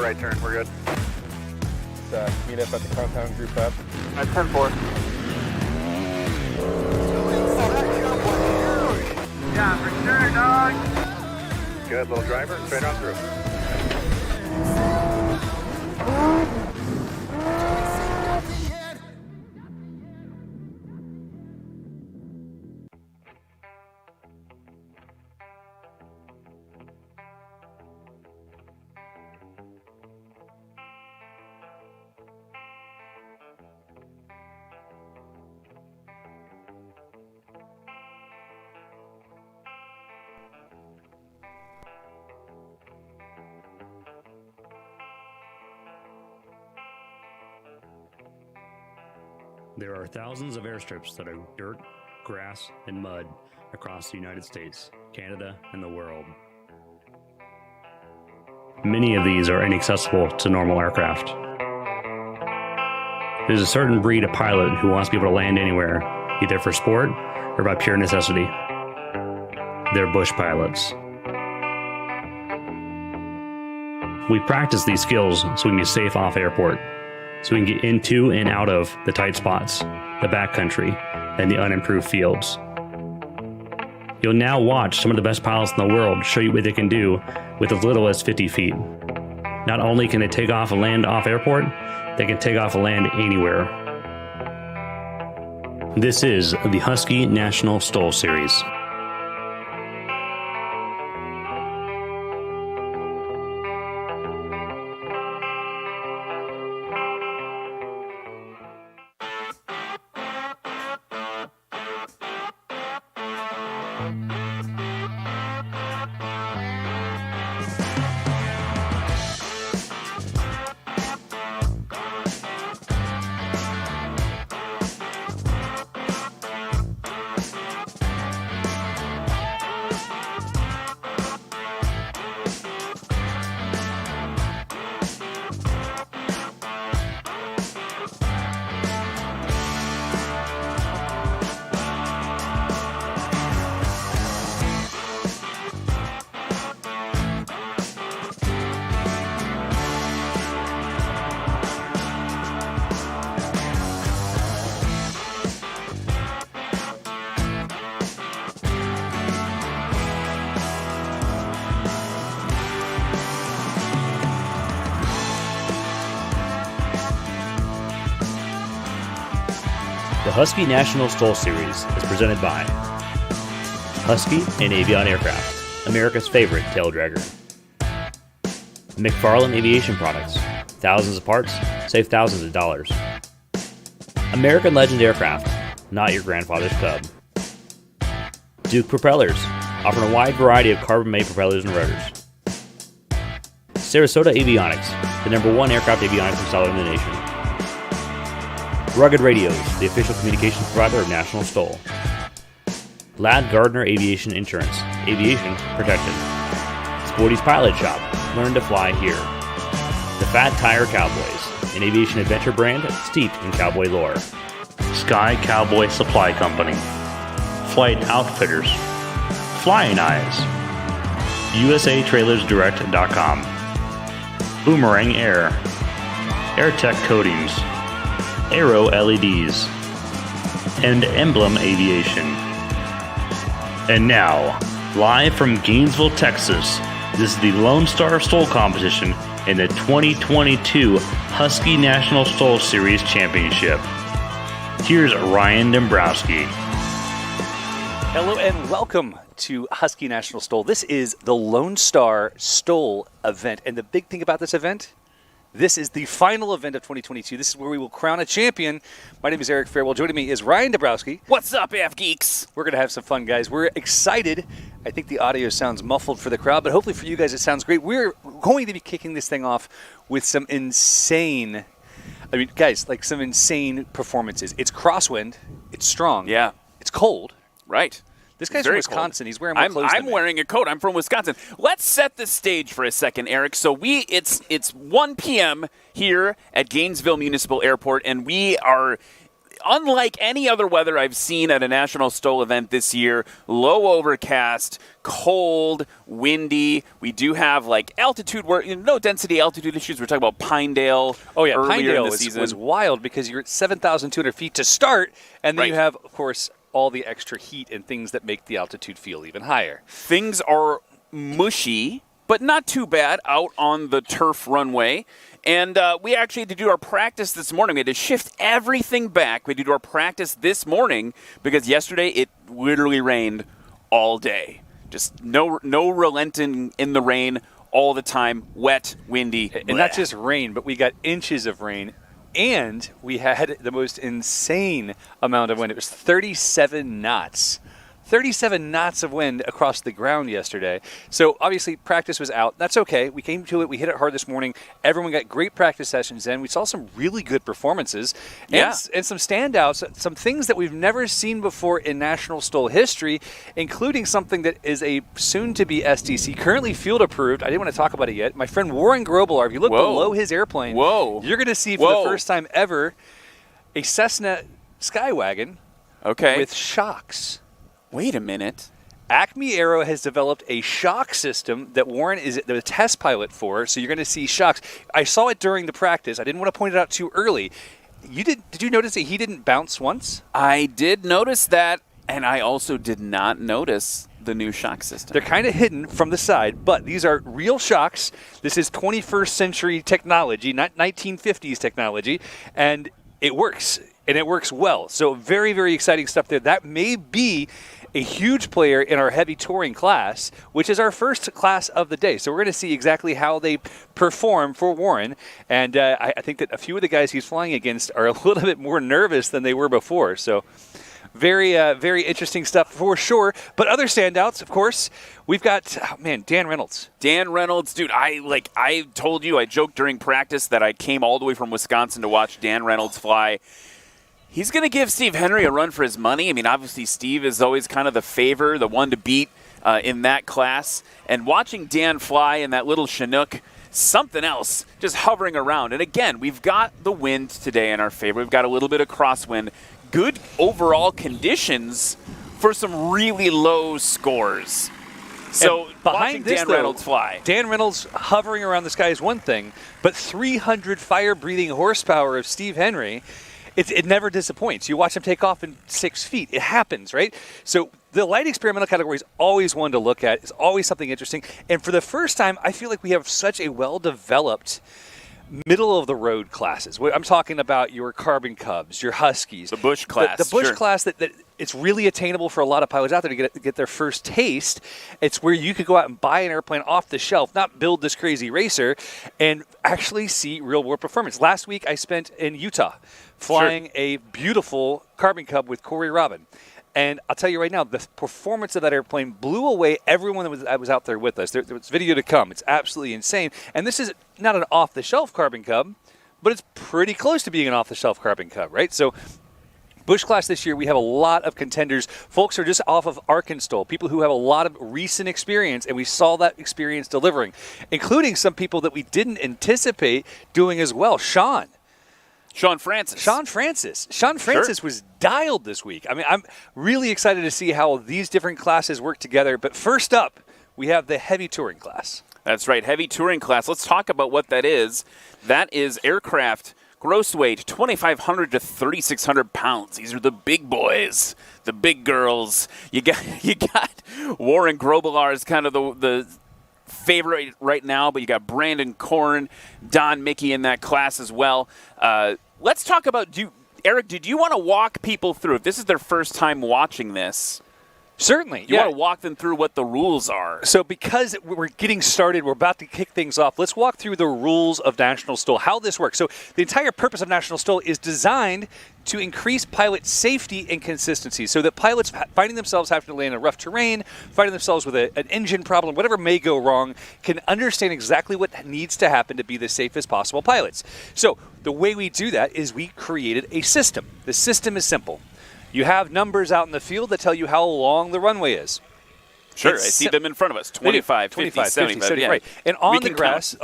right turn. We're good. Let's meet up at the compound group up. At 10-4. Yeah, for sure, dog. Good, little driver, straight on through. There are thousands of airstrips that are dirt, grass, and mud across the United States, Canada, and the world. Many of these are inaccessible to normal aircraft. There's a certain breed of pilot who wants to be able to land anywhere, either for sport or by pure necessity. They're bush pilots. We practice these skills so we can be safe off airport, so we can get into and out of the tight spots, the backcountry, and the unimproved fields. You'll now watch some of the best pilots in the world show you what they can do with as little as 50 feet. Not only can they take off and land off airport, they can take off and land anywhere. This is the Husky National STOL Series. The Husky National STOL Series is presented by Husky and Avion Aircraft, America's favorite tail dragger. McFarlane Aviation Products, thousands of parts, save thousands of dollars. American Legend Aircraft, not your grandfather's Cub. Duke Propellers, offering a wide variety of carbon-made propellers and rotors. Sarasota Avionics, the #1 aircraft avionics installer in the nation. Rugged Radios, the official communications provider of National STOL. Ladd Gardner Aviation Insurance, aviation protected. Sporty's Pilot Shop, learn to fly here. The Fat Tire Cowboys, an aviation adventure brand steeped in cowboy lore. Sky Cowboy Supply Company, Flight Outfitters, Flying Eyes, USATrailersDirect.com, Boomerang Air, AirTech Coatings, Aero LEDs, and Emblem Aviation. And now, live from Gainesville, Texas, this is the Lonestar STOL competition in the 2022 Husky National STOL Series Championship. Here's Ryan Dombrowski. Hello and welcome to Husky National STOL. This is the Lonestar STOL event, and the big thing about this event, this is the final event of 2022. This is where we will crown a champion. My name is Eric Fairwell. Joining me is Ryan Dombrowski. What's up, F-Geeks? We're going to have some fun, guys. We're excited. I think the audio sounds muffled for the crowd, but hopefully for you guys it sounds great. We're going to be kicking this thing off with some insane, some insane performances. It's crosswind. It's strong. Yeah. It's cold. Right. This guy's from Wisconsin. Cold. He's wearing more clothes than I'm me. wearing a coat. I'm from Wisconsin. Let's set the stage for a second, Eric. So it's 1 p.m. here at Gainesville Municipal Airport, and we are unlike any other weather I've seen at a National STOL event this year, low overcast, cold, windy. We do have like altitude work, no density altitude issues. We're talking about Pinedale. Oh yeah, earlier Pinedale in the season. was wild because you're at 7,200 feet to start, and then you have, of course, all the extra heat and things that make the altitude feel even higher. Things are mushy, but not too bad out on the turf runway. And we actually had to do our practice this morning. We had to shift everything back. We had to do our practice this morning because yesterday it literally rained all day. Just no relenting in the rain all the time, wet, windy. And not just rain, but we got inches of rain. And we had the most insane amount of wind. It was 37 knots. 37 knots of wind across the ground yesterday. So obviously practice was out. That's okay. We came to it. We hit it hard this morning. Everyone got great practice sessions in. We saw some really good performances and some standouts, some things that we've never seen before in National STOL history, including something that is a soon-to-be STC, currently field approved. I didn't want to talk about it yet. My friend Warren Grobelar, if you look below his airplane, you're going to see for the first time ever a Cessna Skywagon with shocks. Wait a minute. Acme Aero has developed a shock system that Warren is the test pilot for, so you're going to see shocks. I saw it during the practice. I didn't want to point it out too early. Did you notice that he didn't bounce once? I did notice that, and I also did not notice the new shock system. They're kind of hidden from the side, but these are real shocks. This is 21st century technology, not 1950s technology, and it works, and it works well. So very, very exciting stuff there. That may be a huge player in our heavy touring class, which is our first class of the day. So we're going to see exactly how they perform for Warren. And I think that a few of the guys he's flying against are a little bit more nervous than they were before. So very, very interesting stuff for sure. But other standouts, of course, we've got, Dan Reynolds. Dan Reynolds, dude, I told you, I joked during practice that I came all the way from Wisconsin to watch Dan Reynolds fly. He's going to give Steve Henry a run for his money. I mean, obviously, Steve is always kind of the favor, the one to beat in that class. And watching Dan fly in that little Chinook, something else, just hovering around. And again, we've got the wind today in our favor. We've got a little bit of crosswind. Good overall conditions for some really low scores. So behind this, Dan Reynolds fly. Dan Reynolds hovering around the sky is one thing, but 300 fire-breathing horsepower of Steve Henry, it never disappoints. You watch him take off in 6 feet. It happens, right? So the light experimental category is always one to look at. It's always something interesting. And for the first time, I feel like we have such a well-developed middle-of-the-road classes. I'm talking about your Carbon Cubs, your Huskies. The Bush class. The Bush class that it's really attainable for a lot of pilots out there to get their first taste. It's where you could go out and buy an airplane off the shelf, not build this crazy racer, and actually see real-world performance. Last week, I spent in Utah flying a beautiful Carbon Cub with Corey Robin. And I'll tell you right now, the performance of that airplane blew away everyone that was out there with us. There was video to come. It's absolutely insane. And this is not an off-the-shelf Carbon Cub, but it's pretty close to being an off-the-shelf Carbon Cub, right? So Bush class this year, we have a lot of contenders. Folks are just off of Arkansas, people who have a lot of recent experience, and we saw that experience delivering, including some people that we didn't anticipate doing as well. Sean Francis was dialed this week. I mean, I'm really excited to see how these different classes work together. But first up, we have the heavy touring class. That's right, heavy touring class. Let's talk about what that is. That is aircraft gross weight 2,500 to 3,600 pounds. These are the big boys, the big girls. You got Warren Grobelar is kind of the favorite right now, but you got Brandon Korn, Don Mickey in that class as well. Let's talk about, Eric, did you want to walk people through, if this is their first time watching this? Certainly. You want to walk them through what the rules are. So because we're getting started, we're about to kick things off, let's walk through the rules of National STOL, how this works. So the entire purpose of National STOL is designed to increase pilot safety and consistency so that pilots finding themselves having to land in rough terrain, finding themselves with an engine problem, whatever may go wrong, can understand exactly what needs to happen to be the safest possible pilots. So the way we do that is we created a system. The system is simple. You have numbers out in the field that tell you how long the runway is. Sure, I see them in front of us. 25, 50, 75. Yeah. Right. And on the grass,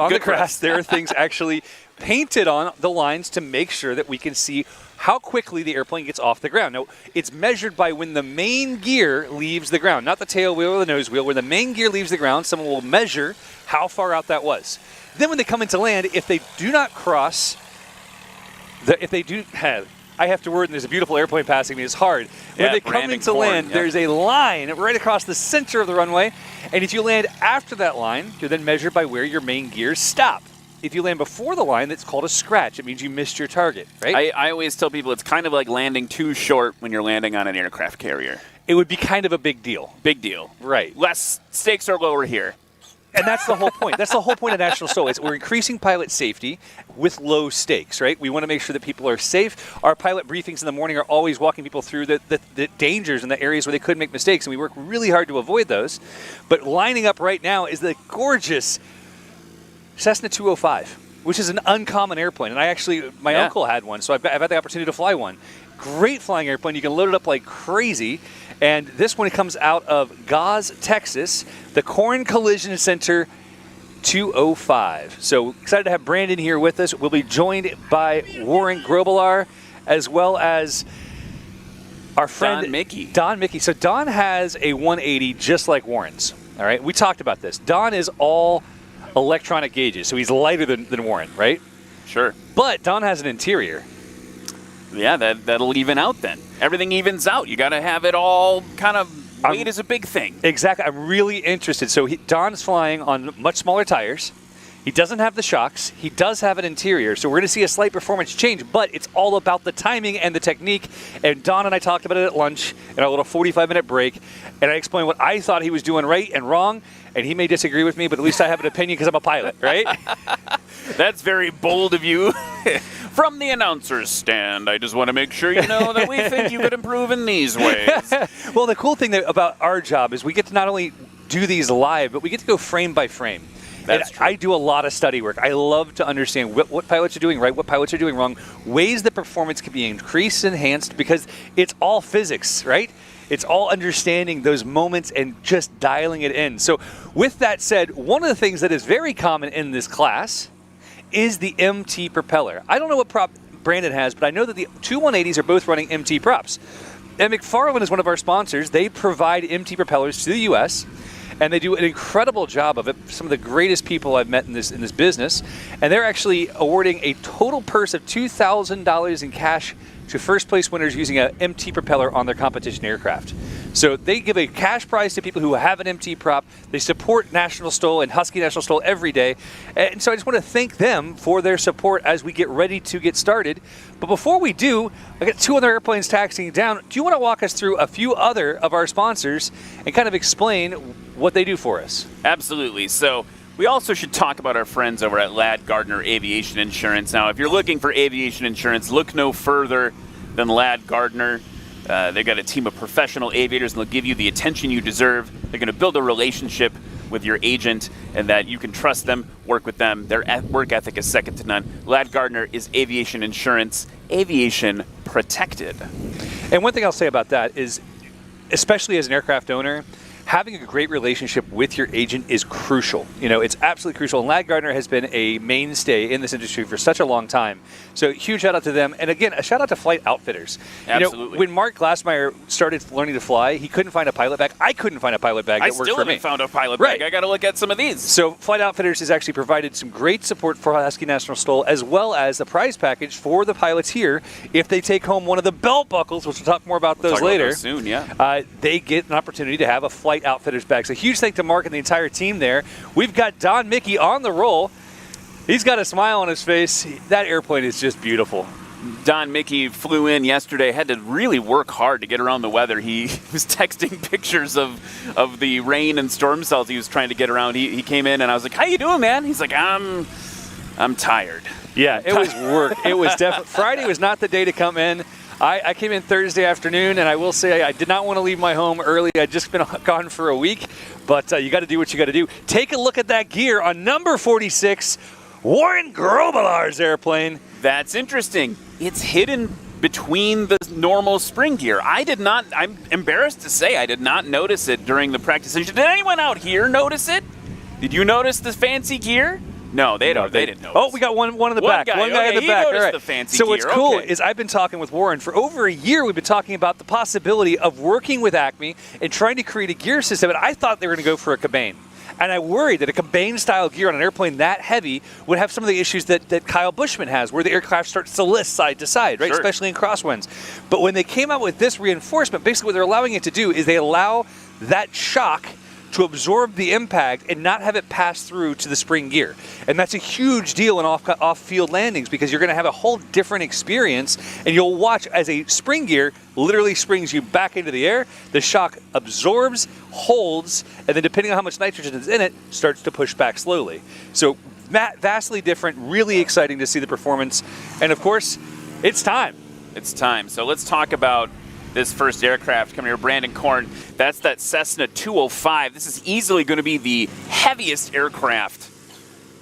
there are things actually painted on the lines to make sure that we can see how quickly the airplane gets off the ground. Now, it's measured by when the main gear leaves the ground, not the tail wheel or the nose wheel. When the main gear leaves the ground, someone will measure how far out that was. Then when they come into land, if they do not cross, I have to word, and there's a beautiful airplane passing me. It's hard. When they come into land, there's a line right across the center of the runway. And if you land after that line, you're then measured by where your main gears stop. If you land before the line, that's called a scratch. It means you missed your target, right? I always tell people it's kind of like landing too short when you're landing on an aircraft carrier. It would be kind of a big deal. Big deal. Right. Less stakes are lower here. And that's the whole point. That's the whole point of National STOL. We're increasing pilot safety with low stakes, right? We want to make sure that people are safe. Our pilot briefings in the morning are always walking people through the dangers and the areas where they could make mistakes, and we work really hard to avoid those. But lining up right now is the gorgeous Cessna 205, which is an uncommon airplane. And my uncle had one, so I've had the opportunity to fly one. Great flying airplane. You can load it up like crazy. And this one comes out of Gaz, Texas, the Corn Collision Center 205. So excited to have Brandon here with us. We'll be joined by Warren Grobelar, as well as our friend Don Mickey. So Don has a 180 just like Warren's. All right, we talked about this. Don is all electronic gauges, so he's lighter than Warren, right? Sure. But Don has an interior. Yeah, that'll even out then. Everything evens out. You got to have it all kind of weight is a big thing. Exactly. I'm really interested. So Don is flying on much smaller tires. He doesn't have the shocks. He does have an interior. So we're going to see a slight performance change, but it's all about the timing and the technique. And Don and I talked about it at lunch in our little 45-minute break. And I explained what I thought he was doing right and wrong. And he may disagree with me, but at least I have an opinion because I'm a pilot, right? That's very bold of you. From the announcer's stand, I just want to make sure you know that we think you could improve in these ways. Well, the cool thing about our job is we get to not only do these live, but we get to go frame by frame. That's true. I do a lot of study work. I love to understand what pilots are doing right, what pilots are doing wrong, ways that performance can be increased, enhanced, because it's all physics, right? It's all understanding those moments and just dialing it in. So with that said, one of the things that is very common in this class is the MT propeller. I don't know what prop Brandon has, but I know that the two 180s are both running MT props. And McFarland is one of our sponsors. They provide MT propellers to the U.S., and they do an incredible job of it. Some of the greatest people I've met in this business. And they're actually awarding a total purse of $2,000 in cash to first place winners using an MT propeller on their competition aircraft. So they give a cash prize to people who have an MT prop. They support National STOL and Husky National STOL every day. And so I just want to thank them for their support as we get ready to get started. But before we do, I got two other airplanes taxiing down. Do you want to walk us through a few other of our sponsors and kind of explain what they do for us? Absolutely. So we also should talk about our friends over at Ladd Gardner Aviation Insurance. Now, if you're looking for aviation insurance, look no further than Ladd Gardner. They've got a team of professional aviators, and they'll give you the attention you deserve. They're going to build a relationship with your agent, and that you can trust them, work with them. Their work ethic is second to none. Ladd Gardner is aviation insurance, aviation protected. And one thing I'll say about that is, especially as an aircraft owner, having a great relationship with your agent is crucial. You know, it's absolutely crucial. And Ladd Gardner has been a mainstay in this industry for such a long time. So huge shout out to them. And again, a shout out to flight outfitters. Absolutely. You know, when Mark Glassmeyer started learning to fly, he couldn't find a pilot bag. I couldn't find a pilot bag that worked for me. I still haven't found a pilot bag. I got to look at some of these. So Flight Outfitters has actually provided some great support for Husky National STOL, as well as the prize package for the pilots here. If they take home one of the belt buckles, which we'll talk more about those later, soon, yeah. They get an opportunity to have a Flight Outfitters bag. So huge thank to Mark and the entire team there. We've got Don Mickey on the roll. He's got a smile on his face. That airplane is just beautiful. Don Mickey flew in yesterday, had to really work hard to get around the weather. He was texting pictures of the rain and storm cells he was trying to get around. He came in and I was like, "How you doing, man?" He's like, I'm tired. Yeah, it was work. It was definitely Friday was not the day to come in. I came in Thursday afternoon, and I will say I did not want to leave my home early. I'd just been gone for a week, but you got to do what you got to do. Take a look at that gear on number 46, Warren Grobelar's airplane. That's interesting. It's hidden between the normal spring gear. I'm embarrassed to say I did not notice it during the practice session. Did anyone out here notice it? Did you notice the fancy gear? No, they don't. They didn't know. Oh, we got one in the One back. guy, One guy in the he back. noticed All right. the fancy so what's gear, cool okay. is I've been talking with Warren for over a year. We've been talking about the possibility of working with Acme and trying to create a gear system. And I thought they were going to go for a cabane. And I worried that a cabane-style gear on an airplane that heavy would have some of the issues that Kyle Buschmann has, where the aircraft starts to list side to side, right? Sure. Especially in crosswinds. But when they came out with this reinforcement, basically what they're allowing it to do is they allow that shock to absorb the impact and not have it pass through to the spring gear. And that's a huge deal in off-field landings because you're going to have a whole different experience, and you'll watch as a spring gear literally springs you back into the air. The shock absorbs, holds, and then depending on how much nitrogen is in it, starts to push back slowly. So vastly different, really exciting to see the performance. And of course, it's time. It's time. So let's talk about this first aircraft coming here, Brandon Korn. That's that Cessna 205. This is easily going to be the heaviest aircraft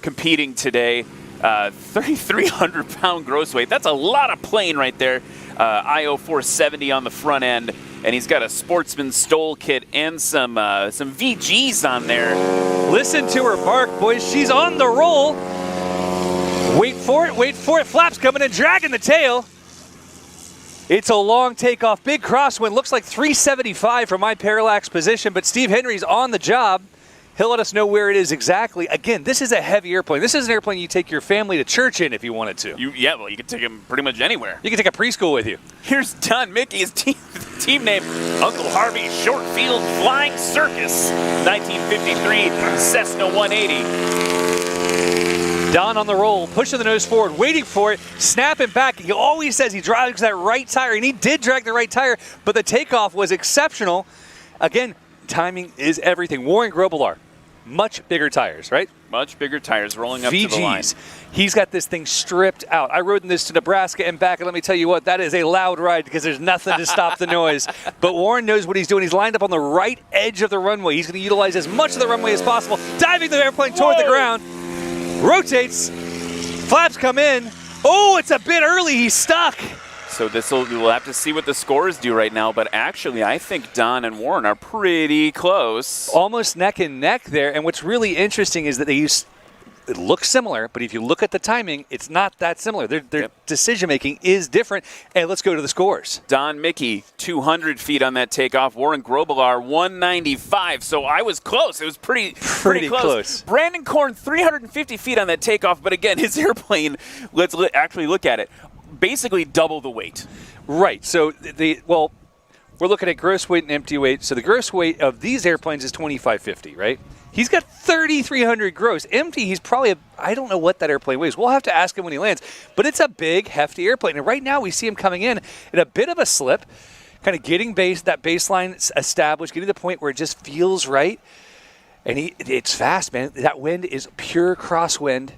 competing today. 3,300-pound gross weight. That's a lot of plane right there. IO 470 on the front end, and he's got a Sportsman STOL kit and some VGs on there. Listen to her bark, boys. She's on the roll. Wait for it, wait for it. Flaps coming and dragging the tail. It's a long takeoff, big crosswind. Looks like 375 from my parallax position, but Steve Henry's on the job. He'll let us know where it is exactly. Again, this is a heavy airplane. This is an airplane you take your family to church in if you wanted to. You can take him pretty much anywhere. You can take a preschool with you. Here's Don Mickey, his team name, Uncle Harvey Shortfield Flying Circus, 1953 Cessna 180. Don on the roll, pushing the nose forward, waiting for it, snapping back. He always says he drags that right tire, and he did drag the right tire, but the takeoff was exceptional. Again, timing is everything. Warren Grobelar, much bigger tires, right? Much bigger tires rolling up VGs. to the line. He's got this thing stripped out. I rode in this to Nebraska and back, and let me tell you what, that is a loud ride because there's nothing to stop the noise. But Warren knows what he's doing. He's lined up on the right edge of the runway. He's going to utilize as much of the runway as possible, diving the airplane toward the ground. Rotates, flaps come in. Oh, it's a bit early. He's stuck. So we'll have to see what the scores do right now, but actually I think Don and Warren are pretty close. Almost neck and neck there. And what's really interesting is that it looks similar, but if you look at the timing, it's not that similar. Their decision-making is different. And let's go to the scores. Don Mickey, 200 feet on that takeoff. Warren Grobelar, 195. So I was close. It was pretty close. Brandon Korn, 350 feet on that takeoff. But again, his airplane, let's actually look at it, basically double the weight. Right. So we're looking at gross weight and empty weight. So the gross weight of these airplanes is 2,550, right? He's got 3,300 gross. Empty, he's probably, I don't know what that airplane weighs. We'll have to ask him when he lands. But it's a big, hefty airplane. And right now we see him coming in a bit of a slip, kind of getting that baseline established, getting to the point where it just feels right. And it's fast, man. That wind is pure crosswind,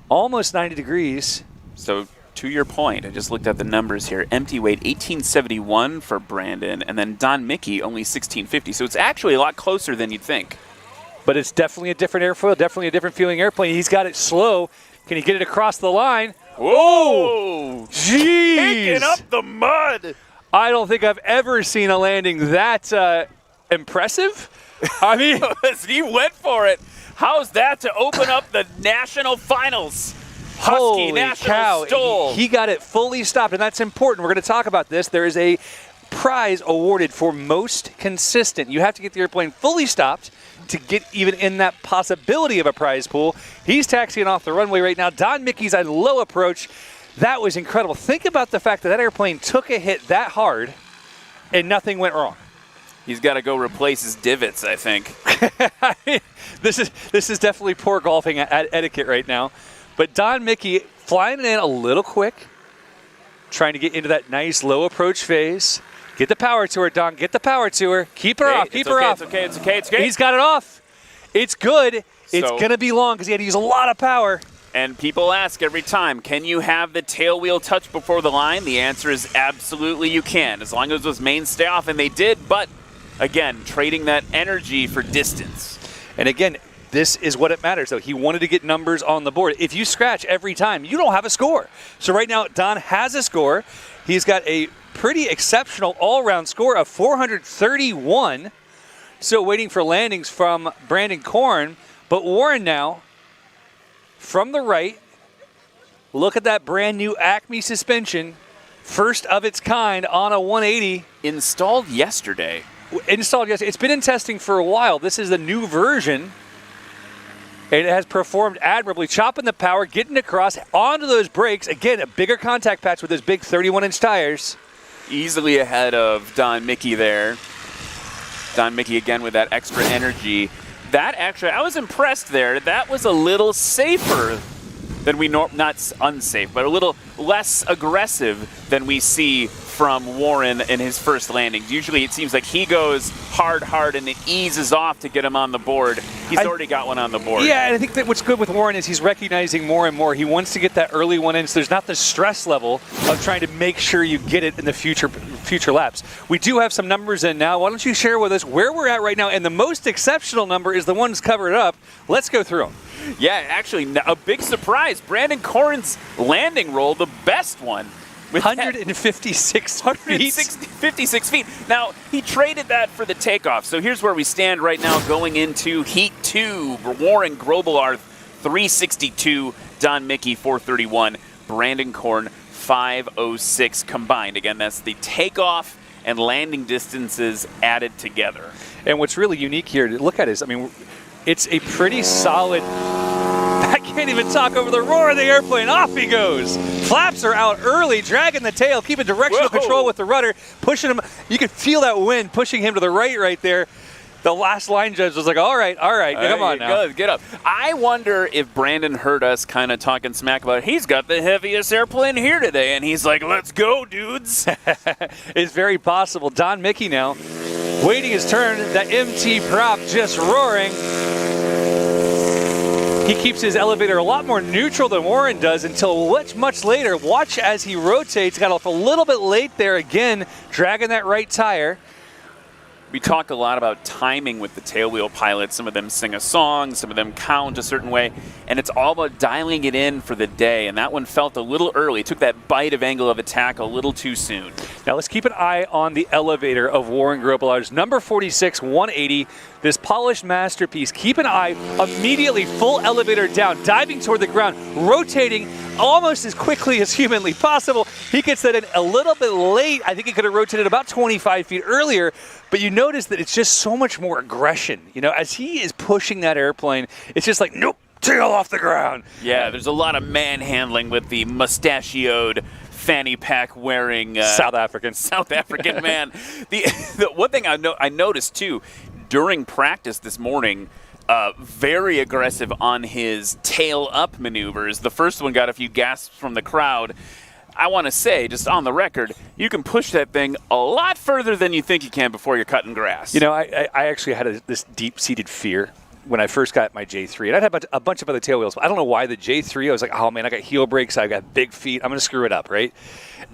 almost 90 degrees. So to your point, I just looked at the numbers here. Empty weight, 1871 for Brandon, and then Don Mickey, only 1650. So it's actually a lot closer than you'd think. But it's definitely a different airfoil, definitely a different feeling airplane. He's got it slow. Can he get it across the line? Whoa! Jeez! Kicking up the mud! I don't think I've ever seen a landing that impressive. I mean, he went for it. How's that to open up the national finals? Husky holy National cow. STOL. He got it fully stopped, and that's important. We're going to talk about this. There is a prize awarded for most consistent. You have to get the airplane fully stopped to get even in that possibility of a prize pool. He's taxiing off the runway right now. Don Mickey's on low approach. That was incredible. Think about the fact that airplane took a hit that hard and nothing went wrong. He's got to go replace his divots, I think. This is definitely poor golfing etiquette right now. But Don Mickey flying it in a little quick, trying to get into that nice low approach phase. Get the power to her, Don. Get the power to her. Keep her off. Keep her off. It's okay. He's got it off. It's good. It's So- going to be long because he had to use a lot of power. And people ask every time, can you have the tail wheel touch before the line? The answer is absolutely you can, as long as those mains stay off, and they did. But, again, trading that energy for distance. And again, this is what it matters, though. He wanted to get numbers on the board. If you scratch every time, you don't have a score. So right now, Don has a score. He's got a pretty exceptional all-around score of 431. Still waiting for landings from Brandon Korn. But Warren now from the right. Look at that brand new Acme suspension. First of its kind on a 180. Installed yesterday. Installed yesterday. It's been in testing for a while. This is the new version. And it has performed admirably. Chopping the power, getting across, onto those brakes. Again, a bigger contact patch with those big 31-inch tires. Easily ahead of Don Mickey there. Don Mickey again with that extra energy. That actually, I was impressed there. That was a little safer than we not unsafe, but a little less aggressive than we see from Warren in his first landings. Usually it seems like he goes hard, and it eases off to get him on the board. He's already got one on the board. Yeah, and I think that what's good with Warren is he's recognizing more and more. He wants to get that early one in, so there's not the stress level of trying to make sure you get it in the future laps. We do have some numbers in now. Why don't you share with us where we're at right now? And the most exceptional number is the one that's covered up. Let's go through them. Yeah, actually, a big surprise. Brandon Corn's landing roll, the best one. With 156 feet. 56 feet. Now, he traded that for the takeoff. So here's where we stand right now going into Heat 2. Warren Grobelar, 362. Don Mickey, 431. Brandon Corn, 506 combined. Again, that's the takeoff and landing distances added together. And what's really unique here to look at is, I mean, it's a pretty solid... I can't even talk over the roar of the airplane. Off he goes. Flaps are out early, dragging the tail, keeping directional control with the rudder, pushing him. You can feel that wind pushing him to the right there. The last line judge was like, all right, come on now. Get up. I wonder if Brandon heard us kind of talking smack about it. He's got the heaviest airplane here today, and he's like, let's go, dudes. It's very possible. Don Mickey now waiting his turn. That MT prop just roaring. He keeps his elevator a lot more neutral than Warren does until much later. Watch as he rotates. Got off a little bit late there again, dragging that right tire. We talk a lot about timing with the tailwheel pilots. Some of them sing a song, some of them count a certain way, and it's all about dialing it in for the day, and that one felt a little early. Took that bite of angle of attack a little too soon. Now let's keep an eye on the elevator of Warren Grobelar's number 46, 180, this polished masterpiece. Keep an eye, immediately full elevator down, diving toward the ground, rotating almost as quickly as humanly possible. He gets that in a little bit late. I think he could have rotated about 25 feet earlier, but you notice that it's just so much more aggression. You know, as he is pushing that airplane, it's just like, nope, tail off the ground. Yeah, there's a lot of manhandling with the mustachioed, fanny pack wearing South African man. The one thing I noticed too during practice this morning, very aggressive on his tail up maneuvers. The first one got a few gasps from the crowd. I want to say, just on the record, you can push that thing a lot further than you think you can before you're cutting grass. You know, I actually had this deep-seated fear when I first got my J3. And I'd have a bunch of other tail wheels. I don't know why the J3, I was like, oh, man, I got heel brakes. I got big feet. I'm going to screw it up, right?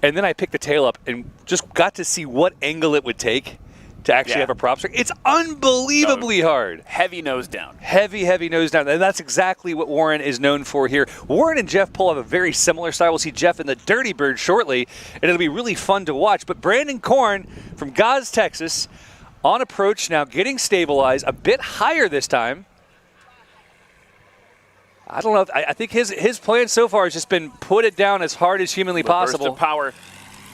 And then I picked the tail up and just got to see what angle it would take to actually have a prop strike. It's unbelievably hard. Heavy nose down. Heavy nose down. And that's exactly what Warren is known for here. Warren and Jeff Pohl have a very similar style. We'll see Jeff in the Dirty Bird shortly, and it'll be really fun to watch. But Brandon Corn from Gaz, Texas, on approach now, getting stabilized, a bit higher this time. I don't know. I think his plan so far has just been put it down as hard as humanly possible.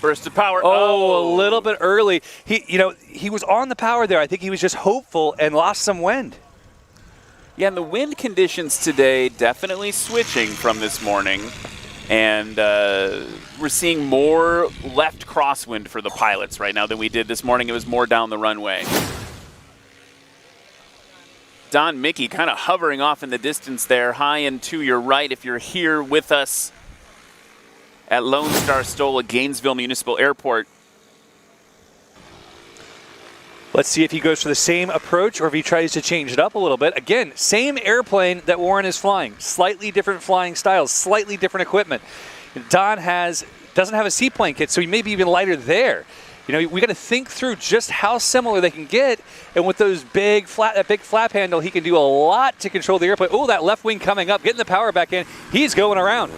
Burst of power. Oh, a little bit early. He was on the power there. I think he was just hopeful and lost some wind. Yeah, and the wind conditions today definitely switching from this morning. And we're seeing more left crosswind for the pilots right now than we did this morning. It was more down the runway. Don Mickey kind of hovering off in the distance there, high and to your right if you're here with us at Lonestar STOL at Gainesville Municipal Airport. Let's see if he goes for the same approach or if he tries to change it up a little bit. Again, same airplane that Warren is flying. Slightly different flying styles, slightly different equipment. Don doesn't have a seaplane kit, so he may be even lighter there. You know, we got to think through just how similar they can get, and with those that big flap handle, he can do a lot to control the airplane. Oh, that left wing coming up, getting the power back in. He's going around.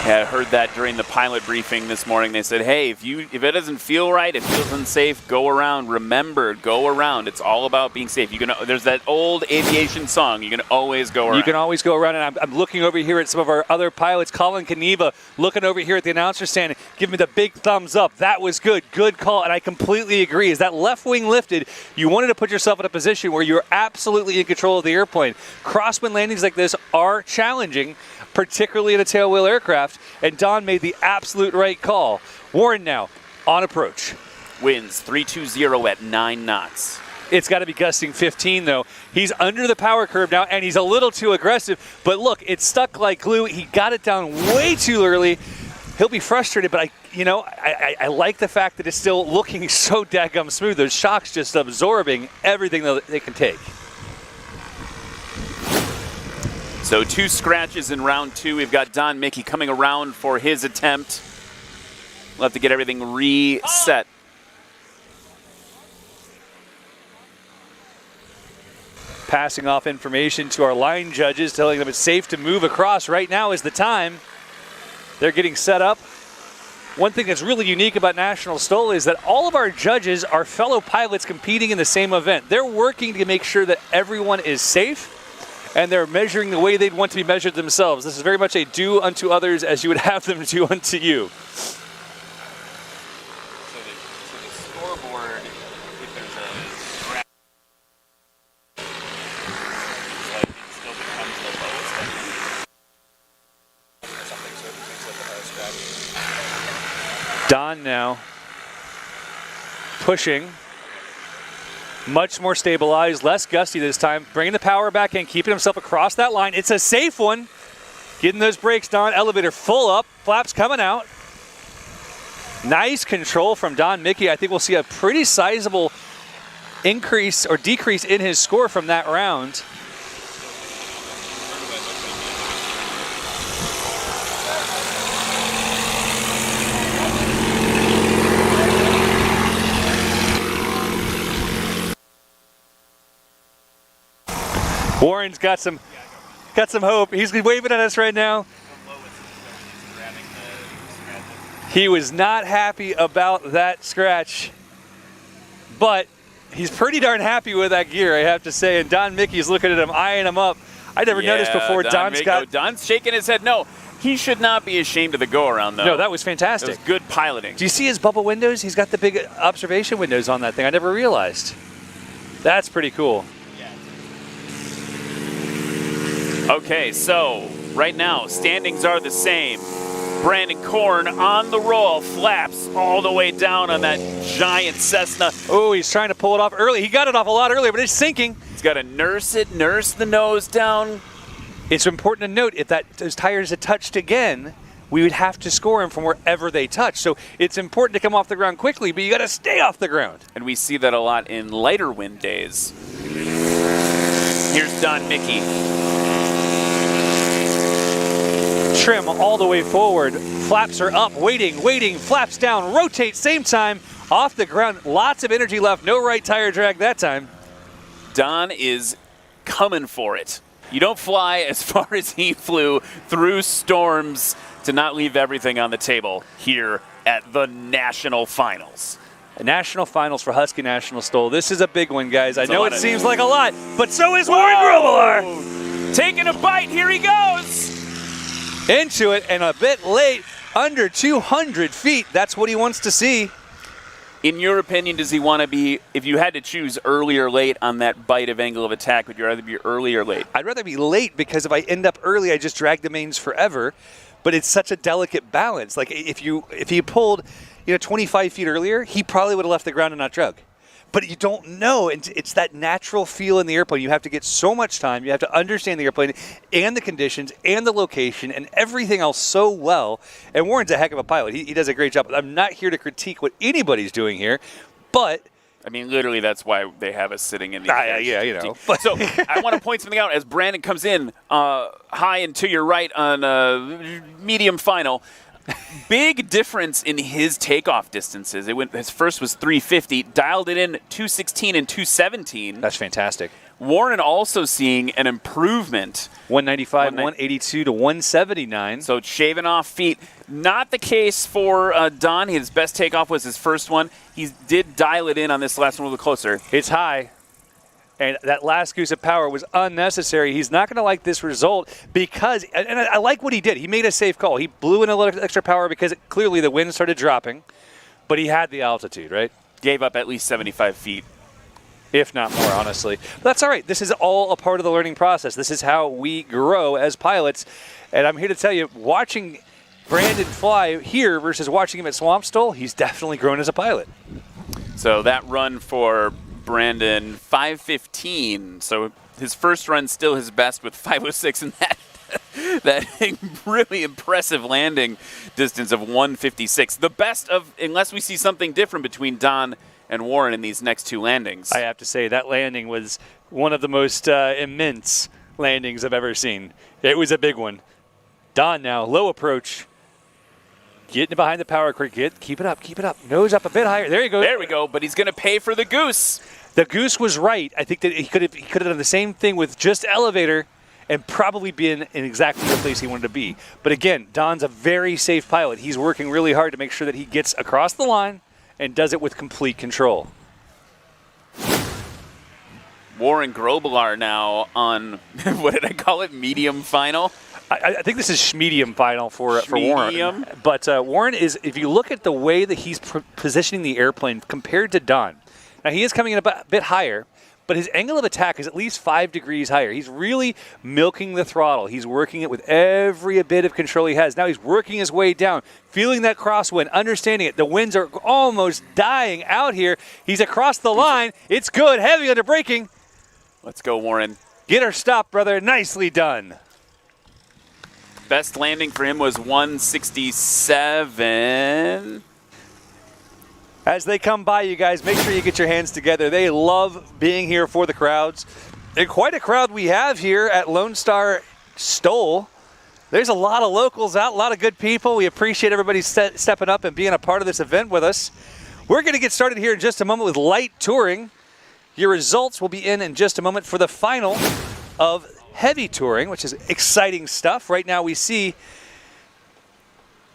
Yeah, I heard that during the pilot briefing this morning. They said, hey, if it doesn't feel right, it feels unsafe, go around. Remember, go around. It's all about being safe. There's that old aviation song, you can always go around. You can always go around, and I'm looking over here at some of our other pilots. Colin Caneva looking over here at the announcer stand, giving me the big thumbs up. That was good. Good call, and I completely agree. As that left wing lifted, you wanted to put yourself in a position where you're absolutely in control of the airplane. Crosswind landings like this are challenging, particularly in a tailwheel aircraft, and Don made the absolute right call. Warren now on approach. Winds 320 at 9 knots. It's got to be gusting 15, though. He's under the power curve now, and he's a little too aggressive. But look, it's stuck like glue. He got it down way too early. He'll be frustrated, but I like the fact that it's still looking so daggum smooth. Those shocks just absorbing everything that they can take. So 2 scratches in round 2. We've got Don Mickey coming around for his attempt. We'll have to get everything reset. Passing off information to our line judges, telling them it's safe to move across. Right now is the time. They're getting set up. One thing that's really unique about National STOL is that all of our judges are fellow pilots competing in the same event. They're working to make sure that everyone is safe, and they're measuring the way they'd want to be measured themselves. This is very much a do unto others as you would have them do unto you. So the scoreboard, if there's a scratch, it still becomes the lowest. Or something, so it makes it the highest scratch. Don now pushing. Much more stabilized, less gusty this time. Bringing the power back in, keeping himself across that line. It's a safe one. Getting those brakes, Don. Elevator full up. Flaps coming out. Nice control from Don Mickey. I think we'll see a pretty sizable increase or decrease in his score from that round. Warren's got some hope. He's waving at us right now. He was not happy about that scratch, but he's pretty darn happy with that gear, I have to say. And Don Mickey's looking at him, eyeing him up. I never noticed before. Don's shaking his head. No, he should not be ashamed of the go-around, though. No, that was fantastic. It was good piloting. Do you see his bubble windows? He's got the big observation windows on that thing. I never realized. That's pretty cool. Okay, so right now, standings are the same. Brandon Korn on the roll, flaps all the way down on that giant Cessna. Oh, he's trying to pull it off early. He got it off a lot earlier, but it's sinking. He's got to nurse the nose down. It's important to note, if those tires had touched again, we would have to score him from wherever they touch. So it's important to come off the ground quickly, but you got to stay off the ground. And we see that a lot in lighter wind days. Here's Don Mickey. Trim all the way forward. Flaps are up, waiting, flaps down, rotate, same time, off the ground. Lots of energy left, no right tire drag that time. Don is coming for it. You don't fly as far as he flew through storms to not leave everything on the table here at the National Finals. The National Finals for Husky National STOL. This is a big one, guys. I know it seems like a lot, but so is Warren Grobelar. Taking a bite, here he goes. Into it, and a bit late, under 200 feet. That's what he wants to see. In your opinion, does he want to be, if you had to choose early or late on that bite of angle of attack, would you rather be early or late? I'd rather be late, because if I end up early, I just drag the mains forever. But it's such a delicate balance. Like if he pulled 25 feet earlier, he probably would have left the ground and not drug. But you don't know. It's that natural feel in the airplane. You have to get so much time. You have to understand the airplane and the conditions and the location and everything else so well. And Warren's a heck of a pilot. He does a great job. I'm not here to critique what anybody's doing here, but I mean, literally, that's why they have us sitting in the So I want to point something out as Brandon comes in high and to your right on medium final. Big difference in his takeoff distances. His first was 350, dialed it in 216 and 217. That's fantastic. Warren also seeing an improvement. 195, 182 to 179. So shaving off feet. Not the case for Don. His best takeoff was his first one. He did dial it in on this last one a little closer. It's high. And that last goose of power was unnecessary. He's not going to like this result because, and I like what he did. He made a safe call. He blew in a little extra power because clearly the wind started dropping, but he had the altitude, right? Gave up at least 75 feet. If not more, honestly. But that's all right. This is all a part of the learning process. This is how we grow as pilots. And I'm here to tell you, watching Brandon fly here versus watching him at Swamp Stoll, he's definitely grown as a pilot. So that run for Brandon, 5:15. So his first run still his best with 5:06, and that really impressive landing distance of 1:56. The best of, unless we see something different between Don and Warren in these next two landings. I have to say, that landing was one of the most immense landings I've ever seen. It was a big one. Don now, low approach. Getting behind the power cricket. Keep it up, keep it up. Nose up a bit higher. There you go. There we go, but he's going to pay for the goose. The goose was right. I think that he could have done the same thing with just elevator and probably been in exactly the place he wanted to be. But again, Don's a very safe pilot. He's working really hard to make sure that he gets across the line and does it with complete control. Warren Grobelar now on, what did I call it, medium final? I think this is medium final for Warren. But Warren is, if you look at the way that he's positioning the airplane compared to Don, now he is coming in a bit higher, but his angle of attack is at least 5 degrees higher. He's really milking the throttle. He's working it with every bit of control he has. Now he's working his way down, feeling that crosswind, understanding it. The winds are almost dying out here. He's across the line. It's good. Heavy under braking. Let's go, Warren. Get her stopped, brother. Nicely done. Best landing for him was 167. As they come by, you guys, make sure you get your hands together. They love being here for the crowds. And quite a crowd we have here at Lonestar STOL. There's a lot of locals out, a lot of good people. We appreciate everybody stepping up and being a part of this event with us. We're going to get started here in just a moment with light touring. Your results will be in just a moment for the final of heavy touring, which is exciting stuff. Right now we see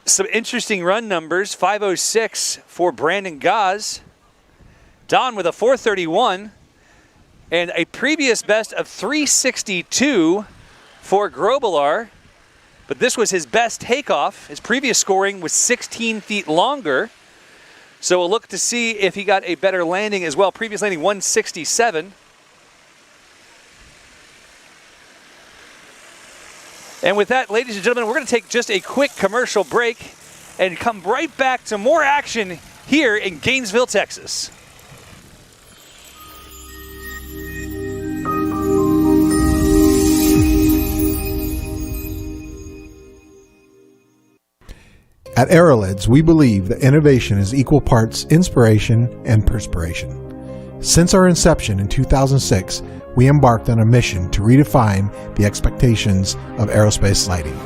some interesting run numbers. 5:06 for Brandon Gaz. Don with a 4:31 and a previous best of 3:62 for Grobelar. But this was his best takeoff. His previous scoring was 16 feet longer. So we'll look to see if he got a better landing as well. Previous landing 167. And with that, ladies and gentlemen, we're going to take just a quick commercial break and come right back to more action here in Gainesville, Texas. At Aerolids, we believe that innovation is equal parts inspiration and perspiration. Since our inception in 2006, we embarked on a mission to redefine the expectations of aerospace lighting.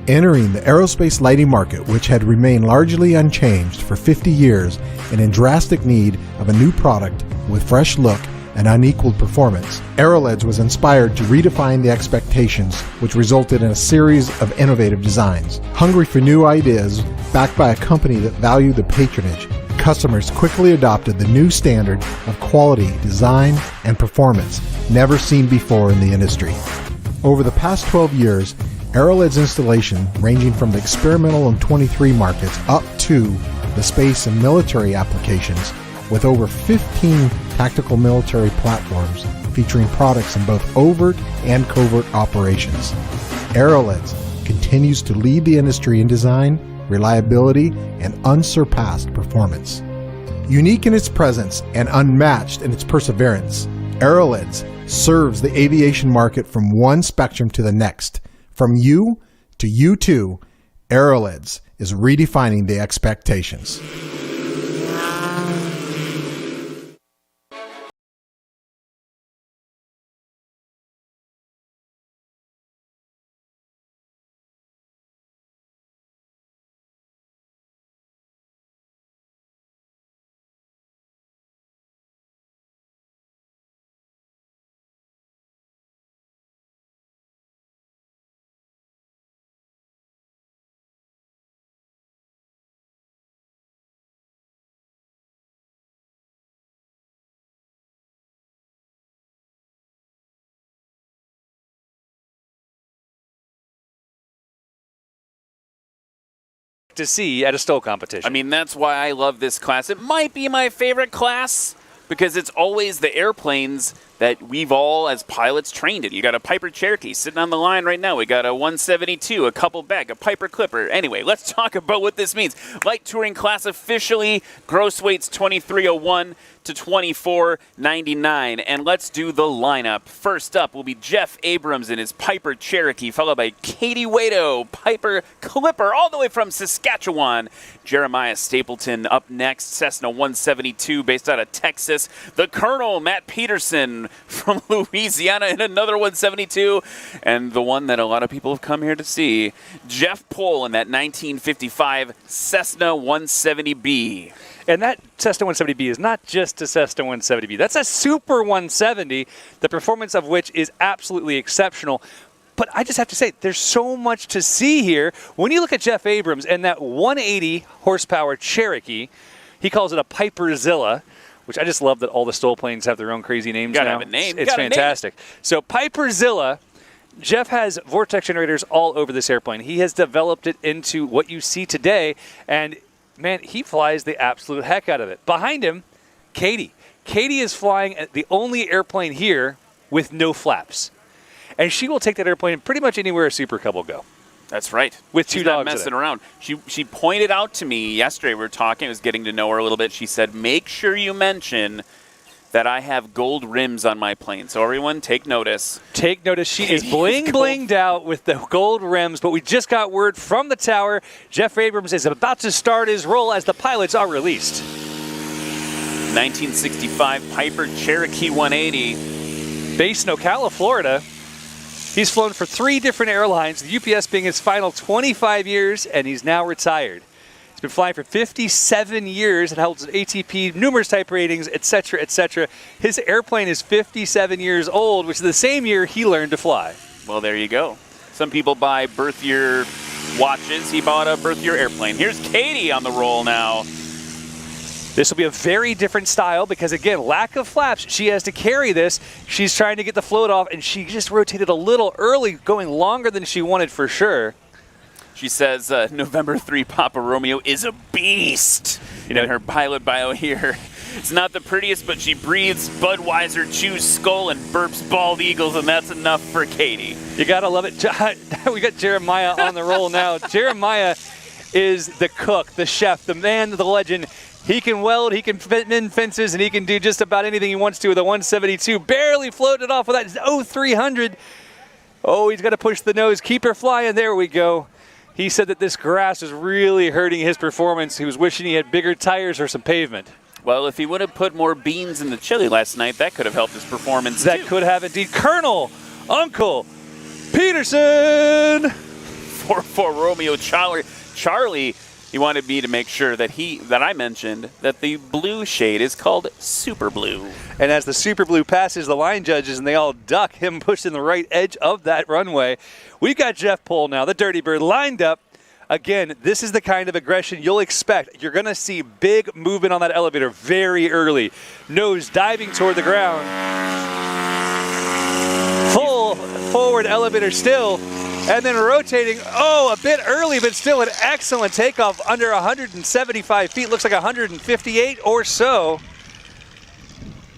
Entering the aerospace lighting market, which had remained largely unchanged for 50 years and in drastic need of a new product with fresh look and unequaled performance, Aerolids was inspired to redefine the expectations, which resulted in a series of innovative designs. Hungry for new ideas, backed by a company that valued the patronage, customers quickly adopted the new standard of quality, design, and performance never seen before in the industry. Over the past 12 years, Aerolid's installation, ranging from the experimental and 23 markets up to the space and military applications, with over 15 tactical military platforms featuring products in both overt and covert operations. Aerolids continues to lead the industry in design, reliability, and unsurpassed performance. Unique in its presence and unmatched in its perseverance, Aerolids serves the aviation market from one spectrum to the next. From you to you too, Aerolids is redefining the expectations. to see at a STOL competition. I mean, that's why I love this class. It might be my favorite class because it's always the airplanes that we've all, as pilots, trained in. You got a Piper Cherokee sitting on the line right now. We got a 172, a couple back, a Piper Clipper. Anyway, let's talk about what this means. Light touring class officially, gross weights 2301 to 2499. And let's do the lineup. First up will be Jeff Abrams in his Piper Cherokee, followed by Katie Waito, Piper Clipper, all the way from Saskatchewan. Jeremiah Stapleton up next, Cessna 172 based out of Texas. The Colonel, Matt Peterson from Louisiana in another 172. And the one that a lot of people have come here to see, Jeff Pohl in that 1955 Cessna 170B. And that Cessna 170B is not just a Cessna 170B. That's a Super 170, the performance of which is absolutely exceptional. But I just have to say, there's so much to see here. When you look at Jeff Abrams and that 180 horsepower Cherokee, he calls it a Piperzilla, which I just love that all the STOL planes have their own crazy names now. Gotta have a name. It's fantastic. So Piperzilla, Jeff has vortex generators all over this airplane. He has developed it into what you see today, and man, he flies the absolute heck out of it. Behind him, Katie. Katie is flying the only airplane here with no flaps. And she will take that airplane pretty much anywhere a Super Cub will go. That's right. With two She's dogs not in messing it. around. She pointed out to me yesterday, we were talking, I was getting to know her a little bit. She said, make sure you mention that I have gold rims on my plane. So everyone, take notice. Take notice. She is blinged out with the gold rims, but we just got word from the tower. Jeff Abrams is about to start his role as the pilots are released. 1965 Piper Cherokee 180. Based in Ocala, Florida. He's flown for 3 different airlines, the UPS being his final 25 years, and he's now retired. He's been flying for 57 years and holds an ATP, numerous type ratings, etc., etc. His airplane is 57 years old, which is the same year he learned to fly. Well, there you go. Some people buy birth year watches. He bought a birth year airplane. Here's Katie on the roll now. This will be a very different style because, again, lack of flaps. She has to carry this. She's trying to get the float off, and she just rotated a little early, going longer than she wanted for sure. She says November 3 Papa Romeo is a beast. You know, in her pilot bio here. It's not the prettiest, but she breathes Budweiser, chews skull, and burps bald eagles, and that's enough for Katie. You got to love it. We got Jeremiah on the roll now. Jeremiah is the cook, the chef, the man, the legend. He can weld, he can mend fences, and he can do just about anything he wants to with a 172. Barely floated off with that 0300. Oh, he's got to push the nose. Keep her flying. There we go. He said that this grass is really hurting his performance. He was wishing he had bigger tires or some pavement. Well, if he would have put more beans in the chili last night, that could have helped his performance, That too. could have indeed. Colonel Uncle Peterson! 4-4 Romeo Charlie, he wanted me to make sure that I mentioned that the blue shade is called Super Blue. And as the Super Blue passes the line judges and they all duck, him pushing the right edge of that runway, we've got Jeff Pohl now, the Dirty Bird, lined up. Again, this is the kind of aggression you'll expect. You're going to see big movement on that elevator very early. Nose diving toward the ground. Full forward elevator still. And then rotating, a bit early, but still an excellent takeoff under 175 feet. Looks like 158 or so.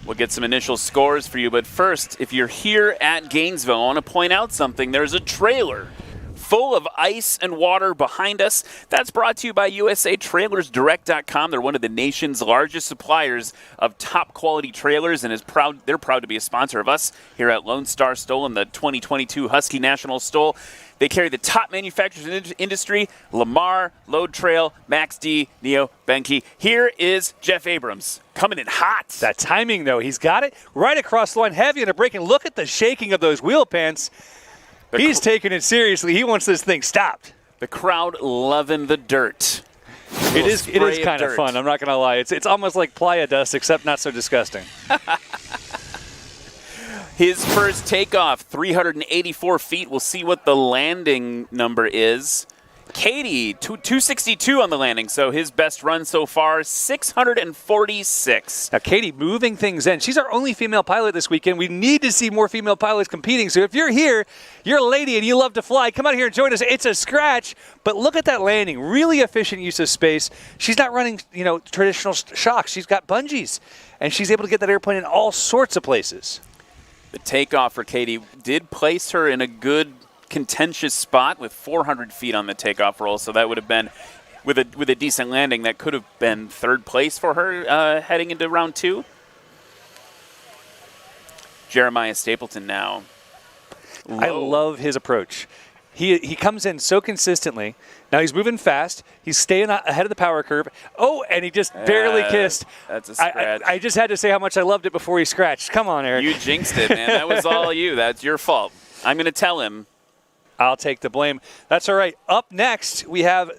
We'll get some initial scores for you, but first, if you're here at Gainesville, I want to point out something. There's a trailer full of ice and water behind us. That's brought to you by USATrailersDirect.com. They're one of the nation's largest suppliers of top quality trailers, and they're proud to be a sponsor of us here at Lonestar STOL and the 2022 Husky National STOL. They carry the top manufacturers in the industry: Lamar, Load Trail, Max D, Neo, Benke. Here is Jeff Abrams coming in hot. That timing, though, he's got it right across the line, heavy on a brake, and look at the shaking of those wheel pants. He's taking it seriously. He wants this thing stopped. The crowd loving the dirt. It is kind of fun. I'm not going to lie. It's almost like playa dust, except not so disgusting. His first takeoff, 384 feet. We'll see what the landing number is. Katie, 262 on the landing, so his best run so far, 646. Now, Katie moving things in. She's our only female pilot this weekend. We need to see more female pilots competing. So if you're here, you're a lady and you love to fly, come out here and join us. It's a scratch, but look at that landing. Really efficient use of space. She's not running, traditional shocks. She's got bungees, and she's able to get that airplane in all sorts of places. The takeoff for Katie did place her in a good contentious spot with 400 feet on the takeoff roll, so that would have been, with a decent landing, that could have been third place for her heading into round 2. Jeremiah Stapleton now. Low. I love his approach. He comes in so consistently. Now he's moving fast. He's staying ahead of the power curve. Oh, and he just barely kissed. That's a scratch. I just had to say how much I loved it before he scratched. Come on, Eric. You jinxed it, man. That was all you. That's your fault. I'm going to tell him. I'll take the blame. That's all right. Up next, we have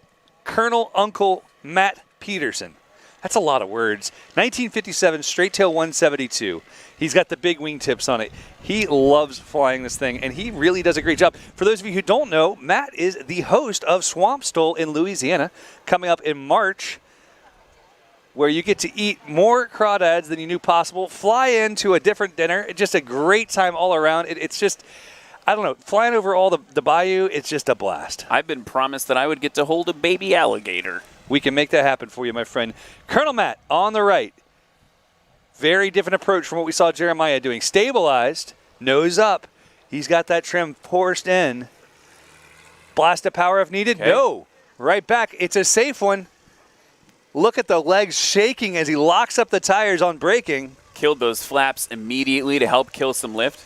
Colonel Uncle Matt Peterson. That's a lot of words. 1957 straight tail 172. He's got the big wingtips on it. He loves flying this thing, and he really does a great job. For those of you who don't know, Matt is the host of Swamp STOL in Louisiana, coming up in March, where you get to eat more crawdads than you knew possible, fly into a different dinner. It's just a great time all around. It's just, I don't know, flying over all the bayou, it's just a blast. I've been promised that I would get to hold a baby alligator. We can make that happen for you, my friend. Colonel Matt on the right. Very different approach from what we saw Jeremiah doing. Stabilized, nose up. He's got that trim forced in. Blast of power if needed? Okay. No. Right back. It's a safe one. Look at the legs shaking as he locks up the tires on braking. Killed those flaps immediately to help kill some lift.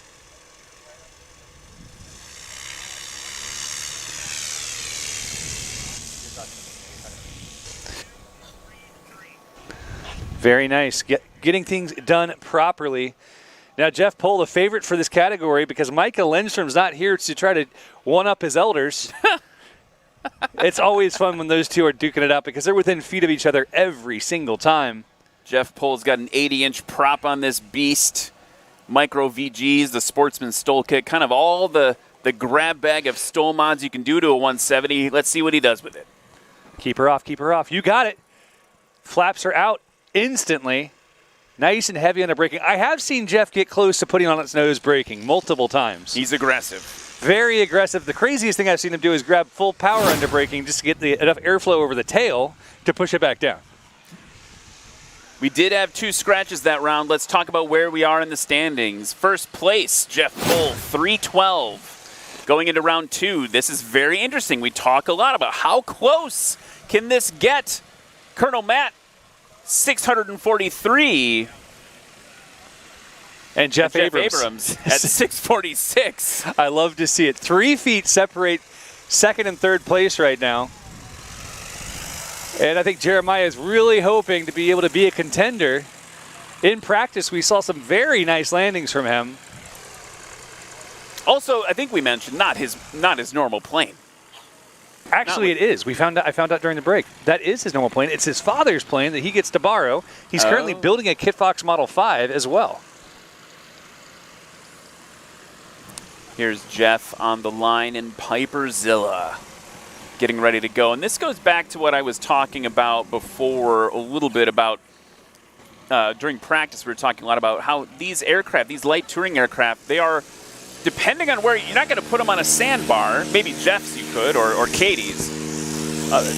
Very nice. Getting things done properly. Now, Jeff Pohl, the favorite for this category, because Micah Lindstrom's not here to try to one-up his elders. It's always fun when those two are duking it out because they're within feet of each other every single time. Jeff Pohl's got an 80-inch prop on this beast. Micro VGs, the Sportsman STOL kit, kind of all the grab bag of STOL mods you can do to a 170. Let's see what he does with it. Keep her off, keep her off. You got it. Flaps are out instantly. Nice and heavy on the braking. I have seen Jeff get close to putting on its nose braking multiple times. He's aggressive. Very aggressive. The craziest thing I've seen him do is grab full power under braking just to get enough airflow over the tail to push it back down. We did have 2 scratches that round. Let's talk about where we are in the standings. First place, Jeff Pohl, 312. Going into round 2, this is very interesting. We talk a lot about how close can this get. Colonel Matt, 643. And Jeff Abrams at 646. I love to see it. 3 feet separate second and third place right now. And I think Jeremiah is really hoping to be able to be a contender. In practice, we saw some very nice landings from him. Also, I think we mentioned not his normal plane. Actually, it is. I found out during the break. That is his normal plane. It's his father's plane that he gets to borrow. He's currently building a Kit Fox Model 5 as well. Here's Jeff on the line in Piperzilla, getting ready to go. And this goes back to what I was talking about before a little bit about during practice. We were talking a lot about how these aircraft, these light touring aircraft, they are, depending on where, you're not going to put them on a sandbar. Maybe Jeff's you could, or Katie's.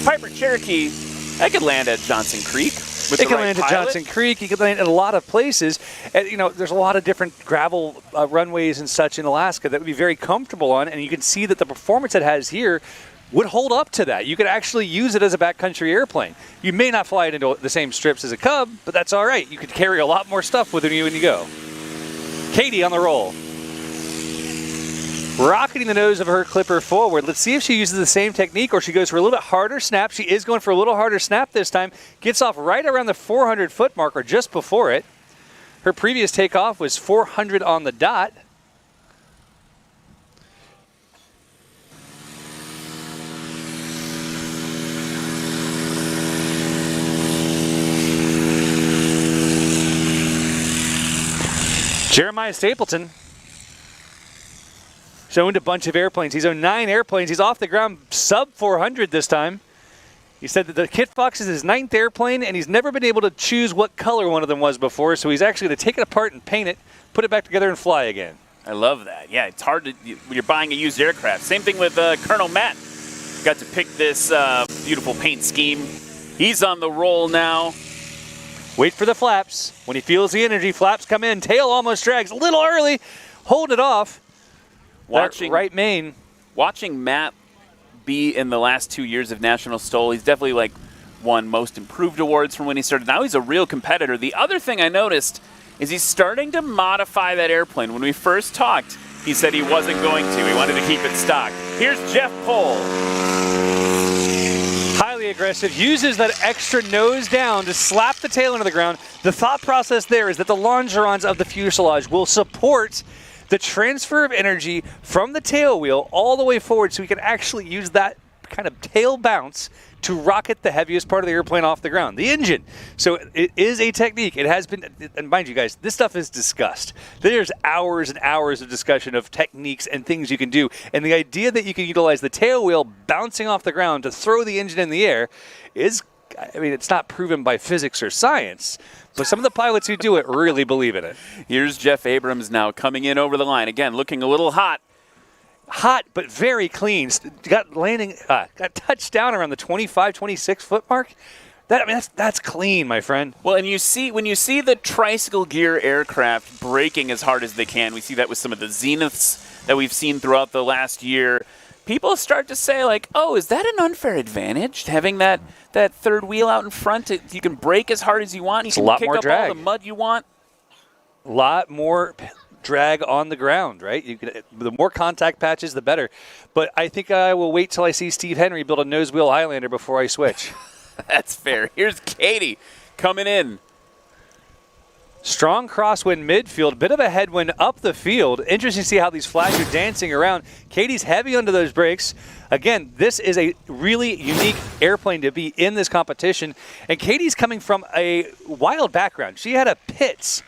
Piper Cherokee, that could land at Johnson Creek. It can land at Johnson Creek. You can land at a lot of places. And, there's a lot of different gravel runways and such in Alaska that would be very comfortable on. And you can see that the performance it has here would hold up to that. You could actually use it as a backcountry airplane. You may not fly it into the same strips as a Cub, but that's all right. You could carry a lot more stuff with you when you go. Katie on the roll. Rocketing the nose of her clipper forward. Let's see if she uses the same technique or she goes for a little bit harder snap. She is going for a little harder snap this time. Gets off right around the 400-foot mark or just before it. Her previous takeoff was 400 on the dot. Jeremiah Stapleton He's owned a bunch of airplanes. He's owned 9 airplanes. He's off the ground sub 400 this time. He said that the Kit Fox is his 9th airplane, and he's never been able to choose what color one of them was before, so he's actually going to take it apart and paint it, put it back together, and fly again. I love that. Yeah, it's hard to when you're buying a used aircraft. Same thing with Colonel Matt. Got to pick this beautiful paint scheme. He's on the roll now. Wait for the flaps. When he feels the energy, flaps come in. Tail almost drags a little early. Hold it off. That right main. Watching Matt be in the last 2 years of National STOL, he's definitely like won most improved awards from when he started. Now he's a real competitor. The other thing I noticed is he's starting to modify that airplane. When we first talked, he said he wasn't going to. He wanted to keep it stock. Here's Jeff Pohl. Highly aggressive, uses that extra nose down to slap the tail into the ground. The thought process there is that the longerons of the fuselage will support the transfer of energy from the tail wheel all the way forward, so we can actually use that kind of tail bounce to rocket the heaviest part of the airplane off the ground, the engine. So it is a technique. It has been, and mind you guys, this stuff is discussed. There's hours and hours of discussion of techniques and things you can do. And the idea that you can utilize the tail wheel bouncing off the ground to throw the engine in the air is, I mean, it's not proven by physics or science, but some of the pilots who do it really believe in it. Here's Jeff Abrams now coming in over the line. Again, looking a little hot. Hot, but very clean. Got touched down around the 25, 26 foot mark. That's clean, my friend. Well, and when you see the tricycle gear aircraft braking as hard as they can, we see that with some of the Zeniths that we've seen throughout the last year. People start to say, like, oh, is that an unfair advantage, having that third wheel out in front? You can brake as hard as you want. You can kick up all the mud you want. A lot more drag on the ground, right? The more contact patches, the better. But I think I will wait till I see Steve Henry build a nose wheel Highlander before I switch. That's fair. Here's Katie coming in. Strong crosswind midfield, bit of a headwind up the field. Interesting to see how these flags are dancing around. Katie's heavy under those brakes. Again, this is a really unique airplane to be in this competition. And Katie's coming from a wild background. She had a Pitts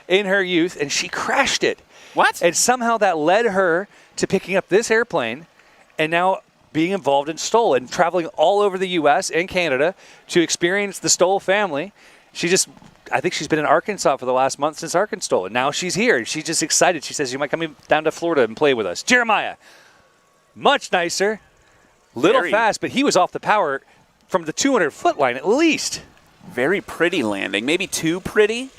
in her youth, and she crashed it. What? And somehow that led her to picking up this airplane and now being involved in STOL and traveling all over the U.S. and Canada to experience the STOL family. I think she's been in Arkansas for the last month since Arkansas, and now she's here. She's just excited. She says, you might come down to Florida and play with us. Jeremiah, much nicer. Little fast, but he was off the power from the 200-foot line at least. Very pretty landing. Maybe too pretty.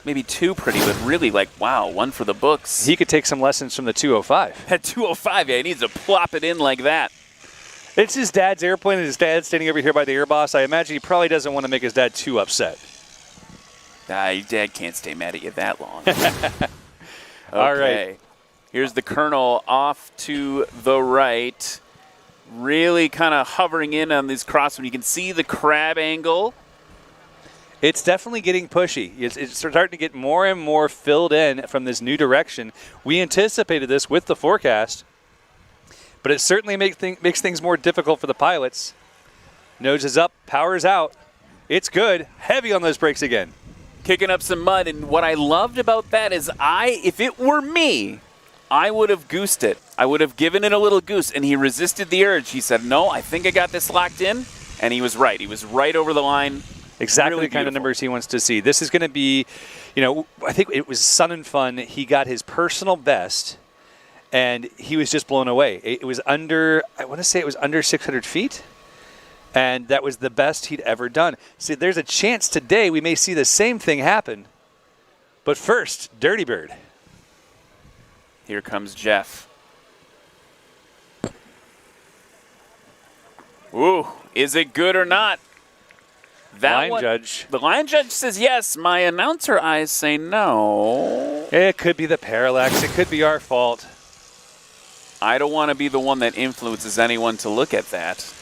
But really, like, wow, one for the books. He could take some lessons from the 205. At 205, yeah, he needs to plop it in like that. It's his dad's airplane, and his dad's standing over here by the air boss. I imagine he probably doesn't want to make his dad too upset. Your dad can't stay mad at you that long. Okay. All right. Here's the Colonel off to the right. Really kind of hovering in on this crosswind. You can see the crab angle. It's definitely getting pushy. It's starting to get more and more filled in from this new direction. We anticipated this with the forecast, but it certainly makes things more difficult for the pilots. Nose is up, power is out. It's good. Heavy on those brakes again. Kicking up some mud, and what I loved about that is if it were me, I would have goosed it. I would have given it a little goose, and he resisted the urge. He said, no, I think I got this locked in, and he was right. He was right over the line. Exactly really the kind of numbers he wants to see. This is going to be, I think it was Sun and Fun. He got his personal best, and he was just blown away. It was under 600 feet, and that was the best he'd ever done. See, there's a chance today we may see the same thing happen. But first, Dirty Bird. Here comes Jeff. Ooh, is it good or not? Judge. The line judge says yes. My announcer eyes say no. It could be the parallax. It could be our fault. I don't want to be the one that influences anyone to look at that.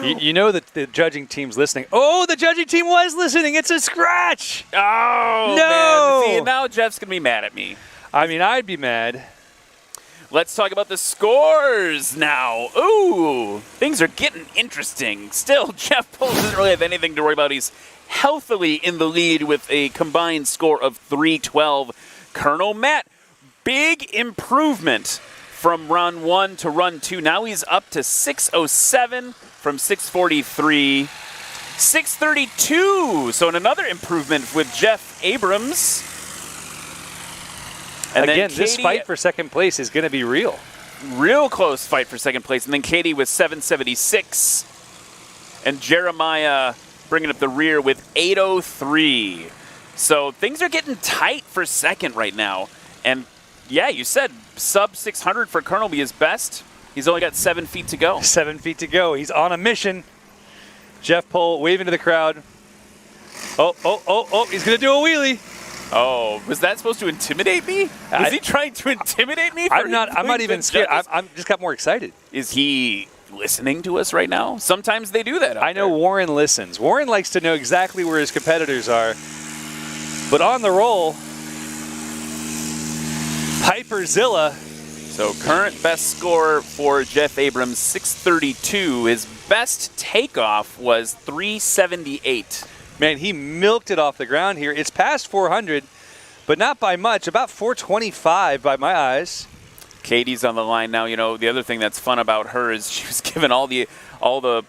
You know that the judging team's listening. Oh, the judging team was listening. It's a scratch. Oh, no. Man. See, now Jeff's going to be mad at me. I mean, I'd be mad. Let's talk about the scores now. Ooh, things are getting interesting. Still, Jeff Pohl doesn't really have anything to worry about. He's healthily in the lead with a combined score of 312. Colonel Matt Big improvement from run 1 to run 2. Now he's up to 6:07 from 6:43. 6:32. So another improvement with Jeff Abrams. And Again, then this Katie, fight for second place is going to be real. real close fight for second place. And then Katie with 7:76. And Jeremiah bringing up the rear with 8:03. So things are getting tight for second right now. And yeah, you said sub 600 for Colonel be his best. He's only got 7 feet to go. 7 feet to go. He's on a mission. Jeff Pohl waving to the crowd. Oh, he's going to do a wheelie. Oh, was that supposed to intimidate me? Was he trying to intimidate me? I'm not even scared. I'm just got more excited. Is he listening to us right now? Sometimes they do that. I know Warren listens. Warren likes to know exactly where his competitors are. But on the roll, Hyperzilla. So current best score for Jeff Abrams, 6:32. His best takeoff was 3:78. Man, he milked it off the ground here. It's past 400, but not by much. About 425 by my eyes. Katie's on the line now. You know, the other thing that's fun about her is she was giving all the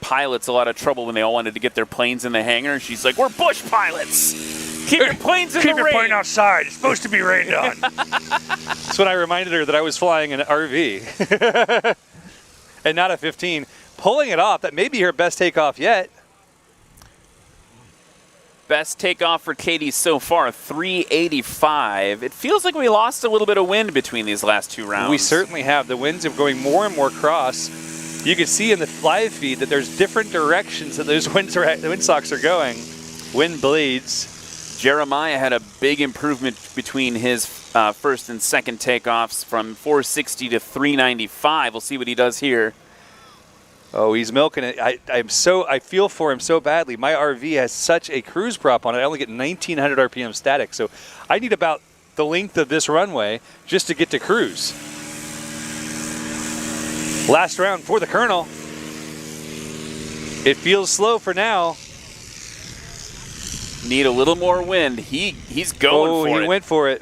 pilots a lot of trouble when they all wanted to get their planes in the hangar. She's like, "We're bush pilots. Keep your planes in the rain. Keep your plane outside. It's supposed to be rained on." That's when I reminded her that I was flying an RV and not a 15. Pulling it off. That may be her best takeoff yet. Best takeoff for Katie so far, 385. It feels like we lost a little bit of wind between these last two rounds. We certainly have. The winds are going more and more cross. You can see in the live feed that there's different directions that those the windsocks are going. Wind blades. Jeremiah had a big improvement between his first and second takeoffs from 460 to 395. We'll see what he does here. Oh, he's milking it. I feel for him so badly. My RV has such a cruise prop on it. I only get 1,900 RPM static, so I need about the length of this runway just to get to cruise. Last round for the Colonel. It feels slow for now. Need a little more wind. He's going for it. He went for it.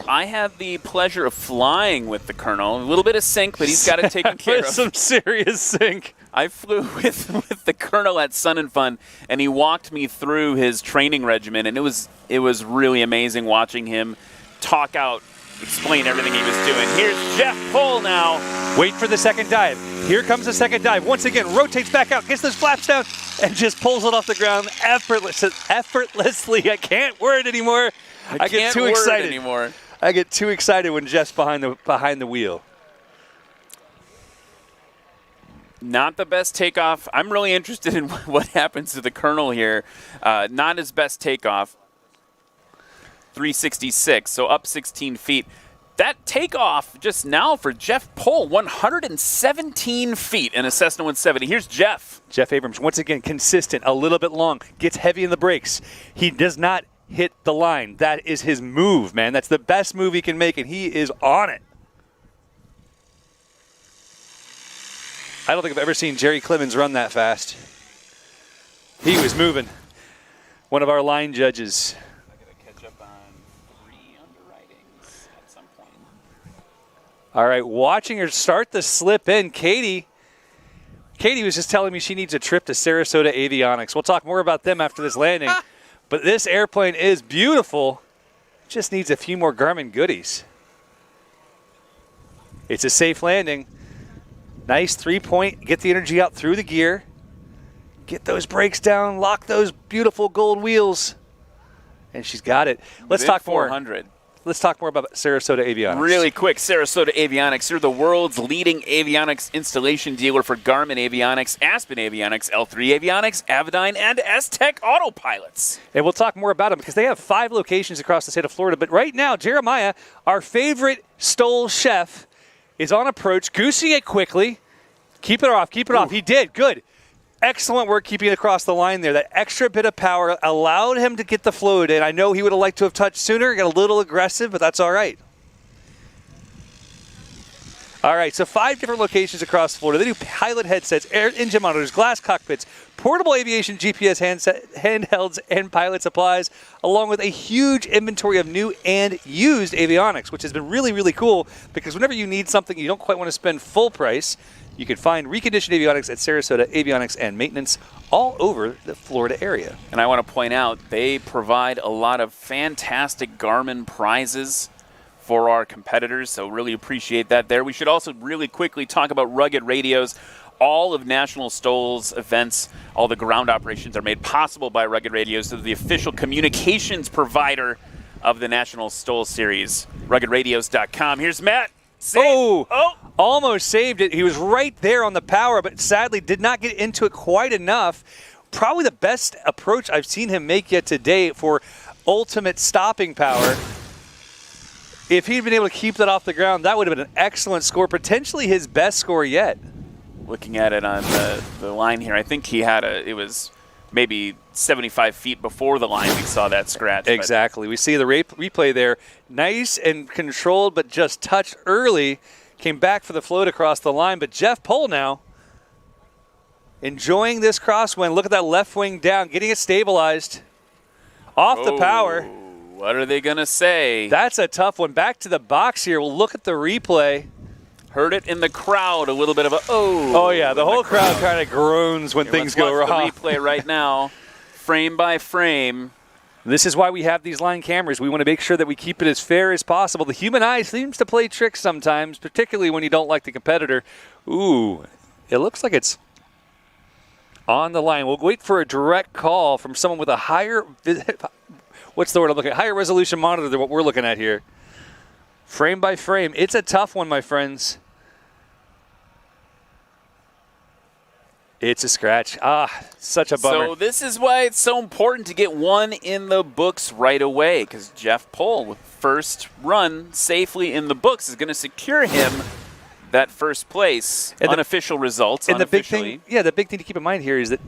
I had the pleasure of flying with the Colonel. A little bit of sync, but he's got it taken care of. Some serious sync. I flew with the Colonel at Sun and Fun, and he walked me through his training regimen, and it was really amazing watching him talk out, explain everything he was doing. Here's Jeff Pohl now. Wait for the second dive. Here comes the second dive. Once again, rotates back out, gets those flaps down, and just pulls it off the ground effortlessly. I can't word anymore. I get too excited anymore. I get too excited when Jeff's behind the wheel. Not the best takeoff. I'm really interested in what happens to the Colonel here. Not his best takeoff. 366, so up 16 feet. That takeoff just now for Jeff Pohl, 117 feet in a Cessna 170. Here's Jeff. Jeff Abrams, once again, consistent, a little bit long, gets heavy in the brakes. He does not hit the line. That is his move, man. That's the best move he can make, and he is on it. I don't think I've ever seen Jerry Clemens run that fast. He was moving. One of our line judges. I got to catch up on 3 underwritings at some point. All right, watching her start the slip in, Katie was just telling me she needs a trip to Sarasota Avionics. We'll talk more about them after this landing. But this airplane is beautiful. Just needs a few more Garmin goodies. It's a safe landing. Nice 3-point. Get the energy out through the gear. Get those brakes down. Lock those beautiful gold wheels. And she's got it. Let's talk more. 400. Let's talk more about Sarasota Avionics. Really quick, Sarasota Avionics. You're the world's leading avionics installation dealer for Garmin Avionics, Aspen Avionics, L3 Avionics, Avidyne, and S-Tech autopilots. And we'll talk more about them because they have 5 locations across the state of Florida. But right now, Jeremiah, our favorite STOL chef, is on approach, goosing it quickly. Keep it off, keep it off. He did, good. Excellent work keeping it across the line there. That extra bit of power allowed him to get the float in. I know he would have liked to have touched sooner, got a little aggressive, but that's all right. All right, so 5 different locations across Florida. They do pilot headsets, air engine monitors, glass cockpits, portable aviation GPS handhelds, and pilot supplies, along with a huge inventory of new and used avionics, which has been really, really cool because whenever you need something you don't quite want to spend full price, you can find reconditioned avionics at Sarasota Avionics and Maintenance all over the Florida area. And I want to point out, they provide a lot of fantastic Garmin prizes for our competitors, so really appreciate that there. We should also really quickly talk about Rugged Radios. All of National STOL's events, all the ground operations are made possible by Rugged Radios. They're the official communications provider of the National STOL series. RuggedRadios.com. Here's Matt. Almost saved it. He was right there on the power, but sadly did not get into it quite enough. Probably the best approach I've seen him make yet today for ultimate stopping power. If he'd been able to keep that off the ground, that would have been an excellent score, potentially his best score yet. Looking at it on the line here, I think he had it was maybe 75 feet before the line we saw that scratch. Exactly. We see the replay there. Nice and controlled, but just touched early. Came back for the float across the line, but Jeff Pohl now enjoying this crosswind. Look at that left wing down, getting it stabilized. Off the power. What are they going to say? That's a tough one. Back to the box here. We'll look at the replay. Heard it in the crowd, a little bit of a Oh, yeah, the whole crowd kind of groans when things go wrong. Let's watch the replay right now, frame by frame. This is why we have these line cameras. We want to make sure that we keep it as fair as possible. The human eye seems to play tricks sometimes, particularly when you don't like the competitor. Ooh, it looks like it's on the line. We'll wait for a direct call from someone with a higher, what's the word I'm looking at? Higher resolution monitor than what we're looking at here. Frame by frame. It's a tough one, my friends. It's a scratch. Such a bummer. So this is why it's so important to get one in the books right away, because Jeff Pohl, with first run safely in the books, is going to secure him that first place. And unofficial results. And the big thing to keep in mind here is that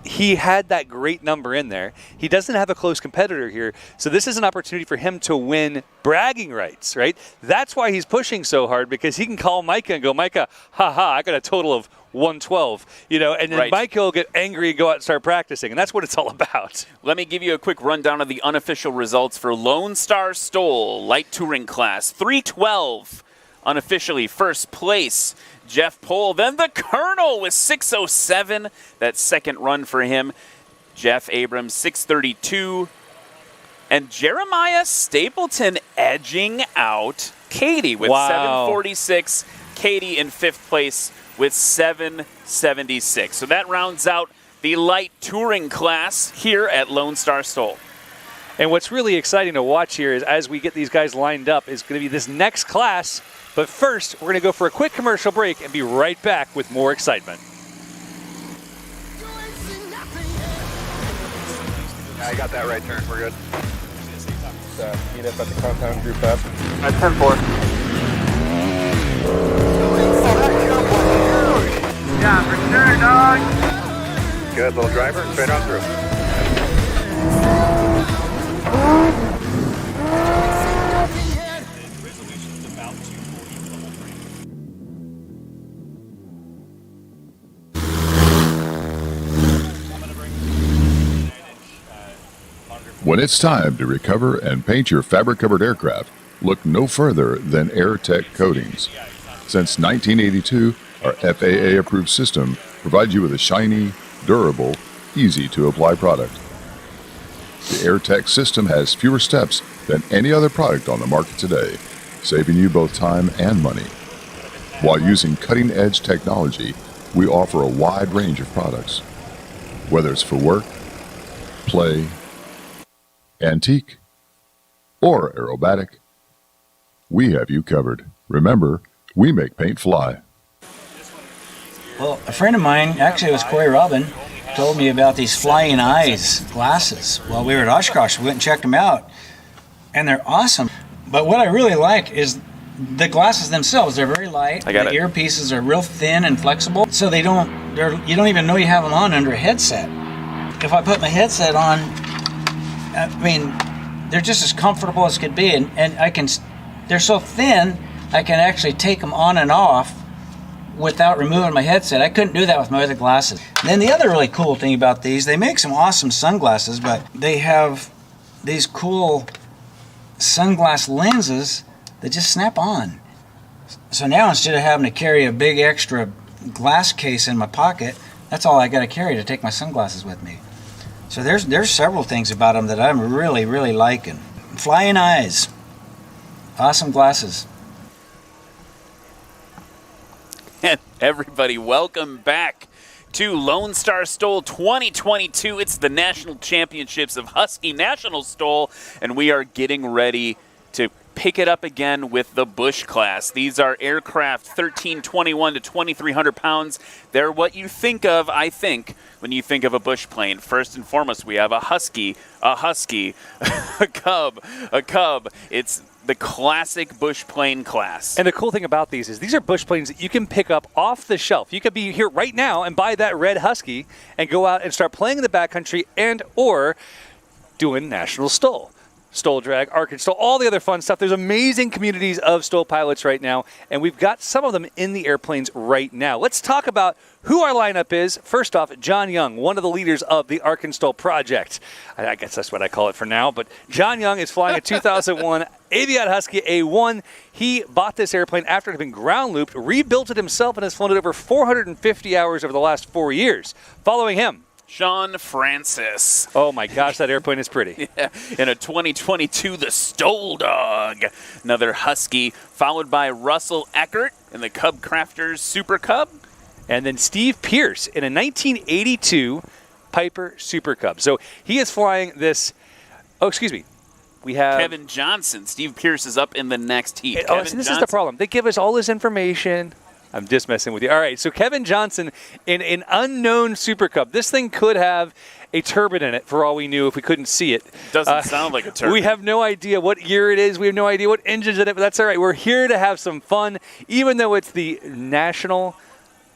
he had that great number in there. He doesn't have a close competitor here, so this is an opportunity for him to win bragging rights, right? That's why he's pushing so hard, because he can call Micah and go, Micah, I got a total of 112, and then Micah will get angry and go out and start practicing, and that's what it's all about. Let me give you a quick rundown of the unofficial results for Lonestar STOL light touring class. 312 unofficially first place. Jeff Pohl, then the Colonel with 607. That second run for him. Jeff Abrams, 632. And Jeremiah Stapleton edging out Katie with 746. Katie in fifth place with 776. So that rounds out the light touring class here at Lonestar STOL. And what's really exciting to watch here is as we get these guys lined up is going to be this next class. But first, we're going to go for a quick commercial break and be right back with more excitement. I got that right turn. We're good. Meet up at the compound group up. At 10-4. Yeah, for sure, dog. Good, little driver. Straight on through. When it's time to recover and paint your fabric-covered aircraft, look no further than AirTech Coatings. Since 1982, our FAA-approved system provides you with a shiny, durable, easy-to-apply product. The AirTech system has fewer steps than any other product on the market today, saving you both time and money. While using cutting-edge technology, we offer a wide range of products. Whether it's for work, play, antique, or aerobatic, we have you covered. Remember, we make paint fly. Well, a friend of mine, actually it was Corey Robin, told me about these flying eyes glasses while we were at Oshkosh. We went and checked them out, and they're awesome. But what I really like is the glasses themselves. They're very light. The earpieces are real thin and flexible, so you don't even know you have them on under a headset. If I put my headset on, I mean, they're just as comfortable as could be, and they're so thin, I can actually take them on and off without removing my headset. I couldn't do that with my other glasses. And then the other really cool thing about these, they make some awesome sunglasses, but they have these cool sunglass lenses that just snap on. So now instead of having to carry a big extra glass case in my pocket, that's all I got to carry to take my sunglasses with me. So there's several things about them that I'm really, really liking. Flying eyes. Awesome glasses. And everybody, welcome back to Lonestar STOL 2022. It's the National Championships of Husky National STOL, and we are getting ready to pick it up again with the Bush class. These are aircraft 1321 to 2,300 pounds. They're what you think of, I think, when you think of a Bush plane. First and foremost, we have a Husky, a Cub. It's the classic Bush plane class. And the cool thing about these are Bush planes that you can pick up off the shelf. You could be here right now and buy that red Husky and go out and start playing in the backcountry and or doing National STOL. STOL Drag, Arctic STOL, all the other fun stuff. There's amazing communities of STOL pilots right now, and we've got some of them in the airplanes right now. Let's talk about who our lineup is. First off, John Young, one of the leaders of the Arctic STOL project. I guess that's what I call it for now, but John Young is flying a 2001 Aviat Husky A1. He bought this airplane after it had been ground looped, rebuilt it himself, and has flown it over 450 hours over the last 4 years. Following him, Sean Francis. Oh my gosh, that airplane is pretty. Yeah. In a 2022, the STOL Dog, another Husky, followed by Russell Eckert in the Cub Crafters Super Cub. And then Steve Pierce in a 1982 Piper Super Cub. So he is flying this, we have Kevin Johnson. Steve Pierce is up in the next heat. This is the problem. They give us all this information. I'm just messing with you. All right, so Kevin Johnson in an unknown Super Cub. This thing could have a turbine in it for all we knew if we couldn't see it. Doesn't sound like a turbine. We have no idea what year it is. We have no idea what engine's in it, but that's all right. We're here to have some fun, even though it's the National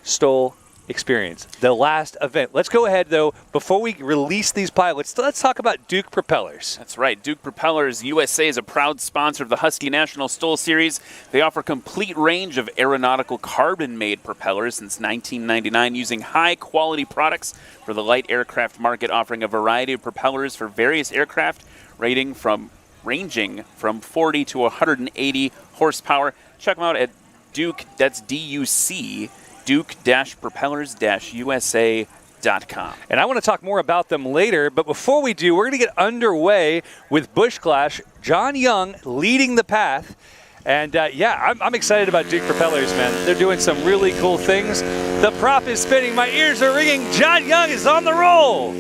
STOL experience, the last event. Let's go ahead, though, before we release these pilots, let's talk about Duke Propellers. That's right. Duke Propellers USA is a proud sponsor of the Husky National STOL Series. They offer a complete range of aeronautical carbon-made propellers since 1999, using high-quality products for the light aircraft market, offering a variety of propellers for various aircraft, ranging from 40 to 180 horsepower. Check them out at Duke, that's D-U-C, Duke-propellers-USA.com. And I want to talk more about them later, but before we do, we're going to get underway with Bush Clash. John Young leading the path. And I'm excited about Duke Propellers, man. They're doing some really cool things. The prop is spinning. My ears are ringing. John Young is on the roll.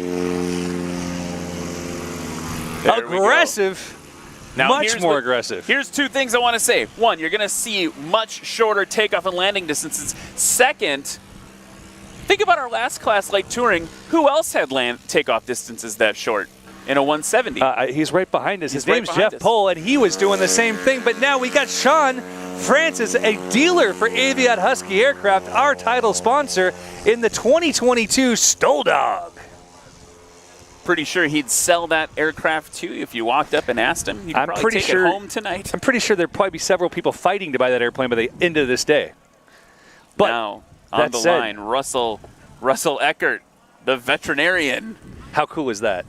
There aggressive. Now, much more aggressive. Here's two things I want to say. One, you're going to see much shorter takeoff and landing distances. Second, think about our last class, like touring. Who else had takeoff distances that short in a 170? He's right behind us. His name's Jeff Pohl, and he was doing the same thing. But now we got Sean Francis, a dealer for Aviat Husky Aircraft, our title sponsor in the 2022 STOL Dog. Pretty sure he'd sell that aircraft to you if you walked up and asked him. He'd probably take it home tonight. I'm pretty sure there'd probably be several people fighting to buy that airplane by the end of this day. But now, on the line, Russell Eckert, the veterinarian. How cool is that?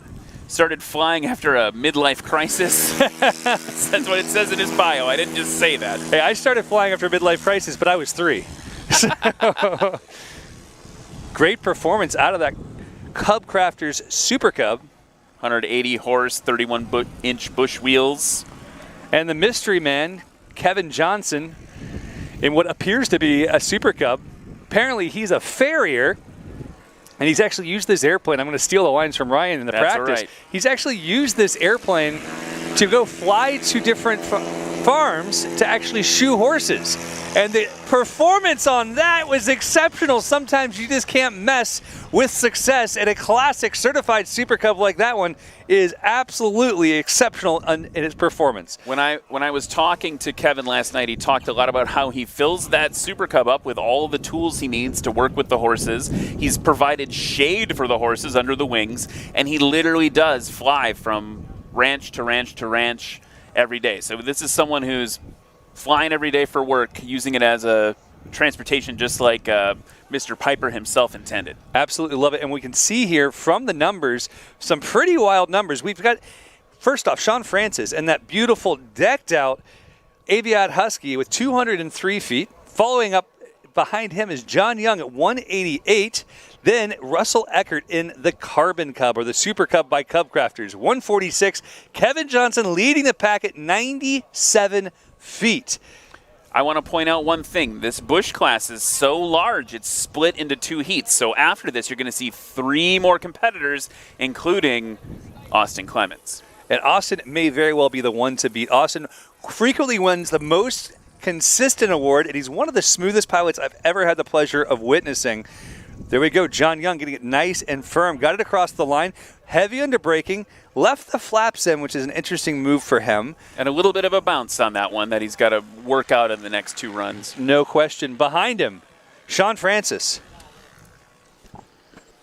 Started flying after a midlife crisis. That's what it says in his bio. I didn't just say that. Hey, I started flying after a midlife crisis, but I was 3. Great performance out of that Cub Crafters Super Cub. 180 horse, 31-inch bush wheels. And the mystery man, Kevin Johnson, in what appears to be a Super Cub. Apparently he's a farrier, and he's actually used this airplane. I'm going to steal the lines from Ryan in the practice. Right. He's actually used this airplane to go fly to different farms to actually shoe horses. And the performance on that was exceptional. Sometimes you just can't mess with success, and a classic certified Super Cub like that one is absolutely exceptional in its performance. When I was talking to Kevin last night, he talked a lot about how he fills that Super Cub up with all the tools he needs to work with the horses. He's provided shade for the horses under the wings, and he literally does fly from ranch to ranch to ranch every day. So this is someone who's flying every day for work, using it as a transportation just like Mr. Piper himself intended. Absolutely love it. And we can see here from the numbers, some pretty wild numbers. We've got, first off, Sean Francis and that beautiful decked out Aviat Husky with 203 feet. Following up behind him is John Young at 188. Then Russell Eckert in the Carbon Cub, or the Super Cub by Cub Crafters, 146. Kevin Johnson leading the pack at 97 feet. I want to point out one thing. This Bush class is so large, it's split into 2 heats. So after this, you're going to see 3 more competitors, including Austin Clemens. And Austin may very well be the one to beat. Austin frequently wins the most consistent award, and he's one of the smoothest pilots I've ever had the pleasure of witnessing. There we go. John Young getting it nice and firm. Got it across the line. Heavy under braking. Left the flaps in, which is an interesting move for him. And a little bit of a bounce on that one that he's got to work out in the next 2 runs. No question. Behind him, Sean Francis.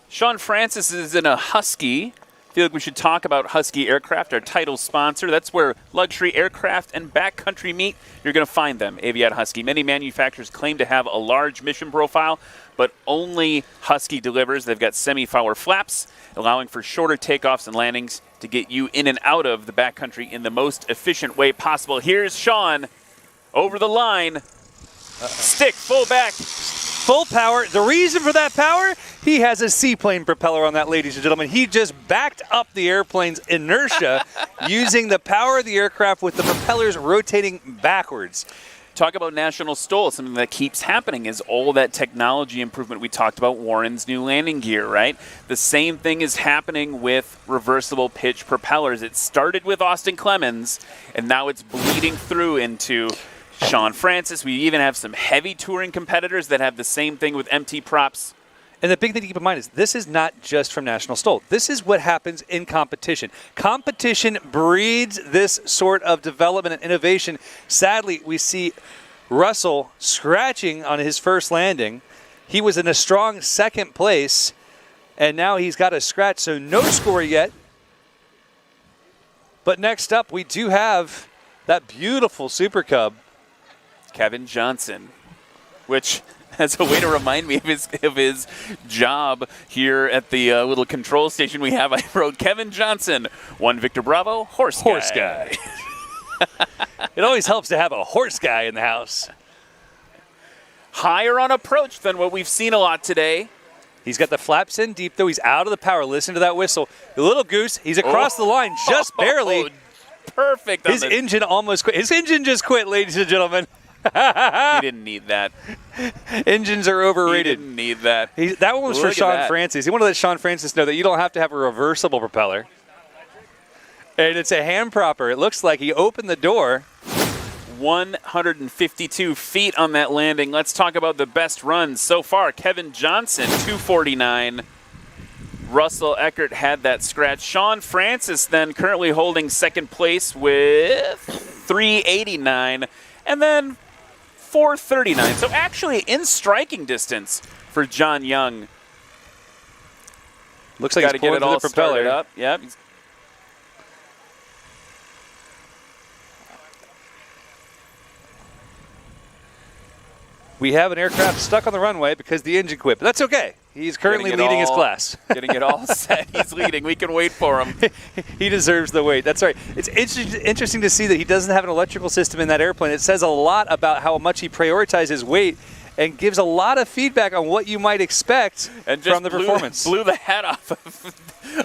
Sean Francis is in a Husky. I feel like we should talk about Husky Aircraft, our title sponsor. That's where luxury aircraft and backcountry meet. You're going to find them, Aviat Husky. Many manufacturers claim to have a large mission profile, but only Husky delivers. They've got semi-flower flaps, allowing for shorter takeoffs and landings to get you in and out of the backcountry in the most efficient way possible. Here's Sean over the line. Stick, full back. Full power. The reason for that power, he has a seaplane propeller on that, ladies and gentlemen. He just backed up the airplane's inertia using the power of the aircraft with the propellers rotating backwards. Talk about National STOL. Something that keeps happening is all that technology improvement. We talked about Warren's new landing gear, right? The same thing is happening with reversible pitch propellers. It started with Austin Clemens, and now it's bleeding through into Sean Francis. We even have some heavy touring competitors that have the same thing with MT props. And the big thing to keep in mind is this is not just from National STOL. This is what happens in competition. Competition breeds this sort of development and innovation. Sadly, we see Russell scratching on his first landing. He was in a strong second place, and now he's got a scratch, so no score yet. But next up, we do have that beautiful Super Cub, Kevin Johnson, which has a way to remind me of his job here at the little control station we have. I wrote Kevin Johnson, 1 Victor Bravo, horse guy. It always helps to have a horse guy in the house. Higher on approach than what we've seen a lot today. He's got the flaps in deep, though. He's out of the power. Listen to that whistle. The little goose, he's across the line just barely. Perfect. His engine almost quit. His engine just quit, ladies and gentlemen. He didn't need that. Engines are overrated. He didn't need that. That one was for Sean Francis. He wanted to let Sean Francis know that you don't have to have a reversible propeller. And it's a hand propper. It looks like he opened the door. 152 feet on that landing. Let's talk about the best runs so far. Kevin Johnson, 249. Russell Eckert had that scratch. Sean Francis then currently holding second place with 389. And then 439. So actually in striking distance for John Young. Looks like he's pulling the propeller up. Yep. We have an aircraft stuck on the runway because the engine quit, but that's okay. He's currently leading his class. Getting it all set. He's leading. We can wait for him. He deserves the wait. That's right. It's interesting to see that he doesn't have an electrical system in that airplane. It says a lot about how much he prioritizes weight and gives a lot of feedback on what you might expect from the performance. Blew the hat off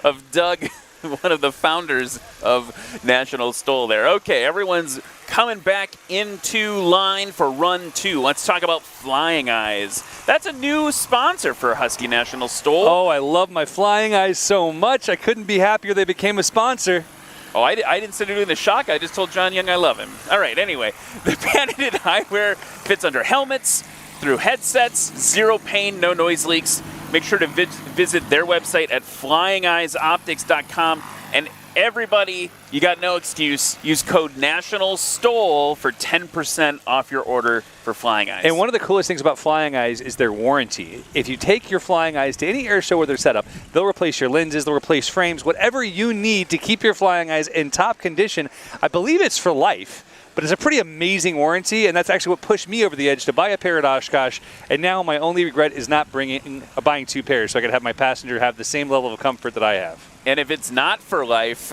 of Doug, one of the founders of National STOL there. Okay, everyone's coming back into line for run 2. Let's talk about Flying Eyes. That's a new sponsor for Husky National STOL. Oh, I love my Flying Eyes so much. I couldn't be happier they became a sponsor. Oh, I didn't sit doing the shock. I just told John Young I love him. All right, anyway, the patented eyewear fits under helmets, through headsets, zero pain, no noise leaks. Make sure to visit their website at flyingeyesoptics.com. And everybody, you got no excuse. Use code NATIONALSTOL for 10% off your order for Flying Eyes. And one of the coolest things about Flying Eyes is their warranty. If you take your Flying Eyes to any air show where they're set up, they'll replace your lenses, they'll replace frames, whatever you need to keep your Flying Eyes in top condition. I believe it's for life. But it's a pretty amazing warranty, and that's actually what pushed me over the edge to buy a pair at Oshkosh. And now my only regret is not buying 2 pairs, so I could have my passenger have the same level of comfort that I have. And if it's not for life,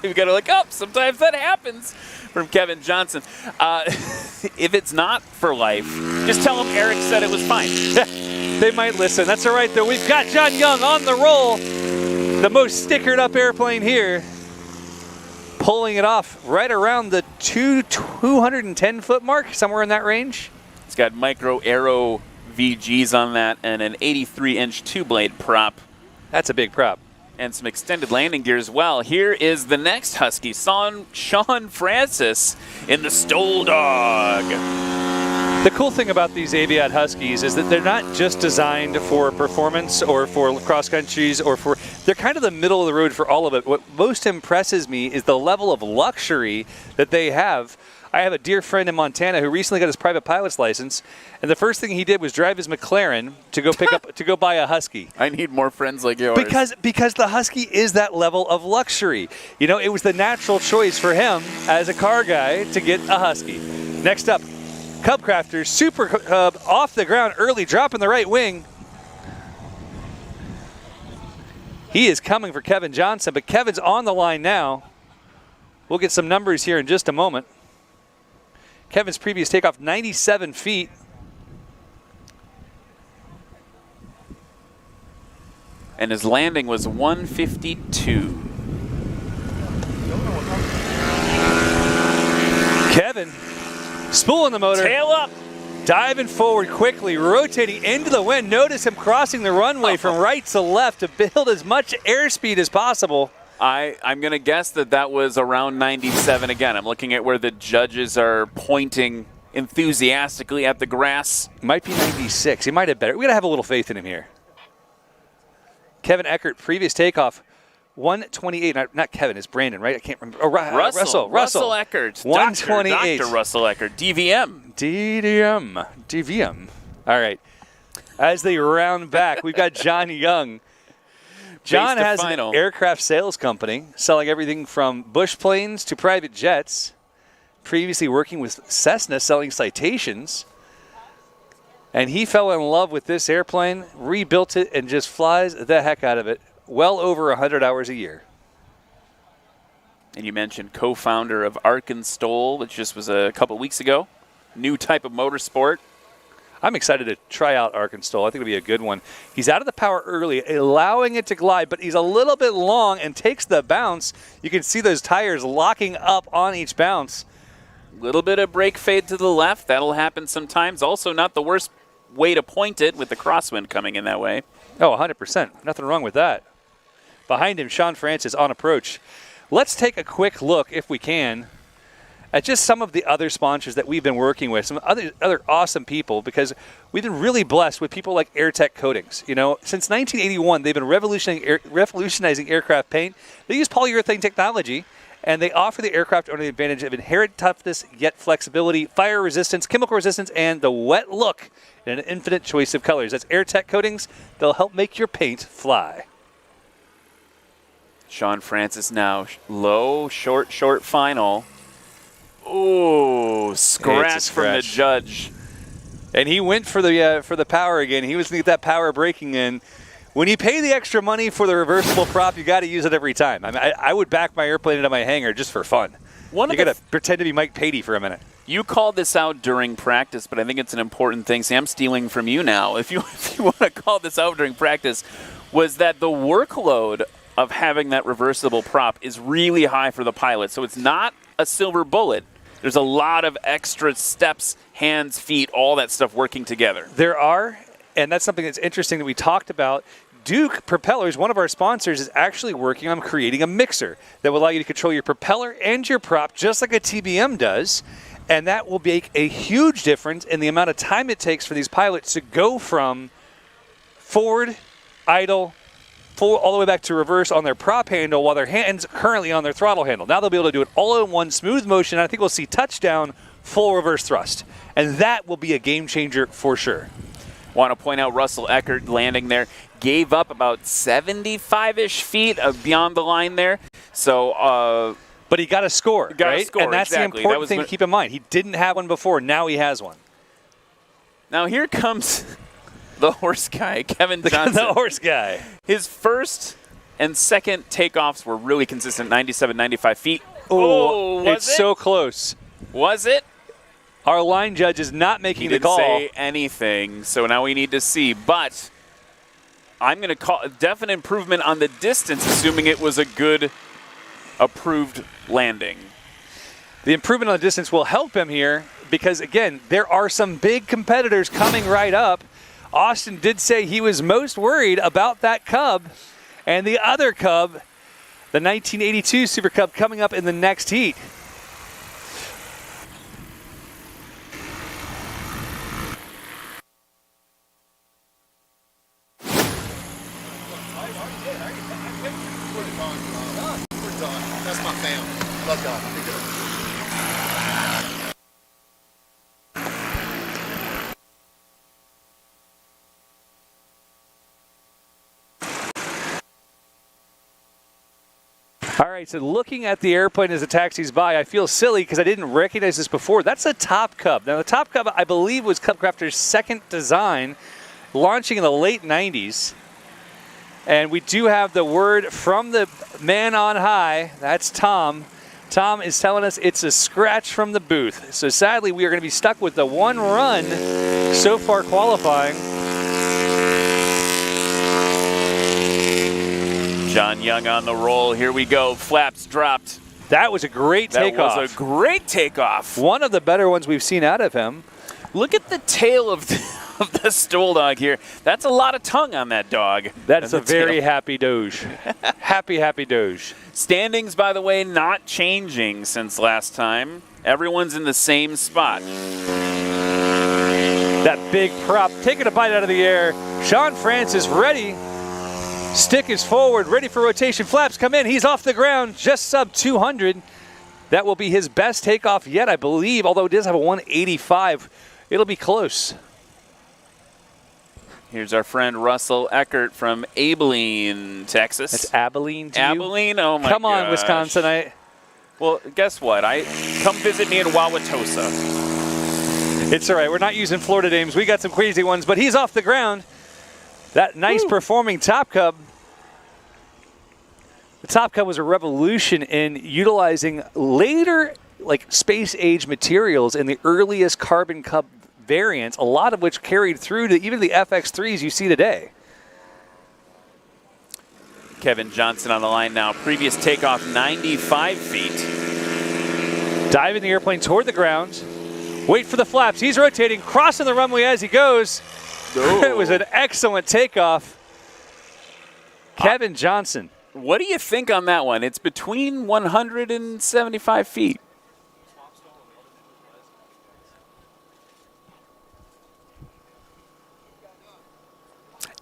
you've got to look up. Sometimes that happens. From Kevin Johnson. If it's not for life, just tell them Eric said it was fine. They might listen. That's all right, though. We've got John Young on the roll. The most stickered up airplane here. Pulling it off right around the 210-foot mark, somewhere in that range. It's got micro aero VGs on that and an 83-inch 2-blade prop. That's a big prop. And some extended landing gear as well. Here is the next Husky, Sean Francis in the Stol Dog. The cool thing about these Aviat Huskies is that they're not just designed for performance or for cross countries they're kind of the middle of the road for all of it. What most impresses me is the level of luxury that they have. I have a dear friend in Montana who recently got his private pilot's license, and the first thing he did was drive his McLaren to go buy a Husky. I need more friends like yours. Because the Husky is that level of luxury. You know, it was the natural choice for him as a car guy to get a Husky. Next up, Cub Crafters, Super Cub off the ground early, dropping the right wing. He is coming for Kevin Johnson, but Kevin's on the line now. We'll get some numbers here in just a moment. Kevin's previous takeoff, 97 feet. And his landing was 152. Kevin, spooling the motor. Tail up. Diving forward quickly, rotating into the wind. Notice him crossing the runway from right to left to build as much airspeed as possible. I'm going to guess that was around 97 again. I'm looking at where the judges are pointing enthusiastically at the grass. Might be 96. He might have better. We got to have a little faith in him here. Kevin Eckert, previous takeoff, 128. Not Kevin, it's Brandon, right? I can't remember. Oh, Russell Eckert. 128. Dr. Russell Eckert. DVM. All right. As they round back, we've got John Young. John has an aircraft sales company selling everything from bush planes to private jets. Previously working with Cessna selling Citations. And he fell in love with this airplane, rebuilt it, and just flies the heck out of it. Well over 100 hours a year. And you mentioned co-founder of STOL, which just was a couple weeks ago. New type of motorsport. I'm excited to try out STOL. I think it'll be a good one. He's out of the power early, allowing it to glide, but he's a little bit long and takes the bounce. You can see those tires locking up on each bounce. Little bit of brake fade to the left. That'll happen sometimes. Also not the worst way to point it with the crosswind coming in that way. Oh, 100%. Nothing wrong with that. Behind him, Sean Francis on approach. Let's take a quick look, if we can, at just some of the other sponsors that we've been working with, some other awesome people, because we've been really blessed with people like AirTech Coatings. You know, since 1981, they've been revolutionizing aircraft paint. They use polyurethane technology, and they offer the aircraft owner the advantage of inherent toughness, yet flexibility, fire resistance, chemical resistance, and the wet look in an infinite choice of colors. That's AirTech Coatings. They'll help make your paint fly. Sean Francis now, low, short final. Ooh, scratch from the judge. And he went for the power again. He was going to get that power braking in. When you pay the extra money for the reversible prop, you got to use it every time. I mean, I would back my airplane into my hangar just for fun. You got to pretend to be Mike Patey for a minute. You called this out during practice, but I think it's an important thing. See, I'm stealing from you now. If you want to call this out during practice, was that the workload of having that reversible prop is really high for the pilot. So it's not a silver bullet. There's a lot of extra steps, hands, feet, all that stuff working together. There are, and that's something that's interesting that we talked about. Duke Propellers, one of our sponsors, is actually working on creating a mixer that will allow you to control your propeller and your prop just like a TBM does. And that will make a huge difference in the amount of time it takes for these pilots to go from forward, idle, all the way back to reverse on their prop handle while their hands currently on their throttle handle. Now they'll be able to do it all in one smooth motion. I think we'll see touchdown, full reverse thrust. And that will be a game changer for sure. Want to point out Russell Eckert landing there. Gave up about 75-ish feet beyond the line there. So But he got a score, Got a right? score, and that's exactly. the important That was thing to keep in mind. He didn't have one before. Now he has one. Now here comes the horse guy, Kevin Johnson. The horse guy. His first and second takeoffs were really consistent, 97, 95 feet. Oh, was it's it? so close. Was it? Our line judge is not making He the didn't call. say anything, so now we need to see. But I'm going to call a definite improvement on the distance, assuming it was a good approved landing. The improvement on the distance will help him here because, again, there are some big competitors coming right up. Austin did say he was most worried about that Cub and the other Cub, the 1982 Super Cub, coming up in the next heat. That's my fam. Love God. Be good. All right, so looking at the airplane as it taxis by, I feel silly because I didn't recognize this before. That's a Top Cub. Now, the Top Cub, I believe, was Cubcrafter's second design, launching in the late 90s. And we do have the word from the man on high. That's Tom. Tom is telling us it's a scratch from the booth. So sadly, we are going to be stuck with the one run so far qualifying. John Young on the roll. Here we go. Flaps dropped. That was a great takeoff. That was a great takeoff. One of the better ones we've seen out of him. Look at the tail of the Stoll dog here. That's a lot of tongue on that dog. That's a very happy Doge. happy Doge. Standings, by the way, not changing since last time. Everyone's in the same spot. That big prop taking a bite out of the air. Sean Francis ready. Stick is forward, ready for rotation. Flaps come in. He's off the ground, just sub 200. That will be his best takeoff yet, I believe, although it does have a 185. It'll be close. Here's our friend Russell Eckert from Abilene, Texas. That's Abilene to Abilene? you? Oh, my Come on, gosh. Wisconsinite. Well, guess what? Come visit me in Wauwatosa. It's all right. We're not using Florida names. We got some crazy ones, but he's off the ground. That nice performing Top Cub. The Top Cub was a revolution in utilizing later, like space age materials in the earliest Carbon Cub variants, a lot of which carried through to even the FX3s you see today. Kevin Johnson on the line now. Previous takeoff 95 feet. Diving the airplane toward the ground. Wait for the flaps. He's rotating, crossing the runway as he goes. It was an excellent takeoff. Kevin Johnson. What do you think on that one? It's between 175 feet.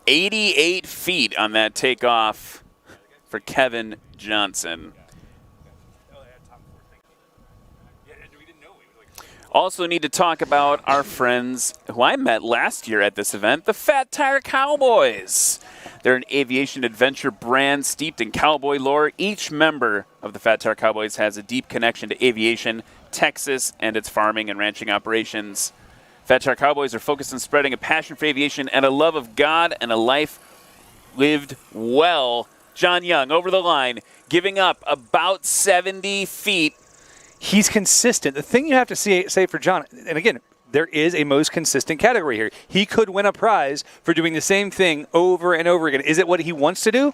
$88 feet on that takeoff for Kevin Johnson. Also need to talk about our friends who I met last year at this event, the Fat Tire Cowboys. They're an aviation adventure brand steeped in cowboy lore. Each member of the Fat Tire Cowboys has a deep connection to aviation, Texas, and its farming and ranching operations. Fat Tire Cowboys are focused on spreading a passion for aviation and a love of God and a life lived well. John Young over the line, giving up about 70 feet. He's consistent. The thing you have to say for John, and again, there is a most consistent category here. He could win a prize for doing the same thing over and over again. Is it what he wants to do?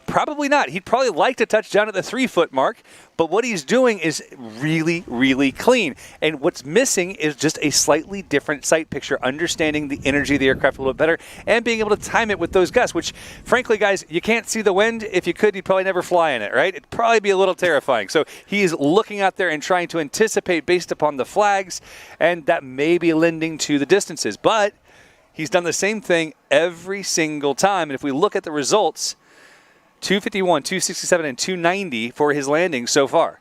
Probably not. He'd probably like to touch down at the 3-foot mark, but what he's doing is really, really clean. And what's missing is just a slightly different sight picture, understanding the energy of the aircraft a little bit better, and being able to time it with those gusts, which, frankly, guys, you can't see the wind. If you could, you'd probably never fly in it, right? It'd probably be a little terrifying. So he's looking out there and trying to anticipate based upon the flags, and that may be lending to the distances. But he's done the same thing every single time. And if we look at the results, 251, 267, and 290 for his landings so far.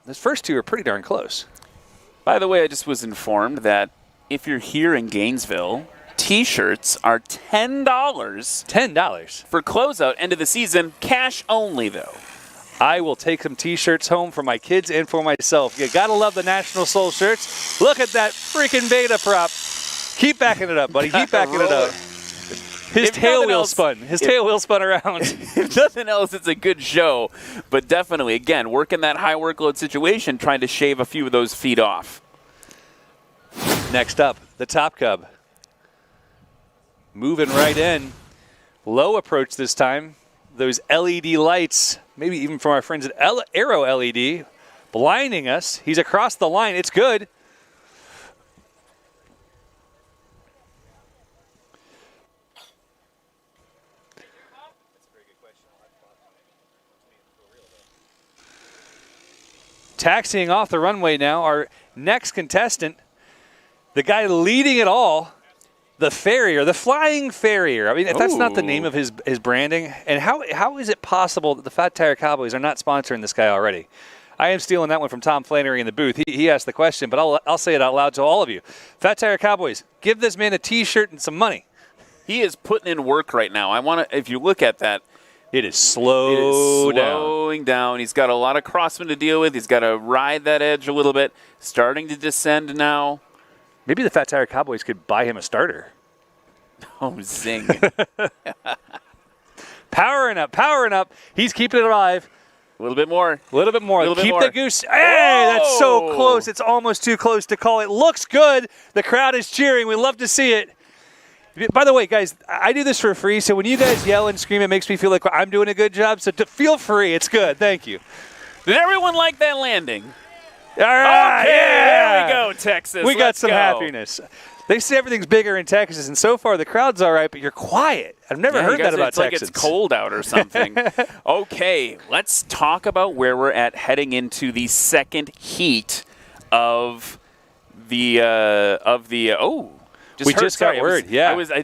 Those first two are pretty darn close. By the way, I just was informed that if you're here in Gainesville, T-shirts are $10. $10 for closeout, end of the season, cash only though. I will take some T-shirts home for my kids and for myself. You gotta love the National STOL shirts. Look at that freaking beta prop. Keep backing it up, buddy. Keep backing it up. His tail wheel spun. His tail wheel spun around. If nothing else, it's a good show. But definitely, again, working that high workload situation, trying to shave a few of those feet off. Next up, the Top Cub. Moving right in. Low approach this time. Those LED lights, maybe even from our friends at Aero LED, blinding us. He's across the line. It's good. Taxiing off the runway now, our next contestant, the guy leading it all, the Farrier, the Flying Farrier. I mean, if that's not the name of his branding, and how is it possible that the Fat Tire Cowboys are not sponsoring this guy already? I am stealing that one from Tom Flannery in the booth. He asked the question, but I'll say it out loud to all of you. Fat Tire Cowboys, give this man a T-shirt and some money. He is putting in work right now. I want to, if you look at that, it is slowing down. He's got a lot of crosswind to deal with. He's got to ride that edge a little bit. Starting to descend now. Maybe the Fat Tire Cowboys could buy him a starter. Oh, zing. Powering up. He's keeping it alive. A little bit more. Keep the goose. Hey, that's so close. It's almost too close to call. It looks good. The crowd is cheering. We love to see it. By the way, guys, I do this for free, so when you guys yell and scream, it makes me feel like I'm doing a good job. So feel free. It's good. Thank you. Did everyone like that landing? All right. Okay, yeah. there we go, Texas. We got some happiness. They say everything's bigger in Texas, and so far the crowd's all right, but you're quiet. I've never heard that about Texas. It's like it's cold out or something. Okay, let's talk about where we're at heading into the second heat of the We just got word. Yeah. I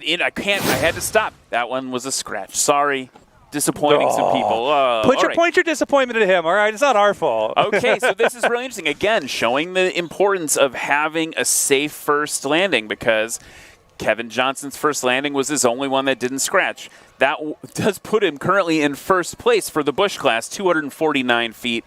had to stop. That one was a scratch. Sorry. Disappointing some people. Point your disappointment at him, all right? It's not our fault. Okay, so this is really interesting. Again, showing the importance of having a safe first landing, because Kevin Johnson's first landing was his only one that didn't scratch. That does put him currently in first place for the Busch class, 249 feet.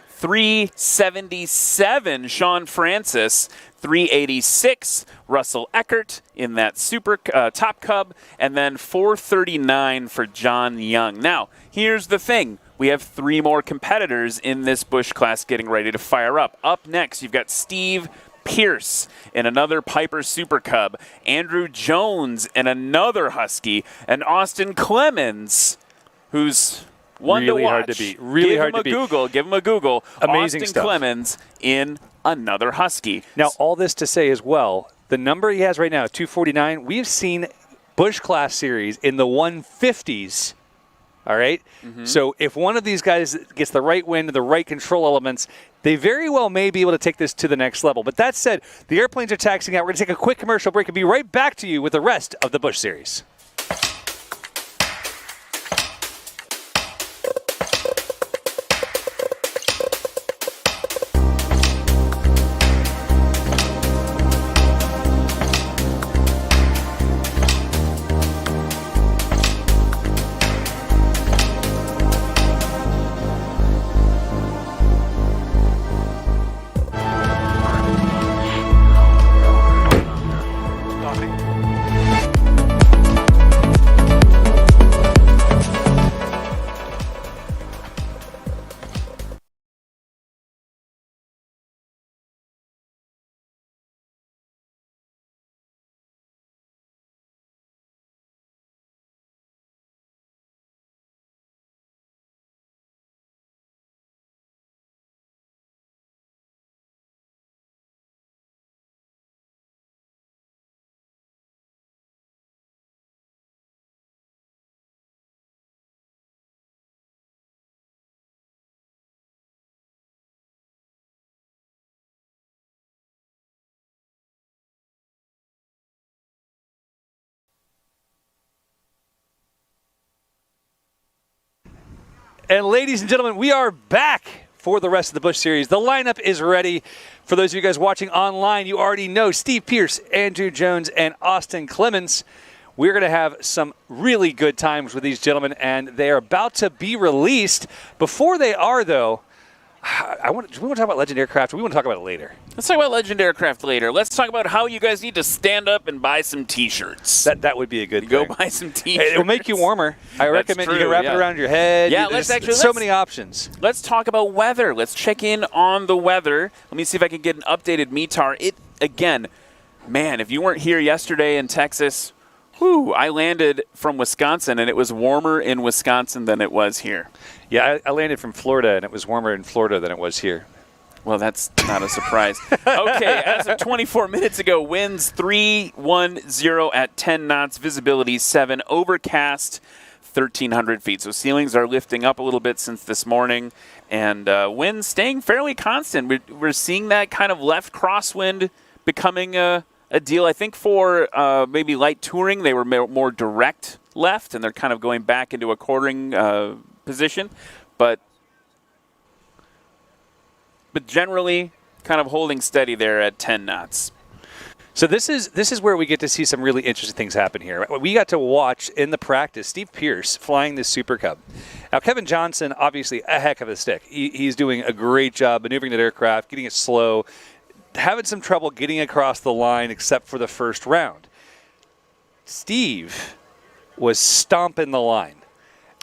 377, Sean Francis. 386, Russell Eckert in that super Top Cub, and then 439 for John Young. Now, here's the thing. We have 3 more competitors in this Busch class getting ready to fire up. Up next, you've got Steve Pierce in another Piper Super Cub, Andrew Jones in another Husky, and Austin Clemens, who's one really to watch. Hard to beat. Really hard to beat. Give him a Google. Amazing Austin stuff. Clemens in another Husky. Now, all this to say as well, the number he has right now, 249, we've seen Busch Class Series in the 150s, all right? Mm-hmm. So if one of these guys gets the right wind, the right control elements, they very well may be able to take this to the next level. But that said, the airplanes are taxiing out. We're going to take a quick commercial break and be right back to you with the rest of the Busch Series. And ladies and gentlemen, we are back for the rest of the Busch Series. The lineup is ready. For those of you guys watching online, you already know Steve Pierce, Andrew Jones, and Austin Clemens. We're going to have some really good times with these gentlemen, and they are about to be released. Before they are, though, do we want to talk about Legend Aircraft, or we want to talk about it later? Let's talk about Legend Aircraft later. Let's talk about how you guys need to stand up and buy some T-shirts. That would be a good Go thing. buy some T-shirts. It'll make you warmer. I recommend you can wrap it around your head. Yeah, There's so many options. Let's talk about weather. Let's check in on the weather. Let me see if I can get an updated METAR. Again, man, if you weren't here yesterday in Texas, I landed from Wisconsin, and it was warmer in Wisconsin than it was here. Yeah, I landed from Florida, and it was warmer in Florida than it was here. Well, that's not a surprise. Okay, as of 24 minutes ago, winds 310 at 10 knots, visibility 7, overcast 1,300 feet. So ceilings are lifting up a little bit since this morning, and winds staying fairly constant. We're seeing that kind of left crosswind becoming a deal. I think for maybe light touring, they were more direct left, and they're kind of going back into a quartering position. But generally kind of holding steady there at 10 knots. So this is where we get to see some really interesting things happen here. We got to watch in the practice Steve Pierce flying this Super Cub. Now, Kevin Johnson, obviously a heck of a stick. He's doing a great job maneuvering that aircraft, getting it slow, having some trouble getting across the line except for the first round. Steve was stomping the line,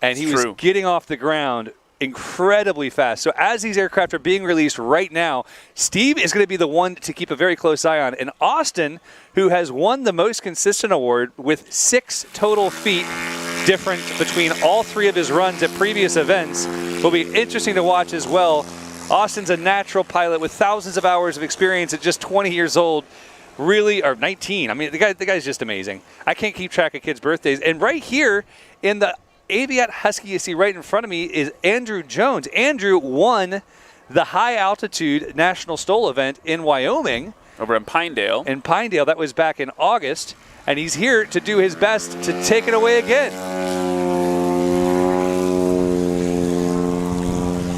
and he was getting off the ground incredibly fast. So as these aircraft are being released right now, Steve is going to be the one to keep a very close eye on. And Austin, who has won the most consistent award with 6 total feet different between all 3 of his runs at previous events, will be interesting to watch as well. Austin's a natural pilot with thousands of hours of experience at just 20 years old. Really, or 19. I mean, the guy's just amazing. I can't keep track of kids' birthdays. And right here in the Aviat Husky you see right in front of me is Andrew Jones. Andrew won the high-altitude National STOL event in Wyoming. Over in Pinedale. In Pinedale. That was back in August. And he's here to do his best to take it away again.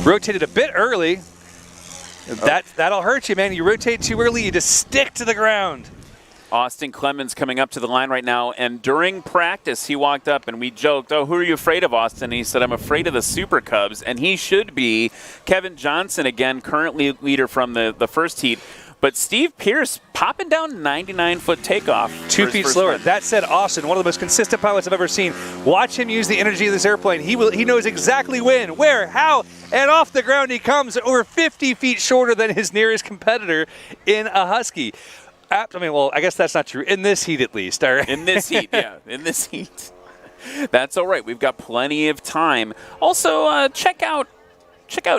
Rotated a bit early. That'll hurt you, man. You rotate too early, you just stick to the ground. Austin Clemens coming up to the line right now, and during practice he walked up and we joked, who are you afraid of, Austin? And he said, I'm afraid of the Super Cubs, and he should be. Kevin Johnson, again, currently leader from the first heat, but Steve Pierce popping down 99-foot takeoff. 2 feet slower. Time. That said, Austin, one of the most consistent pilots I've ever seen. Watch him use the energy of this airplane. He knows exactly when, where, how, and off the ground he comes, over 50 feet shorter than his nearest competitor in a Husky. I mean, well, I guess that's not true. In this heat, at least. All right. In this heat, yeah. In this heat. That's all right. We've got plenty of time. Also, check out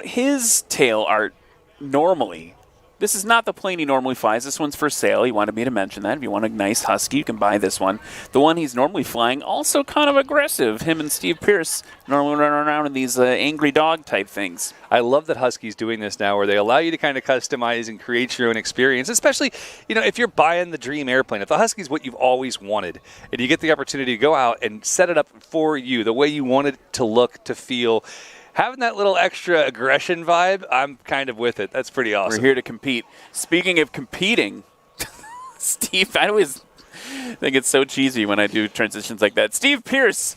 his tail art normally. This is not the plane he normally flies. This one's for sale. He wanted me to mention that. If you want a nice Husky, you can buy this one. The one he's normally flying, also kind of aggressive. Him and Steve Pierce normally run around in these angry dog type things. I love that Husky's doing this now, where they allow you to kind of customize and create your own experience, especially, if you're buying the dream airplane. If the Husky's what you've always wanted, and you get the opportunity to go out and set it up for you the way you want it to look, to feel, having that little extra aggression vibe, I'm kind of with it. That's pretty awesome. We're here to compete. Speaking of competing, Steve, I always think it's so cheesy when I do transitions like that. Steve Pierce,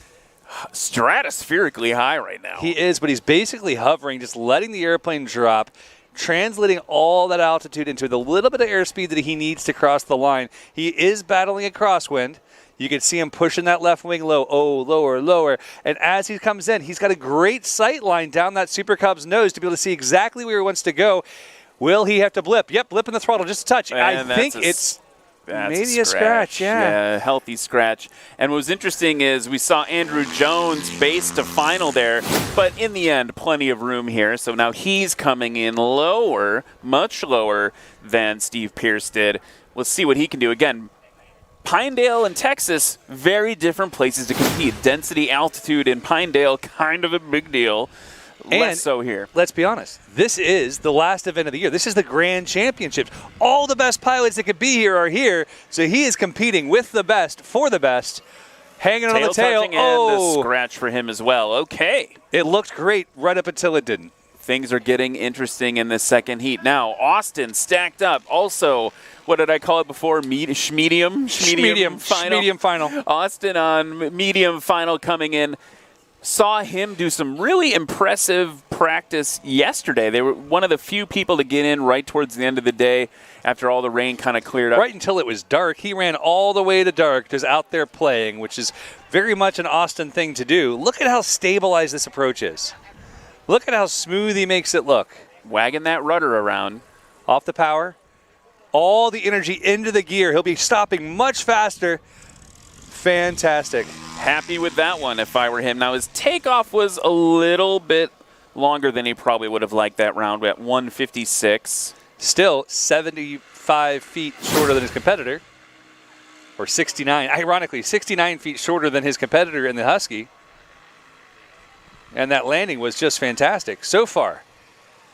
stratospherically high right now. He is, but he's basically hovering, just letting the airplane drop, translating all that altitude into the little bit of airspeed that he needs to cross the line. He is battling a crosswind. You can see him pushing that left wing low, lower, lower. And as he comes in, he's got a great sight line down that Super Cub's nose to be able to see exactly where he wants to go. Will he have to blip? Yep, blipping the throttle just a touch. I think it's maybe a scratch, yeah. Healthy scratch. And what was interesting is we saw Andrew Jones base to final there, but in the end, plenty of room here. So now he's coming in lower, much lower than Steve Pierce did. Let's see what he can do. Again, Pinedale and Texas, very different places to compete. Density, altitude in Pinedale, kind of a big deal. Less so here. Let's be honest. This is the last event of the year. This is the Grand Championships. All the best pilots that could be here are here. So he is competing with the best, for the best, hanging on the tail. And the scratch for him as well. Okay. It looked great right up until it didn't. things are getting interesting in the second heat. Now, Austin stacked up. Also, what did I call it before? Medium final. Austin on medium final coming in. Saw him do some really impressive practice yesterday. They were one of the few people to get in right towards the end of the day after all the rain kind of cleared up. Right until it was dark. He ran all the way to dark, just out there playing, which is very much an Austin thing to do. Look at how stabilized this approach is. Look at how smooth he makes it look. Wagging that rudder around. Off the power. All the energy into the gear. He'll be stopping much faster. Fantastic. Happy with that one if I were him. Now, his takeoff was a little bit longer than he probably would have liked that round at 156. Still 75 feet shorter than his competitor. Or 69. Ironically, 69 feet shorter than his competitor in the Husky. And that landing was just fantastic. So far,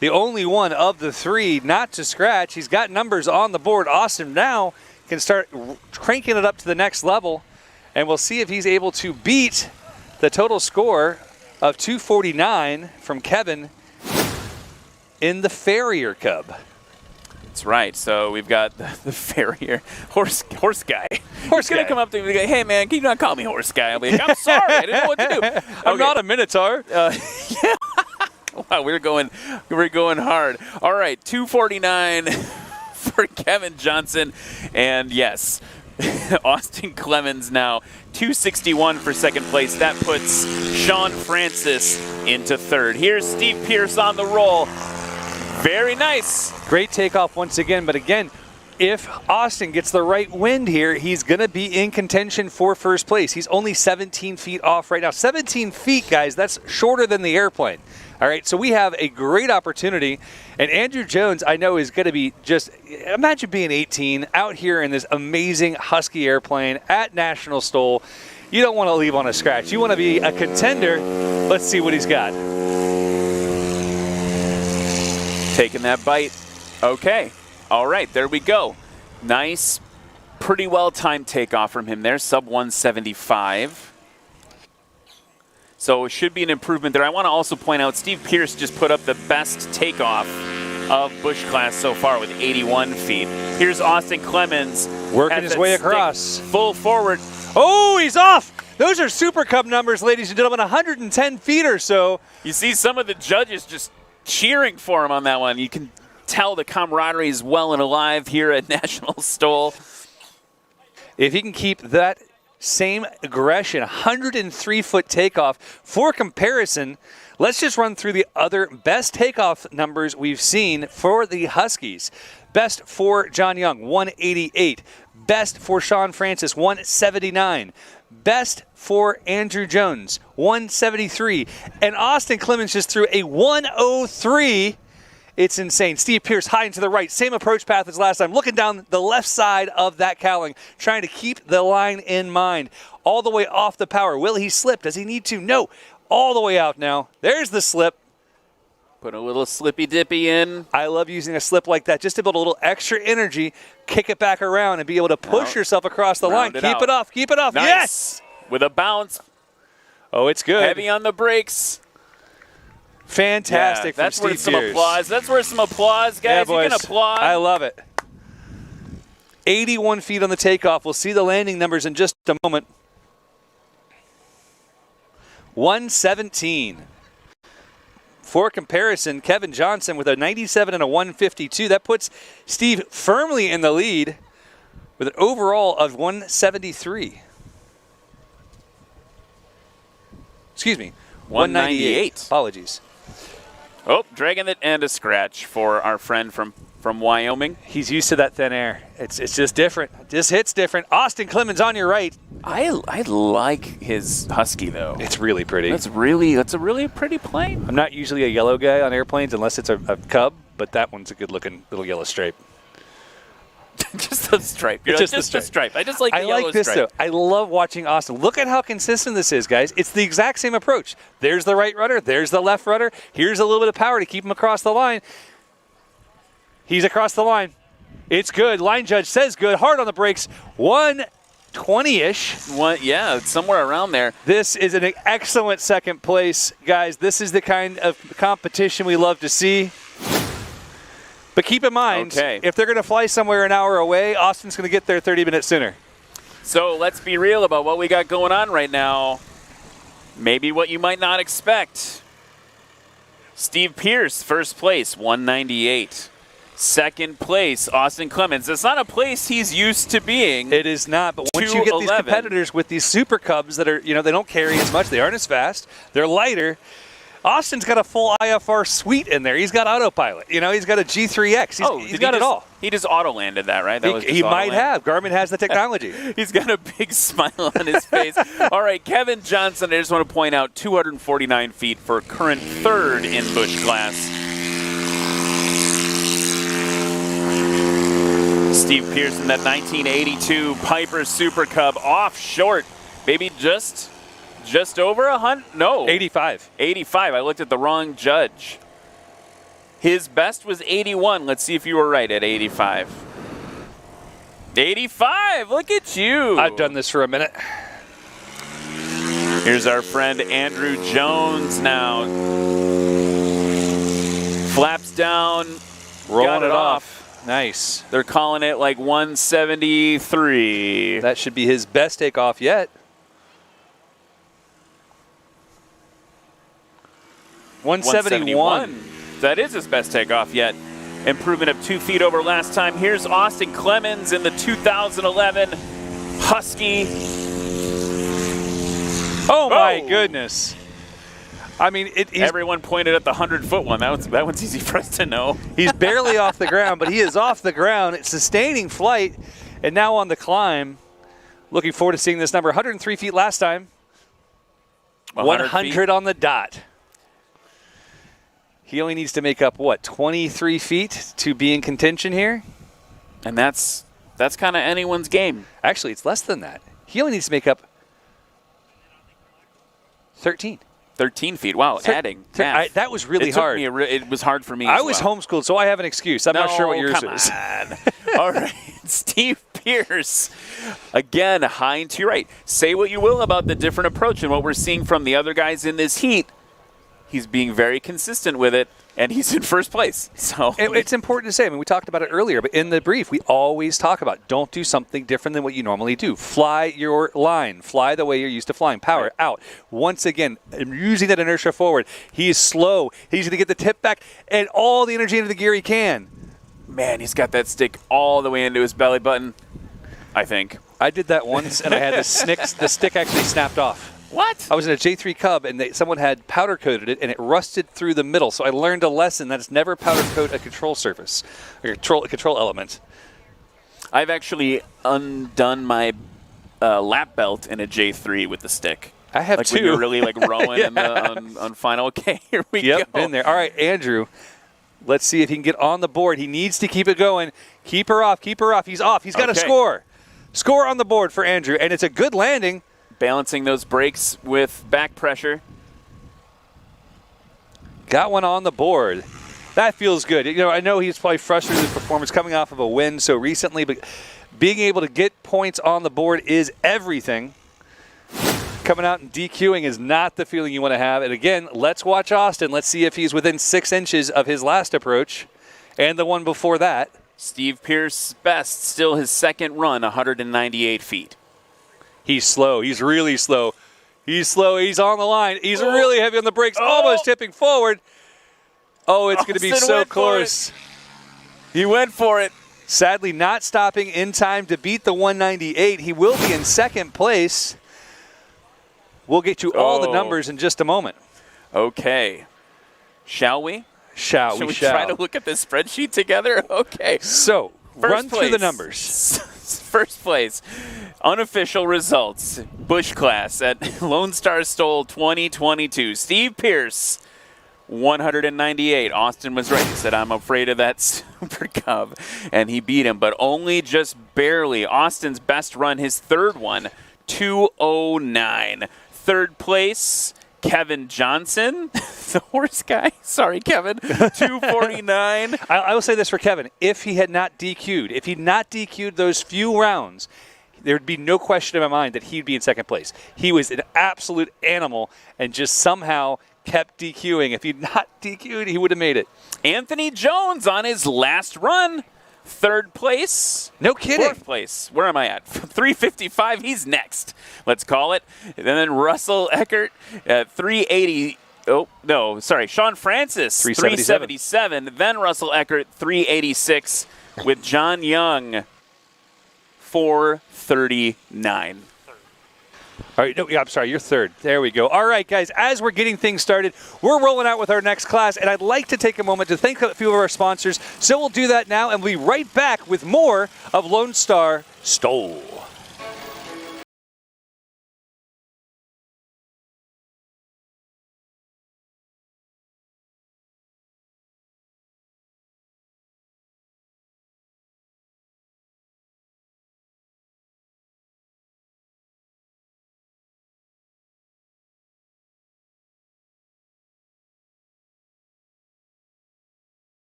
the only one of the three not to scratch. He's got numbers on the board. Austin now can start cranking it up to the next level. And we'll see if he's able to beat the total score of 249 from Kevin in the Farrier Cub. That's right. So we've got the Farrier horse guy. He's going to come up to me and go, hey, man, can you not call me horse guy? I'll be like, I'm sorry. I didn't know what to do. Okay. I'm not a Minotaur. Yeah. Wow, we're going hard. All right, 249 for Kevin Johnson. And, yes, Austin Clemens now 261 for second place. That puts Sean Francis into third. Here's Steve Pierce on the roll. Very nice. Great takeoff once again. But again, if Austin gets the right wind here, he's going to be in contention for first place. He's only 17 feet off right now. 17 feet, guys, that's shorter than the airplane. All right, so we have a great opportunity. And Andrew Jones, I know, is going to be just, imagine being 18 out here in this amazing Husky airplane at National STOL. You don't want to leave on a scratch. You want to be a contender. Let's see what he's got. Taking that bite. Okay. All right, there we go. Nice, pretty well-timed takeoff from him there, sub 175. So it should be an improvement there. I want to also point out Steve Pierce just put up the best takeoff of Busch class so far with 81 feet. Here's Austin Clemens. Working his way across. Full forward. Oh, he's off. Those are Super Cub numbers, ladies and gentlemen, 110 feet or so. You see some of the judges just cheering for him on that one. You can tell the camaraderie is well and alive here at National STOL. If he can keep that same aggression, 103-foot takeoff. For comparison, let's just run through the other best takeoff numbers we've seen for the Huskies. Best for John Young, 188. Best for Sean Francis, 179. Best for Andrew Jones, 173. And Austin Clemens just threw a 103. It's insane. Steve Pierce high and to the right. Same approach path as last time. Looking down the left side of that cowling, trying to keep the line in mind. All the way off the power. Will he slip? Does he need to? No. All the way out now. There's the slip. Put a little slippy dippy in. I love using a slip like that just to build a little extra energy, kick it back around, and be able to push yourself across the line. Keep it off. Keep it off. Nice. Yes! With a bounce. Oh, it's good. Heavy on the brakes. Fantastic from Steve Pierce. That's worth some applause. That's worth some applause, guys. Yeah, boys. You can applaud. I love it. 81 feet on the takeoff. We'll see the landing numbers in just a moment. 117. For comparison, Kevin Johnson with a 97 and a 152. That puts Steve firmly in the lead with an overall of 173. Excuse me, 198. Apologies. Oh, dragging it and a scratch for our friend from Wyoming. He's used to that thin air. It's just different. This hits different. Austin Clemens on your right. I like his Husky though. It's really pretty. That's a really pretty plane. I'm not usually a yellow guy on airplanes unless it's a Cub, but that one's a good looking little yellow stripe. Just the stripe. Just the stripe. I just like the yellow like this stripe. though. I love watching Austin. Look at how consistent this is, guys. It's the exact same approach. There's the right rudder. There's the left rudder. Here's a little bit of power to keep him across the line. He's across the line. It's good. Line judge says good. Hard on the brakes. 20-ish. Yeah, somewhere around there. This is an excellent second place. Guys, this is the kind of competition we love to see. But keep in mind, if they're going to fly somewhere an hour away, Austin's going to get there 30 minutes sooner. So let's be real about what we got going on right now. Maybe what you might not expect. Steve Pierce, first place, 198. Second place, Austin Clemens. It's not a place he's used to being. It is not, but once you get these competitors with these Super Cubs that are, they don't carry as much, they aren't as fast, they're lighter. Austin's got a full IFR suite in there. He's got autopilot. He's got a G3X. He's got it all. He just auto-landed that, right? He might have. Garmin has the technology. He's got a big smile on his face. All right, Kevin Johnson, I just want to point out, 249 feet for current third in Busch class. Steve Pearson, that 1982 Piper Super Cub, off short. Maybe just over 100? No. 85. 85. I looked at the wrong judge. His best was 81. Let's see if you were right at 85. 85. Look at you. I've done this for a minute. Here's our friend Andrew Jones now. Flaps down. Rolling it off. Nice. They're calling it like 173. That should be his best takeoff yet. 171. That is his best takeoff yet. Improvement of 2 feet over last time. Here's Austin Clemens in the 2011 Husky. Oh my goodness. I mean, everyone pointed at the 100-foot one. That one's easy for us to know. He's barely off the ground, but he is off the ground. It's sustaining flight, and now on the climb. Looking forward to seeing this number. 103 feet last time. 100 on the dot. He only needs to make up, 23 feet to be in contention here? And that's kind of anyone's game. Actually, it's less than that. He only needs to make up 13. 13 feet. Wow, adding. That was really hard. It was hard for me. I was homeschooled, so I have an excuse. I'm not sure what yours is. All right, Steve Pierce. Again, high and to your right. Say what you will about the different approach and what we're seeing from the other guys in this heat. He's being very consistent with it, and he's in first place. So it's important to say. I mean, we talked about it earlier, but in the brief, we always talk about don't do something different than what you normally do. Fly your line. Fly the way you're used to flying. Power out. Once again, using that inertia forward. He's slow. He's going to get the tip back and all the energy into the gear he can. Man, he's got that stick all the way into his belly button, I think. I did that once, and I had the stick actually snapped off. What? I was in a J3 Cub, and someone had powder coated it, and it rusted through the middle. So I learned a lesson that it's never powder coat a control surface, a control element. I've actually undone my lap belt in a J3 with the stick. I have like too. When you're really like rowing on final. Okay, here we go. Been there. All right, Andrew. Let's see if he can get on the board. He needs to keep it going. Keep her off. Keep her off. He's off. He's got to score. Score on the board for Andrew, and it's a good landing. Balancing those brakes with back pressure. Got one on the board. That feels good. I know he's probably frustrated with performance coming off of a win so recently, but being able to get points on the board is everything. Coming out and DQing is not the feeling you want to have. And again, let's watch Austin. Let's see if he's within 6 inches of his last approach and the one before that. Steve Pierce's best, still his second run, 198 feet. He's slow. He's really slow. He's slow. He's on the line. He's really heavy on the brakes, almost tipping forward. Oh, it's going to be so close. He went for it. Sadly, not stopping in time to beat the 198. He will be in second place. We'll get you all the numbers in just a moment. Okay. Shall we? Shall we try to look at this spreadsheet together? Okay. So, run through the numbers. First place. Unofficial results. Busch class at Lonestar STOL 2022. Steve Pierce, 198. Austin was right. He said, I'm afraid of that Super Cub. And he beat him, but only just barely. Austin's best run, his third one, 209. Third place, Kevin Johnson, the horse guy. Sorry, Kevin. 249. I will say this for Kevin. If he had not DQ'd, those few rounds, there'd be no question in my mind that he'd be in second place. He was an absolute animal and just somehow kept DQing. If he'd not DQ'd, he would have made it. Anthony Jones on his last run. Third place. No kidding. Fourth place. Where am I at? 355. He's next. Let's call it. And then Russell Eckert at 380. Oh, no. Sorry. Sean Francis, 377. Then Russell Eckert, 386. With John Young, 439. All right, no, I'm sorry, you're third. There we go. All right, guys, as we're getting things started, we're rolling out with our next class, and I'd like to take a moment to thank a few of our sponsors. So we'll do that now, and we'll be right back with more of Lonestar STOL.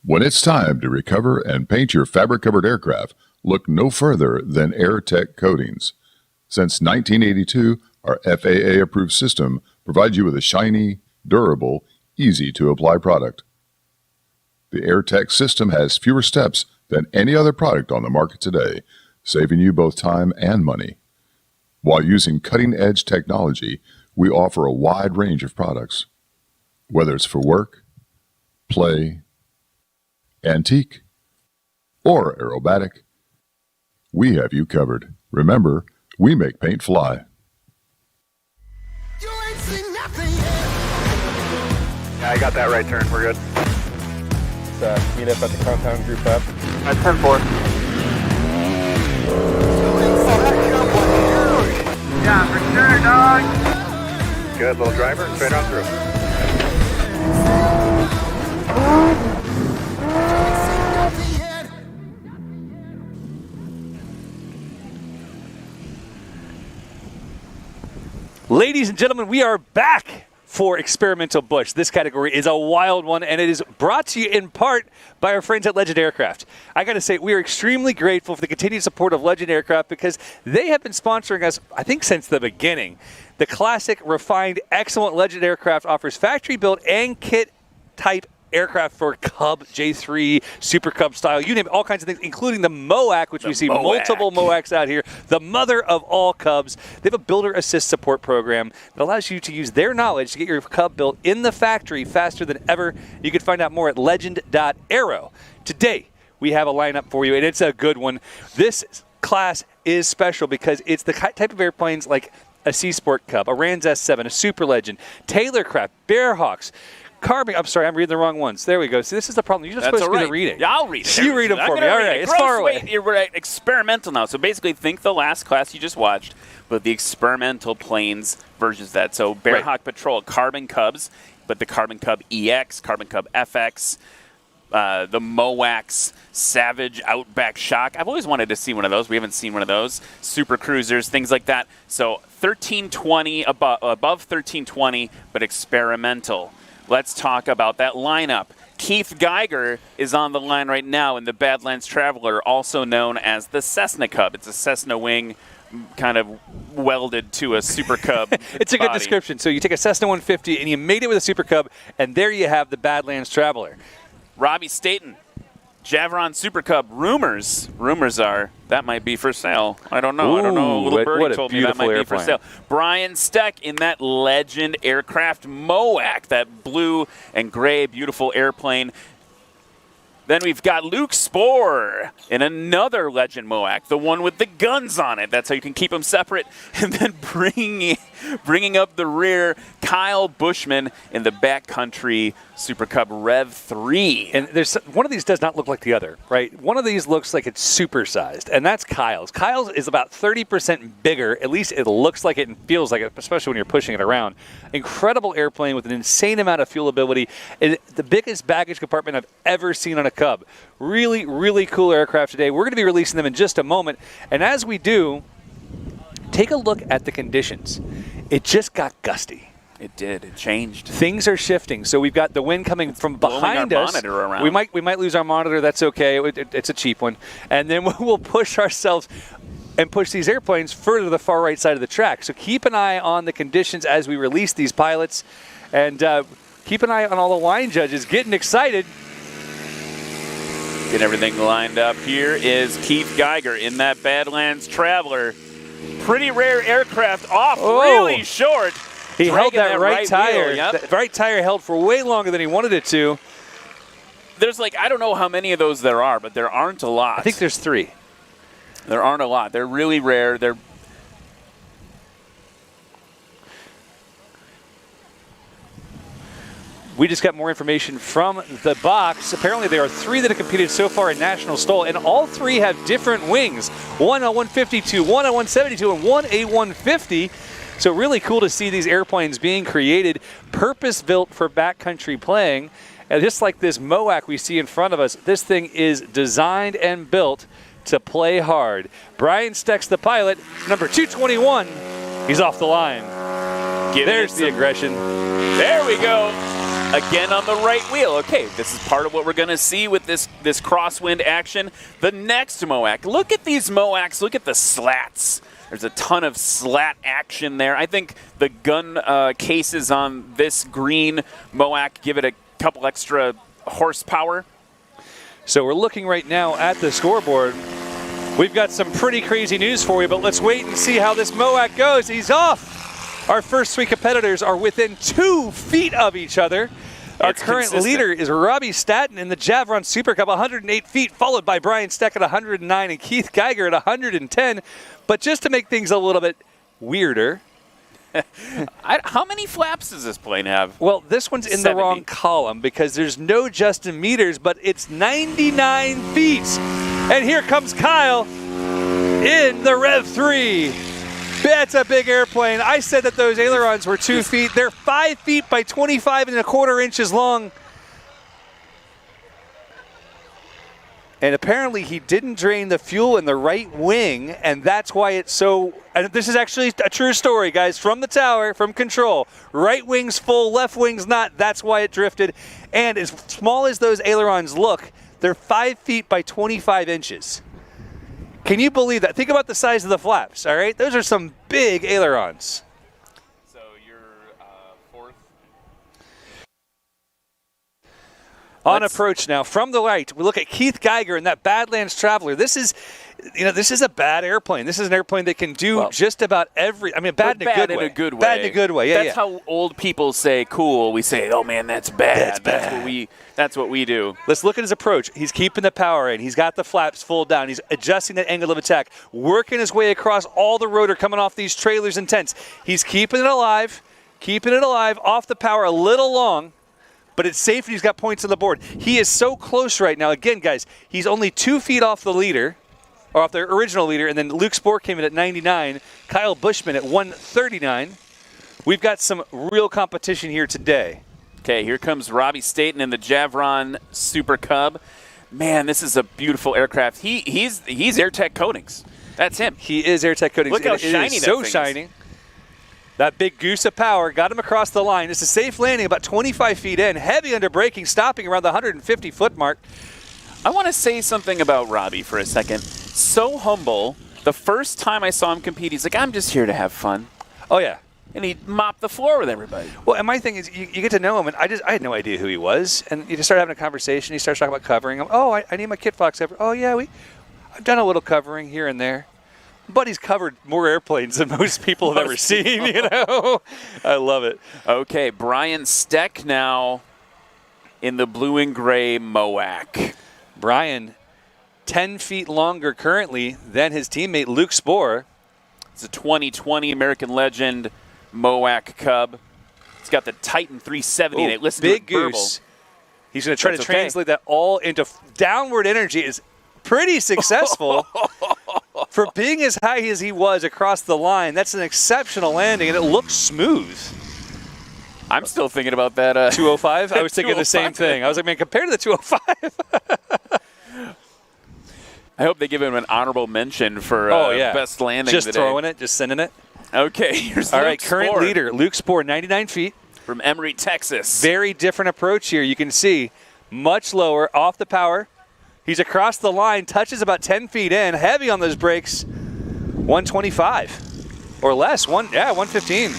When it's time to recover and paint your fabric-covered aircraft, look no further than AirTech Coatings. Since 1982, our FAA-approved system provides you with a shiny, durable, easy-to-apply product. The AirTech system has fewer steps than any other product on the market today, saving you both time and money. While using cutting-edge technology, we offer a wide range of products. Whether it's for work, play, antique, or aerobatic, we have you covered. Remember, we make paint fly. You ain't seen nothing yet. Yeah, I got that right turn. We're good. Let's meet up at the compound group up. At 10-4. Yeah, for sure, dog. Good, little driver, straight on through. Ladies and gentlemen, we are back for Experimental Bush. This category is a wild one, and it is brought to you in part by our friends at Legend Aircraft. I got to say, we are extremely grateful for the continued support of Legend Aircraft because they have been sponsoring us, I think, since the beginning. The classic, refined, excellent Legend Aircraft offers factory-built and kit-type aircraft for Cub, J3, Super Cub style, you name it, all kinds of things, including the MOAC, which we see multiple MOACs out here, the mother of all Cubs. They have a builder assist support program that allows you to use their knowledge to get your Cub built in the factory faster than ever. You can find out more at legend.aero. Today, we have a lineup for you, and it's a good one. This class is special because it's the type of airplanes like a Sea Sport Cub, a Rans S7, a Super Legend, Taylorcraft, Bearhawks, Carbon. I'm sorry, I'm reading the wrong ones. There we go. See, this is the problem. You're just supposed to be the reading. Yeah, I'll read it. You read them for me. All right, it's far away. You're right. Experimental now. So basically, think the last class you just watched, but the experimental planes versions of that. So Bearhawk Patrol, Carbon Cubs, but the Carbon Cub EX, Carbon Cub FX, the MOACs, Savage Outback Shock. I've always wanted to see one of those. We haven't seen one of those. Super Cruisers, things like that. So 1320, above 1320, but experimental. Let's talk about that lineup. Keith Geiger is on the line right now in the Badlands Traveler, also known as the Cessna Cub. It's a Cessna wing kind of welded to a Super Cub. It's a good description. So you take a Cessna 150 and you made it with a Super Cub, and there you have the Badlands Traveler. Robbie Staten, Javron Super Cub. Rumors are that might be for sale. I don't know. Little Birdie told me that might be for sale. Brian Steck in that Legend Aircraft MOAC, that blue and gray beautiful airplane. Then we've got Luke Spohr in another Legend MOAC, the one with the guns on it. That's how you can keep them separate. And then bringing Bringing up the rear, Kyle Bushman in the backcountry Super Cub Rev 3. And there's one of these does not look like the other, right? One of these looks like it's supersized, and that's Kyle's. Kyle's is about 30% bigger. At least it looks like it and feels like it, especially when you're pushing it around. Incredible airplane with an insane amount of fuelability. And the biggest baggage compartment I've ever seen on a Cub. Really, really cool aircraft today. We're going to be releasing them in just a moment. And as we do, take a look at the conditions. It just got gusty. It did. It changed. Things are shifting. So we've got the wind coming from behind us. Monitor around. We might lose our monitor. That's okay. It's a cheap one. And then we'll push ourselves and push these airplanes further to the far right side of the track. So keep an eye on the conditions as we release these pilots. And keep an eye on all the line judges getting excited. Get everything lined up. Here is Keith Geiger in that Badlands Traveler. Pretty rare aircraft off really short. He held that right tire. Wheel, yep. That right tire held for way longer than he wanted it to. There's I don't know how many of those there are, but there aren't a lot. I think there's 3. There aren't a lot. They're really rare. We just got more information from the box. Apparently there are 3 that have competed so far in National STOL, and all 3 have different wings. One a 152, one a 172, and one a 150. So really cool to see these airplanes being created, purpose-built for backcountry playing. And just like this MOAC we see in front of us, this thing is designed and built to play hard. Brian Steck's the pilot, number 221. He's off the line. There's the aggression. There we go. Again on the right wheel. Okay, this is part of what we're going to see with this crosswind action. The next MOAC. Look at these MOACs. Look at the slats. There's a ton of slat action there. I think the gun cases on this green MOAC give it a couple extra horsepower. So we're looking right now at the scoreboard. We've got some pretty crazy news for you, but let's wait and see how this MOAC goes. He's off. Our first 3 competitors are within 2 feet of each other. Our current leader is Robbie Staton in the Javron Super Cup, 108 feet, followed by Brian Steck at 109 and Keith Geiger at 110. But just to make things a little bit weirder. How many flaps does this plane have? Well, this one's in 70. the wrong column because there's no Justin meters, but it's 99 feet. And here comes Kyle in the Rev 3. That's a big airplane. I said that those ailerons were 2 feet. They're 5 feet by 25.25 inches long. And apparently he didn't drain the fuel in the right wing, and that's why it's so, and this is actually a true story, guys, from the tower, from control. Right wing's full, left wing's not. That's why it drifted. And as small as those ailerons look, they're 5 feet by 25 inches. Can you believe that? Think about the size of the flaps, all right? Those are some big ailerons. So you're fourth. On approach now from the right, we look at Keith Geiger in that Badlands Traveler. This is a bad airplane. This is an airplane that can do just about every. I mean, bad in a good way. Bad in a good way. Yeah, that's how old people say cool. We say, "Oh man, that's bad." That's what we do. Let's look at his approach. He's keeping the power in. He's got the flaps full down. He's adjusting that angle of attack, working his way across all the rotor coming off these trailers and tents. He's keeping it alive, off the power a little long. But it's safe and he's got points on the board. He is so close right now. Again, guys, he's only 2 feet off the leader, or off the original leader, and then Luke Spohr came in at 99, Kyle Bushman at 139. We've got some real competition here today. Okay, here comes Robbie Staton in the Javron Super Cub. Man, this is a beautiful aircraft. He's AirTech Coatings. That's him. He is AirTech Coatings. Look how shiny that thing is. So shiny. That big goose of power got him across the line. It's a safe landing about 25 feet in, heavy under braking, stopping around the 150-foot mark. I want to say something about Robbie for a second. So humble. The first time I saw him compete, he's like, I'm just here to have fun. Oh, yeah. And he mopped the floor with everybody. Well, and my thing is, you get to know him, and I had no idea who he was. And you just start having a conversation. He starts talking about covering him. Oh, I need my kit fox cover. Oh, yeah, I've done a little covering here and there. But he's covered more airplanes than most people have ever seen, you know? I love it. Okay, Brian Steck now in the blue and gray MOAC. Brian, 10 feet longer currently than his teammate Luke Spohr. It's a 2020 American legend MOAC Cub. It's got the Titan 370 in it. Listen big to it burble. goose. He's going to try That's to okay. translate that all into downward energy. Is pretty successful. For being as high as he was across the line, that's an exceptional landing, and it looks smooth. I'm still thinking about that. 205? I was thinking the same thing. I was like, man, compared to the 205. I hope they give him an honorable mention for best landing just today. throwing it, just sending it. Okay, here's All Luke right, current Spohr leader, Luke Spohr, 99 feet. from Emory, Texas. Very different approach here. You can see much lower, off the power. He's across the line, touches about 10 feet in, heavy on those brakes. 125 or less. 115.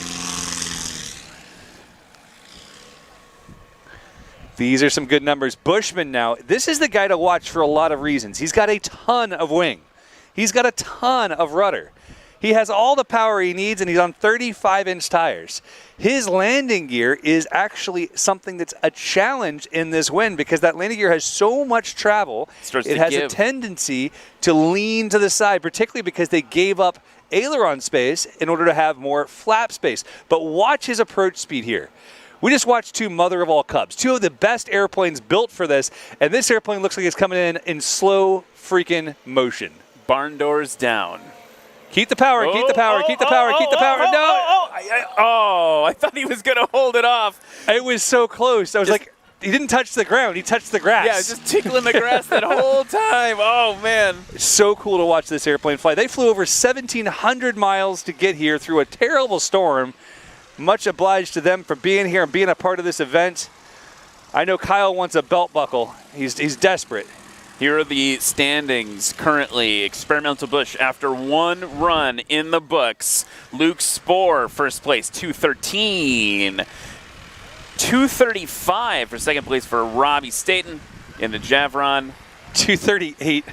These are some good numbers. Bushman now, this is the guy to watch for a lot of reasons. He's got a ton of wing. He's got a ton of rudder. He has all the power he needs, and he's on 35-inch tires. His landing gear is actually something that's a challenge in this wind because that landing gear has so much travel. It has a tendency to lean to the side, particularly because they gave up aileron space in order to have more flap space. But watch his approach speed here. We just watched two mother of all cubs, two of the best airplanes built for this, and this airplane looks like it's coming in slow freaking motion. Barn doors down. Keep the power, keep the power, keep the power, keep the power. I thought he was going to hold it off. It was so close. I was like, he didn't touch the ground, he touched the grass. Yeah, just tickling the grass that whole time. Oh, man. It's so cool to watch this airplane fly. They flew over 1,700 miles to get here through a terrible storm. Much obliged to them for being here and being a part of this event. I know Kyle wants a belt buckle. He's desperate. Here are the standings currently. Experimental Bush, after one run in the books. Luke Spohr, first place, 213. 235 for second place for Robbie Staten in the Javron. 238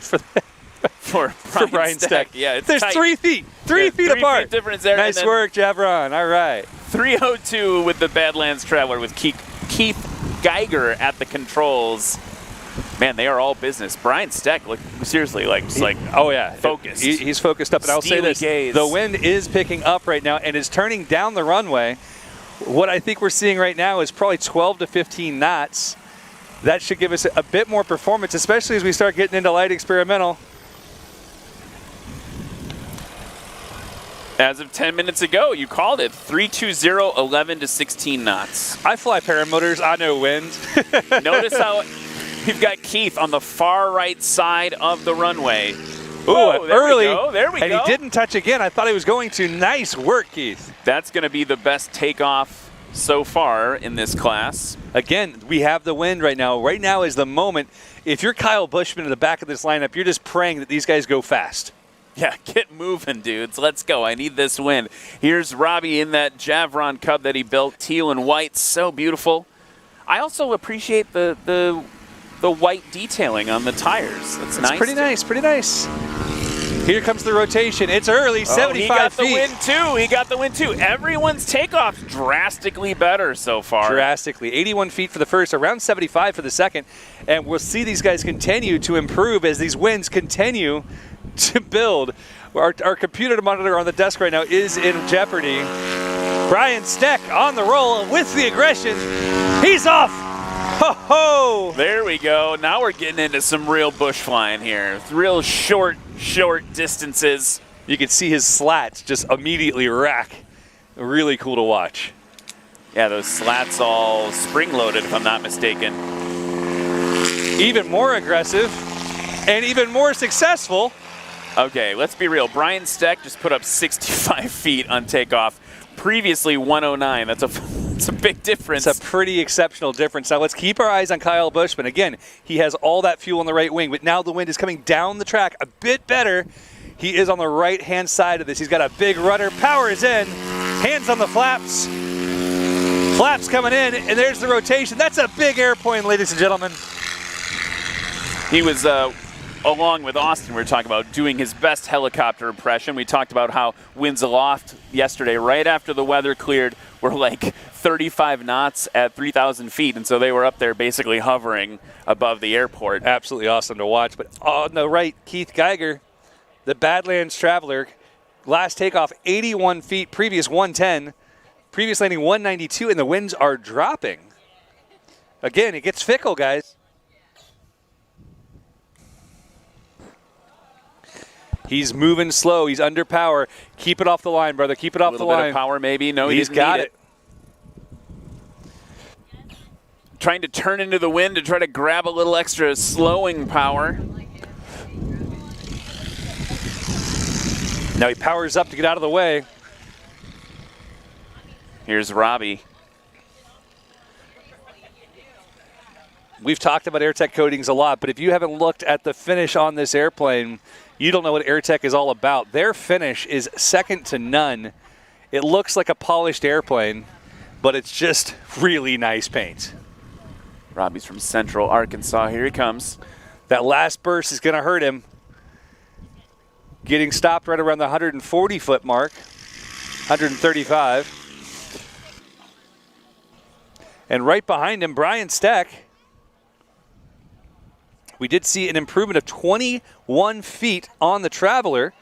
for Brian Steck. Yeah, it's There's tight. 3 feet. 3 feet apart. 3 feet difference there. Nice work, Javron. All right. 302 with the Badlands Traveler with Keith Geiger at the controls. Man, they are all business. Brian Steck, seriously, oh yeah, focused. He's focused up, and I'll say this: gaze. the wind is picking up right now and is turning down the runway. What I think we're seeing right now is probably 12 to 15 knots. That should give us a bit more performance, especially as we start getting into light experimental. As of 10 minutes ago, you called it. 320, 11 to 16 knots. I fly paramotors. I know wind. Notice how we've got Keith on the far right side of the runway. Ooh, early. There we go. And he didn't touch again. I thought he was going to. Nice work, Keith. That's going to be the best takeoff so far in this class. Again, we have the wind right now. Right now is the moment. If you're Kyle Bushman in the back of this lineup, you're just praying that these guys go fast. Yeah, get moving, dudes. Let's go. I need this win. Here's Robbie in that Javron Cub that he built, teal and white. So beautiful. I also appreciate the white detailing on the tires. That's nice. Pretty nice, pretty nice. Here comes the rotation. It's early, 75 feet. He got the win, too. Everyone's takeoff's drastically better so far. Drastically. 81 feet for the first, around 75 for the second. And we'll see these guys continue to improve as these wins continue to build. Our computer monitor on the desk right now is in jeopardy. Brian Steck on the roll with the aggression. He's off. Ho ho! There we go. Now we're getting into some real bush flying here. Real short distances. You can see his slats just immediately rack. Really cool to watch. Yeah, those slats all spring-loaded, if I'm not mistaken. Even more aggressive and even more successful. Okay, let's be real. Brian Steck just put up 65 feet on takeoff. Previously 109. That's a big difference. It's a pretty exceptional difference. Now let's keep our eyes on Kyle Bushman. Again, he has all that fuel on the right wing, but now the wind is coming down the track a bit better. He is on the right-hand side of this. He's got a big rudder. Power is in. Hands on the flaps. Flaps coming in, and there's the rotation. That's a big airplane, ladies and gentlemen. He was, along with Austin, we were talking about doing his best helicopter impression. We talked about how winds aloft yesterday, right after the weather cleared, were like 35 knots at 3,000 feet, and so they were up there basically hovering above the airport. Absolutely awesome to watch. But on the right, Keith Geiger, the Badlands Traveler, last takeoff 81 feet, previous 110. Previous landing 192, and the winds are dropping. Again, it gets fickle, guys. He's moving slow. He's under power. Keep it off the line, brother. Keep it off the line. A little bit of power, maybe. No, he's got it. Trying to turn into the wind to try to grab a little extra slowing power. Now he powers up to get out of the way. Here's Robbie. We've talked about AirTech coatings a lot, but if you haven't looked at the finish on this airplane, you don't know what AirTech is all about. Their finish is second to none. It looks like a polished airplane, but it's just really nice paint. Robbie's from Central Arkansas. Here he comes. That last burst is going to hurt him. Getting stopped right around the 140-foot mark, 135. And right behind him, Brian Steck. We did see an improvement of 21 feet on the Traveler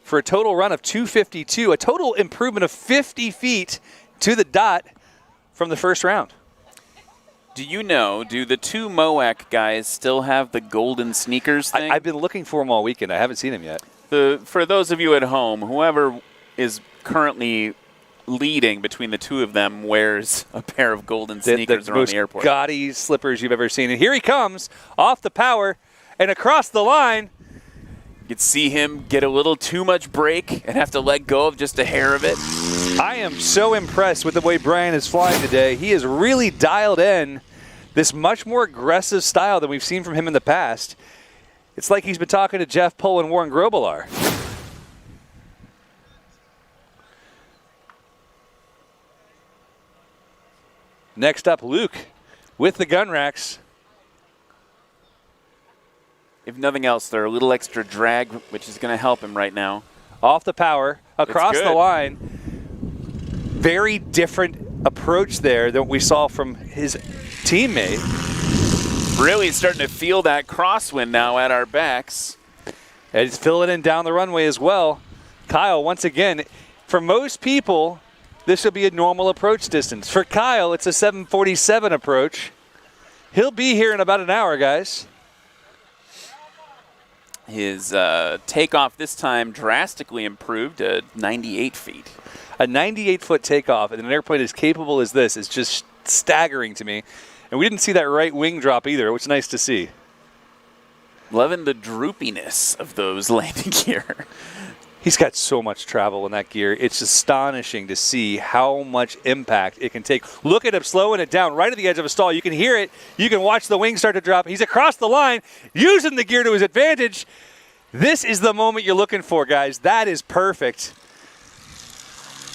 for a total run of 252, a total improvement of 50 feet to the dot from the first round. Do you know, do the two MOAC guys still have the golden sneakers thing? I've been looking for them all weekend. I haven't seen them yet. For those of you at home, whoever is currently leading between the two of them wears a pair of golden sneakers around the airport. The most gaudy slippers you've ever seen. And here he comes off the power and across the line. You could see him get a little too much brake and have to let go of just a hair of it. I am so impressed with the way Brian is flying today. He has really dialed in this much more aggressive style than we've seen from him in the past. It's like he's been talking to Jeff Pohl and Warren Grobelar. Next up, Luke with the gun racks. If nothing else, they're a little extra drag, which is going to help him right now. Off the power, across the line. Very different approach there than what we saw from his teammate. Really starting to feel that crosswind now at our backs. And he's filling in down the runway as well. Kyle, once again, for most people, this will be a normal approach distance. For Kyle, it's a 747 approach. He'll be here in about an hour, guys. His takeoff this time drastically improved to 98 feet. A 98-foot takeoff and an airplane as capable as this is just staggering to me. And we didn't see that right wing drop either, which is nice to see. Loving the droopiness of those landing gear. He's got so much travel in that gear. It's astonishing to see how much impact it can take. Look at him slowing it down right at the edge of a stall. You can hear it. You can watch the wings start to drop. He's across the line, using the gear to his advantage. This is the moment you're looking for, guys. That is perfect.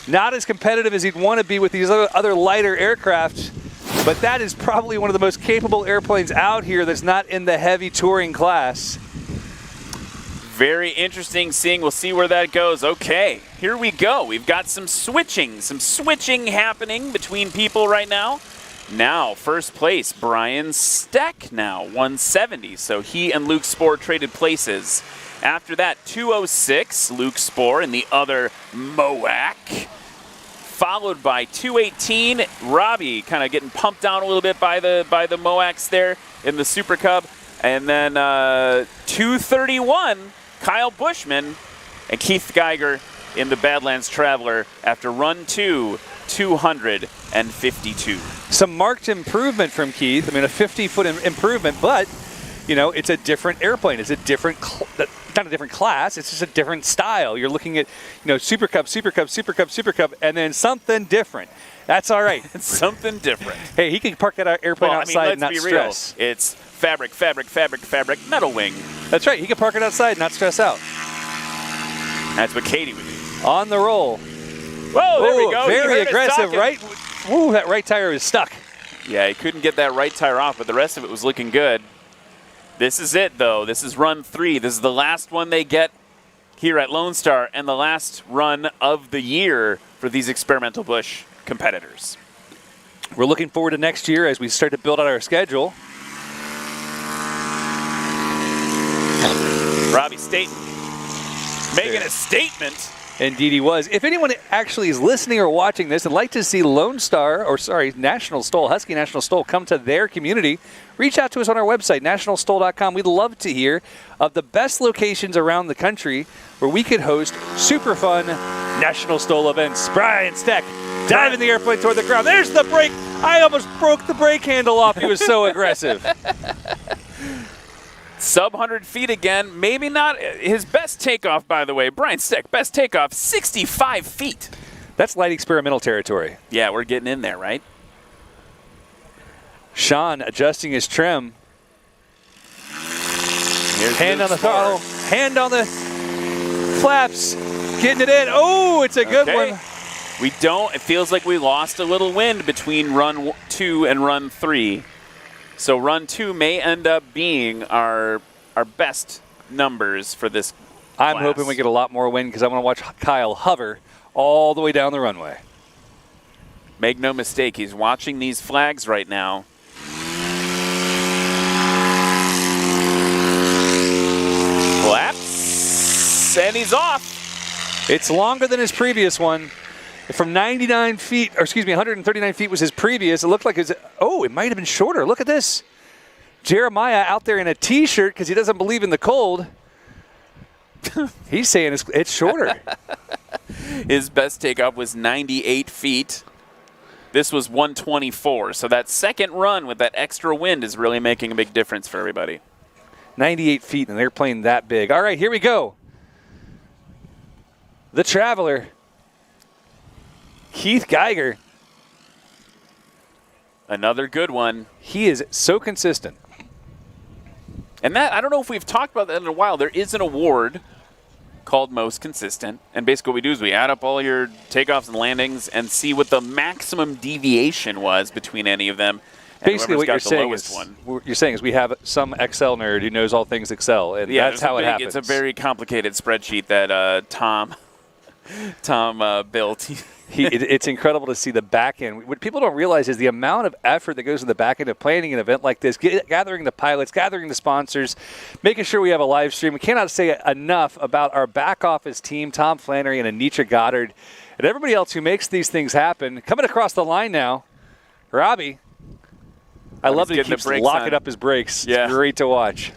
Not as competitive as he'd want to be with these other lighter aircraft, but that is probably one of the most capable airplanes out here that's not in the heavy touring class. Very interesting seeing. We'll see where that goes. Okay, here we go. We've got some switching happening between people right now. Now, first place, Brian Steck now, 170. So he and Luke Spohr traded places. After that, 206, Luke Spohr and the other MOAC. Followed by 218, Robbie kind of getting pumped down a little bit by the MOACs there in the Super Cub. And then 231, Kyle Bushman and Keith Geiger in the Badlands Traveler after run 2, 252. Some marked improvement from Keith. I mean, a 50-foot improvement, but, you know, it's a different airplane. It's a different, not a different class. It's just a different style. You're looking at, you know, Super Cub, Super Cub, Super Cub, Super Cub, and then something different. That's all right. Something different. Hey, he can park that airplane outside and not stress. Real. It's fabric, metal wing. That's right. He can park it outside and not stress out. That's what Katie would do. On the roll. Whoa, there we go. Very aggressive. Right. Ooh, that right tire is stuck. Yeah, he couldn't get that right tire off, but the rest of it was looking good. This is it, though. This is run 3. This is the last one they get here at Lone Star and the last run of the year for these experimental bush competitors. We're looking forward to next year as we start to build out our schedule. Robbie Staten making a statement. Indeed he was. If anyone actually is listening or watching this and like to see National STOL, Husky National STOL come to their community, reach out to us on our website, nationalstol.com. We'd love to hear of the best locations around the country where we could host super fun National STOL events. Brian Steck diving the airplane toward the ground. There's the brake. I almost broke the brake handle off. He was so aggressive. Sub 100 feet again. Maybe not his best takeoff, by the way. Brian Steck, best takeoff, 65 feet. That's light experimental territory. Yeah, we're getting in there, right? Sean adjusting his trim. Here's Hand on Luke's the throttle. Hand on the flaps. Getting it in. Oh, it's a good one. It feels like we lost a little wind between run 2 and run 3. So run 2 may end up being our best numbers for this I'm class. hoping we get a lot more wind because I want to watch Kyle hover all the way down the runway. Make no mistake, he's watching these flags right now. Flaps, and he's off. It's longer than his previous one. From 99 feet, or excuse me, 139 feet was his previous. It looked like it might have been shorter. Look at this. Jeremiah out there in a T-shirt because he doesn't believe in the cold. He's saying it's shorter. His best takeoff was 98 feet. This was 124. So that second run with that extra wind is really making a big difference for everybody. 98 feet, and they're playing that big. All right, here we go. The Traveler. Keith Geiger. Another good one. He is so consistent. And that, I don't know if we've talked about that in a while. There is an award called Most Consistent. And basically what we do is we add up all your takeoffs and landings and see what the maximum deviation was between any of them. And Basically what you're saying is we have some Excel nerd who knows all things Excel. And that's how it happens. It's a very complicated spreadsheet that Tom built. It's incredible to see the back end. What people don't realize is the amount of effort that goes in the back end of planning an event like this, gathering the pilots, gathering the sponsors, making sure we have a live stream. We cannot say enough about our back office team, Tom Flannery and Anitra Goddard, and everybody else who makes these things happen. Coming across the line now, Robbie. I love that he keeps locking up his brakes. Yeah. It's great to watch.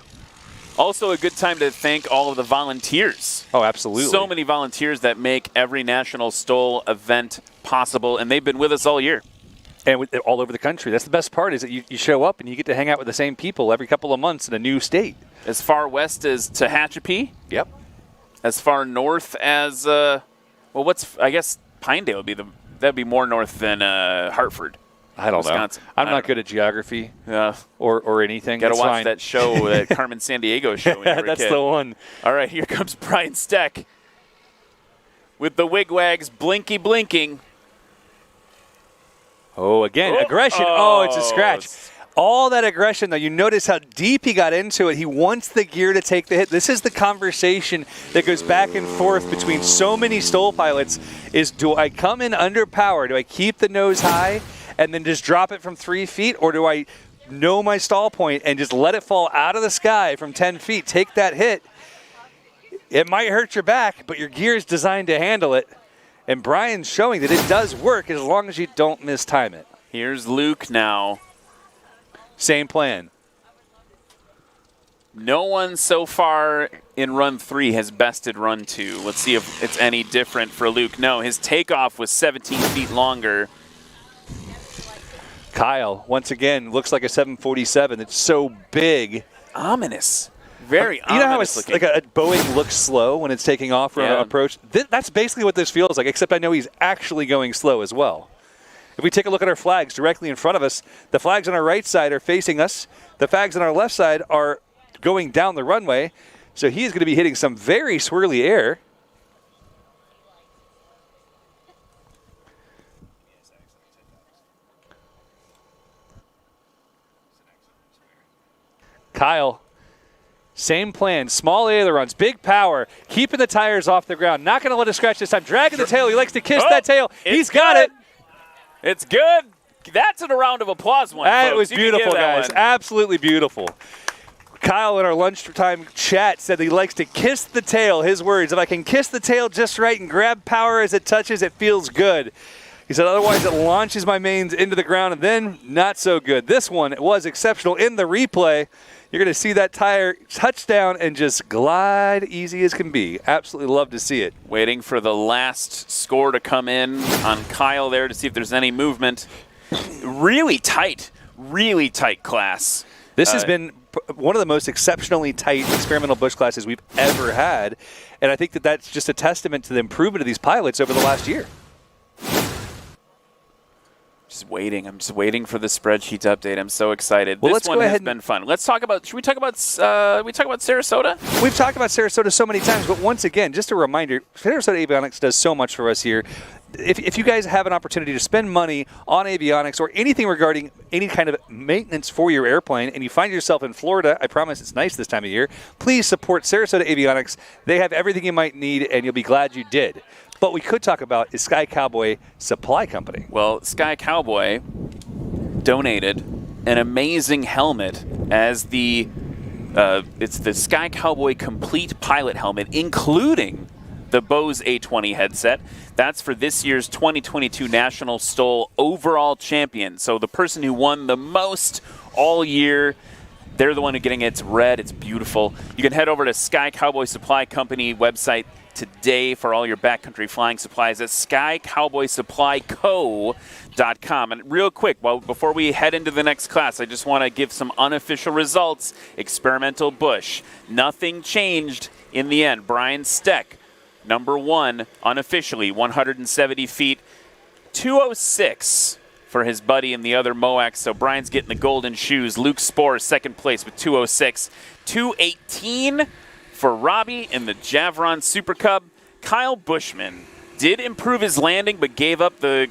Also a good time to thank all of the volunteers. Oh, absolutely. So many volunteers that make every National STOL event possible, and they've been with us all year. And all over the country. That's the best part is that you show up and you get to hang out with the same people every couple of months in a new state. As far west as Tehachapi. Yep. As far north as, I guess Pinedale would be that'd be more north than Hartford. I don't Wisconsin. know. I'm not good at geography or anything. Got to watch that show, that Carmen Sandiego show when you were a That's kid. the one. All right, here comes Brian Steck with the wigwags blinking. Oh, again, aggression. Oh, it's a scratch. All that aggression, though, you notice how deep he got into it. He wants the gear to take the hit. This is the conversation that goes back and forth between so many STOL pilots is, do I come in under power? Do I keep the nose high and then just drop it from 3 feet? Or do I know my stall point and just let it fall out of the sky from 10 feet, take that hit? It might hurt your back, but your gear is designed to handle it. And Brian's showing that it does work as long as you don't mistime it. Here's Luke now. Same plan. No one so far in run 3 has bested run 2. Let's see if it's any different for Luke. No, his takeoff was 17 feet longer. Kyle, once again, looks like a 747. It's so big. Ominous. Very ominous. You know how it's like a Boeing looks slow when it's taking off from an approach? That's basically what this feels like, except I know he's actually going slow as well. If we take a look at our flags directly in front of us, the flags on our right side are facing us. The flags on our left side are going down the runway. So he's going to be hitting some very swirly air. Kyle, same plan, small ailerons, big power, keeping the tires off the ground, not going to let it scratch this time, dragging the tail, he likes to kiss that tail, he's got it. It's good. That's a round of applause one, That folks. was beautiful, guys, absolutely beautiful. Kyle in our lunchtime chat said he likes to kiss the tail. His words, if I can kiss the tail just right and grab power as it touches, it feels good. He said, otherwise it launches my mains into the ground and then not so good. This one was exceptional in the replay. You're going to see that tire touch down and just glide easy as can be. Absolutely love to see it. Waiting for the last score to come in on Kyle there to see if there's any movement. Really tight class. This has been one of the most exceptionally tight experimental bush classes we've ever had. And I think that that's just a testament to the improvement of these pilots over the last year. I'm just waiting for the spreadsheet update. I'm so excited. Well, this one has been fun. Let's talk about, should we talk about Sarasota? We've talked about Sarasota so many times, but once again, just a reminder, Sarasota Avionics does so much for us here. If you guys have an opportunity to spend money on avionics or anything regarding any kind of maintenance for your airplane and you find yourself in Florida, I promise it's nice this time of year, please support Sarasota Avionics. They have everything you might need, and you'll be glad you did. But we could talk about is Sky Cowboy Supply Company. Well, Sky Cowboy donated an amazing helmet as it's the Sky Cowboy Complete Pilot Helmet, including the Bose A20 headset. That's for this year's 2022 National STOL overall champion. So the person who won the most all year, they're the one who's getting it. It's red. It's beautiful. You can head over to Sky Cowboy Supply Company website today for all your backcountry flying supplies at skycowboysupplyco.com. And real quick, before we head into the next class, I just want to give some unofficial results. Experimental bush. Nothing changed in the end. Brian Steck, number one, unofficially, 170 feet, 206 for his buddy in the other MOAC. So Brian's getting the golden shoes. Luke Spohr, second place with 206. 218 for Robbie in the Javron Super Cub. Kyle Bushman did improve his landing, but gave up the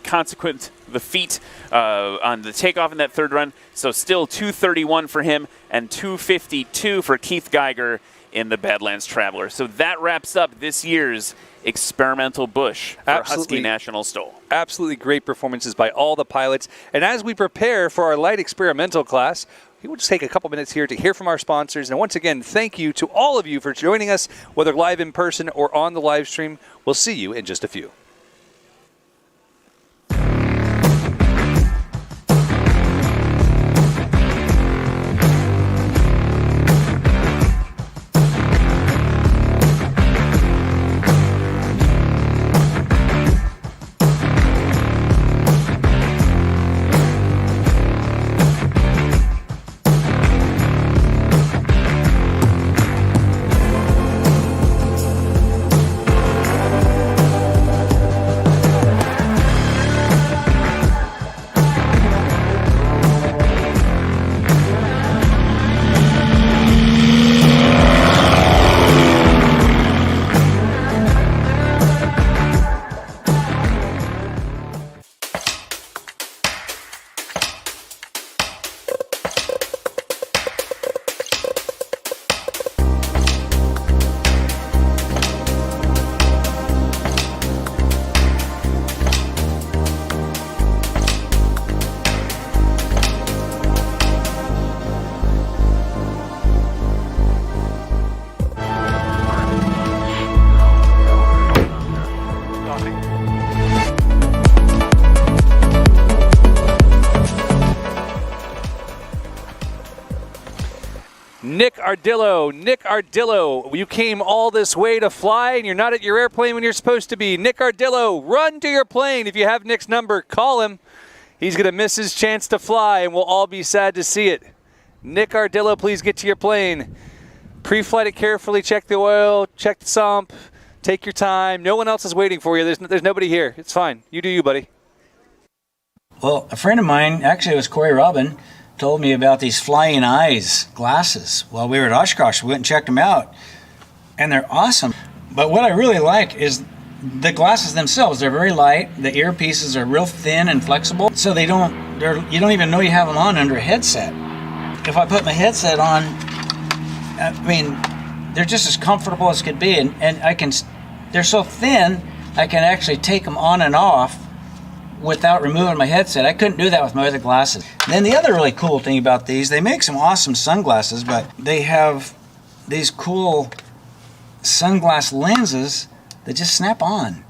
feet on the takeoff in that third run. So still 231 for him and 252 for Keith Geiger in the Badlands Traveler. So that wraps up this year's experimental bush for Husky National STOL. Absolutely great performances by all the pilots. And as we prepare for our light experimental class, we will just take a couple minutes here to hear from our sponsors. And once again, thank you to all of you for joining us, whether live in person or on the live stream. We'll see you in just a few. Nick Ardillo, you came all this way to fly and you're not at your airplane when you're supposed to be. Nick Ardillo, run to your plane. If you have Nick's number, call him. He's going to miss his chance to fly and we'll all be sad to see it. Nick Ardillo, please get to your plane. Pre-flight it carefully, check the oil, check the sump, take your time. No one else is waiting for you. There's nobody here. It's fine. You do you, buddy. Well, a friend of mine, actually it was Corey Robin, told me about these flying eyes glasses while we were at Oshkosh. We went and checked them out, and they're awesome. But what I really like is the glasses themselves. They're very light. The earpieces are real thin and flexible, so you don't even know you have them on under a headset. If I put my headset on, I mean, they're just as comfortable as could be, and they're so thin, I can actually take them on and off without removing my headset. I couldn't do that with my other glasses. Then the other really cool thing about these, they make some awesome sunglasses, but they have these cool sunglass lenses that just snap on.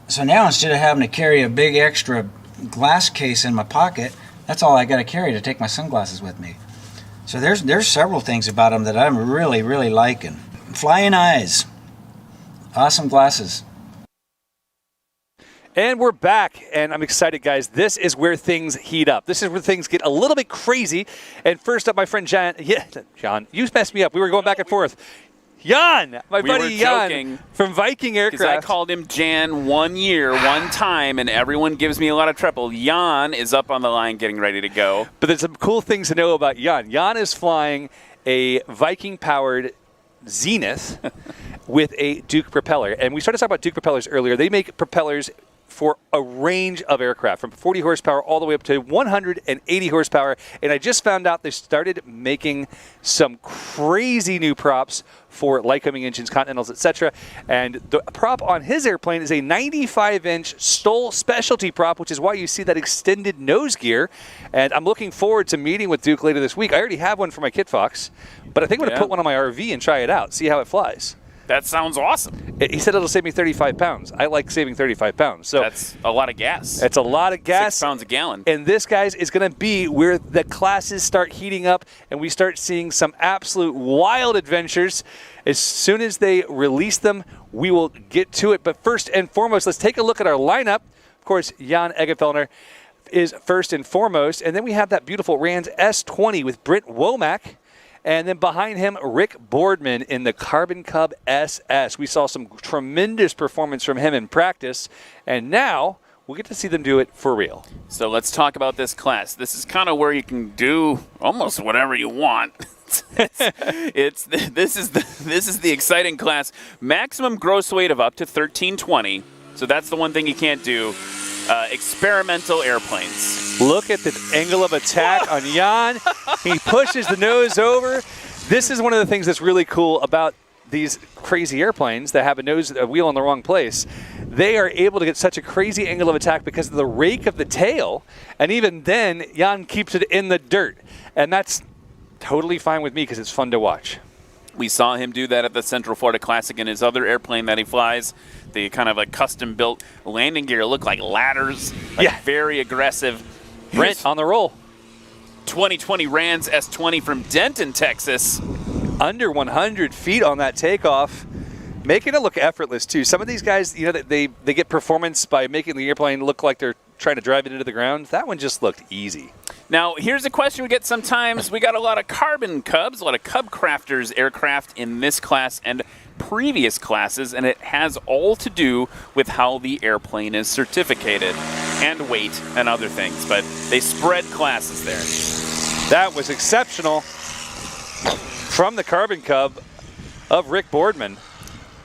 So now instead of having to carry a big extra glass case in my pocket, that's all I got to carry to take my sunglasses with me. So there's several things about them that I'm really, really liking. Flying eyes. Awesome glasses. And we're back, and I'm excited, guys. This is where things heat up. This is where things get a little bit crazy. And first up, my friend John. Yeah, John, you messed me up. We were going back and forth. Jan, my buddy Jan from Viking Aircraft. Because I called him Jan one time, and everyone gives me a lot of trouble. Jan is up on the line getting ready to go. But there's some cool things to know about Jan. Jan is flying a Viking-powered Zenith with a Duke propeller. And we started talking about Duke propellers earlier. They make propellers for a range of aircraft, from 40 horsepower all the way up to 180 horsepower. And I just found out they started making some crazy new props for Lycoming engines, Continentals, etc. And the prop on his airplane is a 95-inch STOL specialty prop, which is why you see that extended nose gear. And I'm looking forward to meeting with Duke later this week. I already have one for my Kit Fox, but I think I'm going to put one on my RV and try it out, see how it flies. That sounds awesome. He said it'll save me 35 pounds. I like saving 35 pounds. So that's a lot of gas. It's a lot of gas. 6 pounds a gallon. And this, guys, is going to be where the classes start heating up and we start seeing some absolute wild adventures. As soon as they release them, we will get to it. But first and foremost, let's take a look at our lineup. Of course, Jan Eggenfeldner is first and foremost. And then we have that beautiful Rans S20 with Brent Womack. And then behind him, Rick Boardman in the Carbon Cub SS. We saw some tremendous performance from him in practice, and now we'll get to see them do it for real. So let's talk about this class. This is kind of where you can do almost whatever you want. This is the exciting class. Maximum gross weight of up to 1320. So that's the one thing you can't do. Experimental airplanes. Look at the angle of attack on Jan. He pushes the nose over. This is one of the things that's really cool about these crazy airplanes that have a wheel in the wrong place. They are able to get such a crazy angle of attack because of the rake of the tail. And even then, Jan keeps it in the dirt. And that's totally fine with me because it's fun to watch. We saw him do that at the Central Florida Classic in his other airplane that he flies. The kind of like custom-built landing gear look like ladders. Very aggressive. Brent on the roll. 2020 Rans S20 from Denton, Texas. Under 100 feet on that takeoff. Making it look effortless, too. Some of these guys, they get performance by making the airplane look like they're trying to drive it into the ground. That one just looked easy. Now, here's a question we get sometimes. We got a lot of Carbon Cubs, a lot of Cub Crafters aircraft in this class and previous classes, and it has all to do with how the airplane is certificated and weight and other things, but they spread classes there. That was exceptional from the Carbon Cub of Rick Boardman.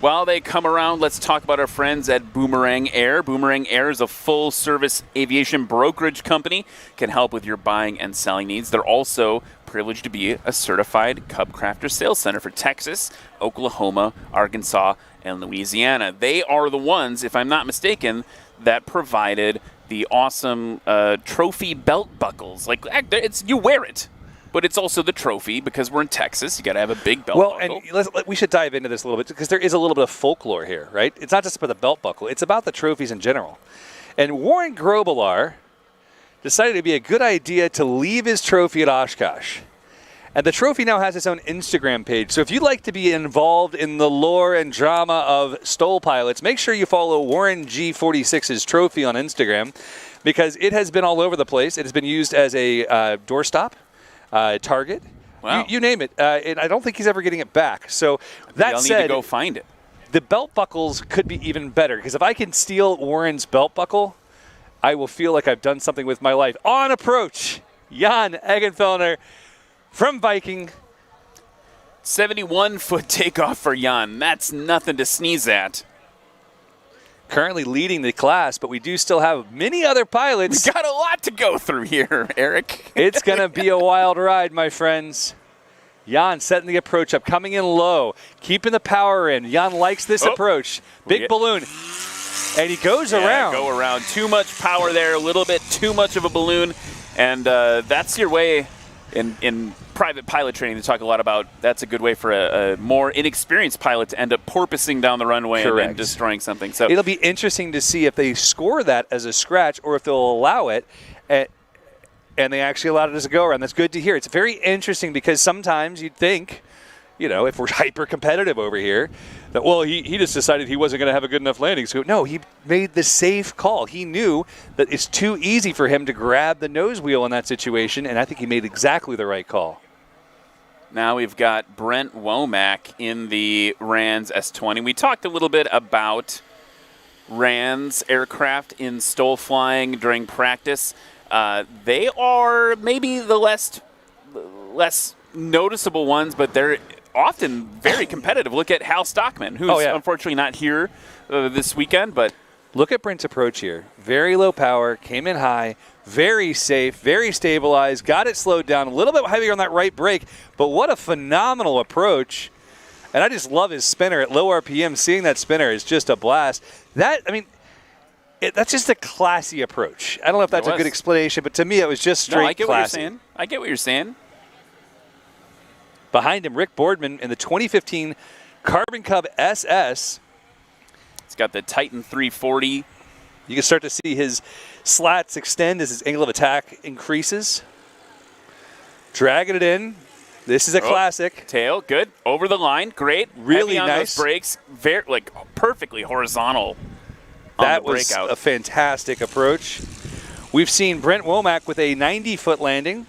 While they come around, let's talk about our friends at Boomerang Air. Boomerang Air is a full-service aviation brokerage company, can help with your buying and selling needs. They're also privileged to be a certified Cub Crafter sales center for Texas, Oklahoma, Arkansas, and Louisiana. They are the ones, if I'm not mistaken, that provided the awesome trophy belt buckles. Like, you wear it. But it's also the trophy because we're in Texas. You got to have a big belt buckle. And we should dive into this a little bit because there is a little bit of folklore here, right? It's not just about the belt buckle. It's about the trophies in general. And Warren Grobelar decided it'd be a good idea to leave his trophy at Oshkosh. And the trophy now has its own Instagram page. So if you'd like to be involved in the lore and drama of STOL pilots, make sure you follow Warren G46's trophy on Instagram because it has been all over the place. It has been used as a doorstop. Target, wow. You name it, and I don't think he's ever getting it back. So that said, need to go find it. The belt buckles could be even better because if I can steal Warren's belt buckle, I will feel like I've done something with my life. On approach, Jan Eggenfeldner from Viking. 71-foot takeoff for Jan. That's nothing to sneeze at. Currently leading the class, but we do still have many other pilots. We got a lot to go through here, Eric. It's going to be a wild ride, my friends. Jan setting the approach up, coming in low, keeping the power in. Jan likes this approach. Big balloon. And he goes Yeah, around. Go around. Too much power there, a little bit too much of a balloon. And that's your way in private pilot training. They talk a lot about that's a good way for a more inexperienced pilot to end up porpoising down the runway and destroying something. So it'll be interesting to see if they score that as a scratch or if they'll allow it. And they actually allowed it as a go-around. That's good to hear. It's very interesting because sometimes you'd think, if we're hyper-competitive over here, that, well, he just decided he wasn't going to have a good enough landing. So, no, he made the safe call. He knew that it's too easy for him to grab the nose wheel in that situation, and I think he made exactly the right call. now we've got Brent Womack in the RANS S20. We talked a little bit about RANS aircraft in STOL flying during practice. They are maybe the less noticeable ones, but they're often very competitive. Look at Hal Stockman, who's unfortunately not here this weekend, but look at Brent's approach here. Very low power, came in high, very safe, very stabilized, got it slowed down, a little bit heavier on that right brake, but what a phenomenal approach. And I just love his spinner at low RPM. Seeing that spinner is just a blast. That's just a classy approach. I don't know if that's a good explanation, but to me it was just straight I get classy. what you're saying. I get what you're saying. Behind him, Rick Boardman in the 2015 Carbon Cub SS. It's got the Titan 340. You can start to see his slats extend as his angle of attack increases. Dragging it in. This is a classic. Tail, good. Over the line, great. Really Heavy on nice. those brakes, very perfectly horizontal. That was a fantastic approach. We've seen Brent Womack with a 90-foot landing.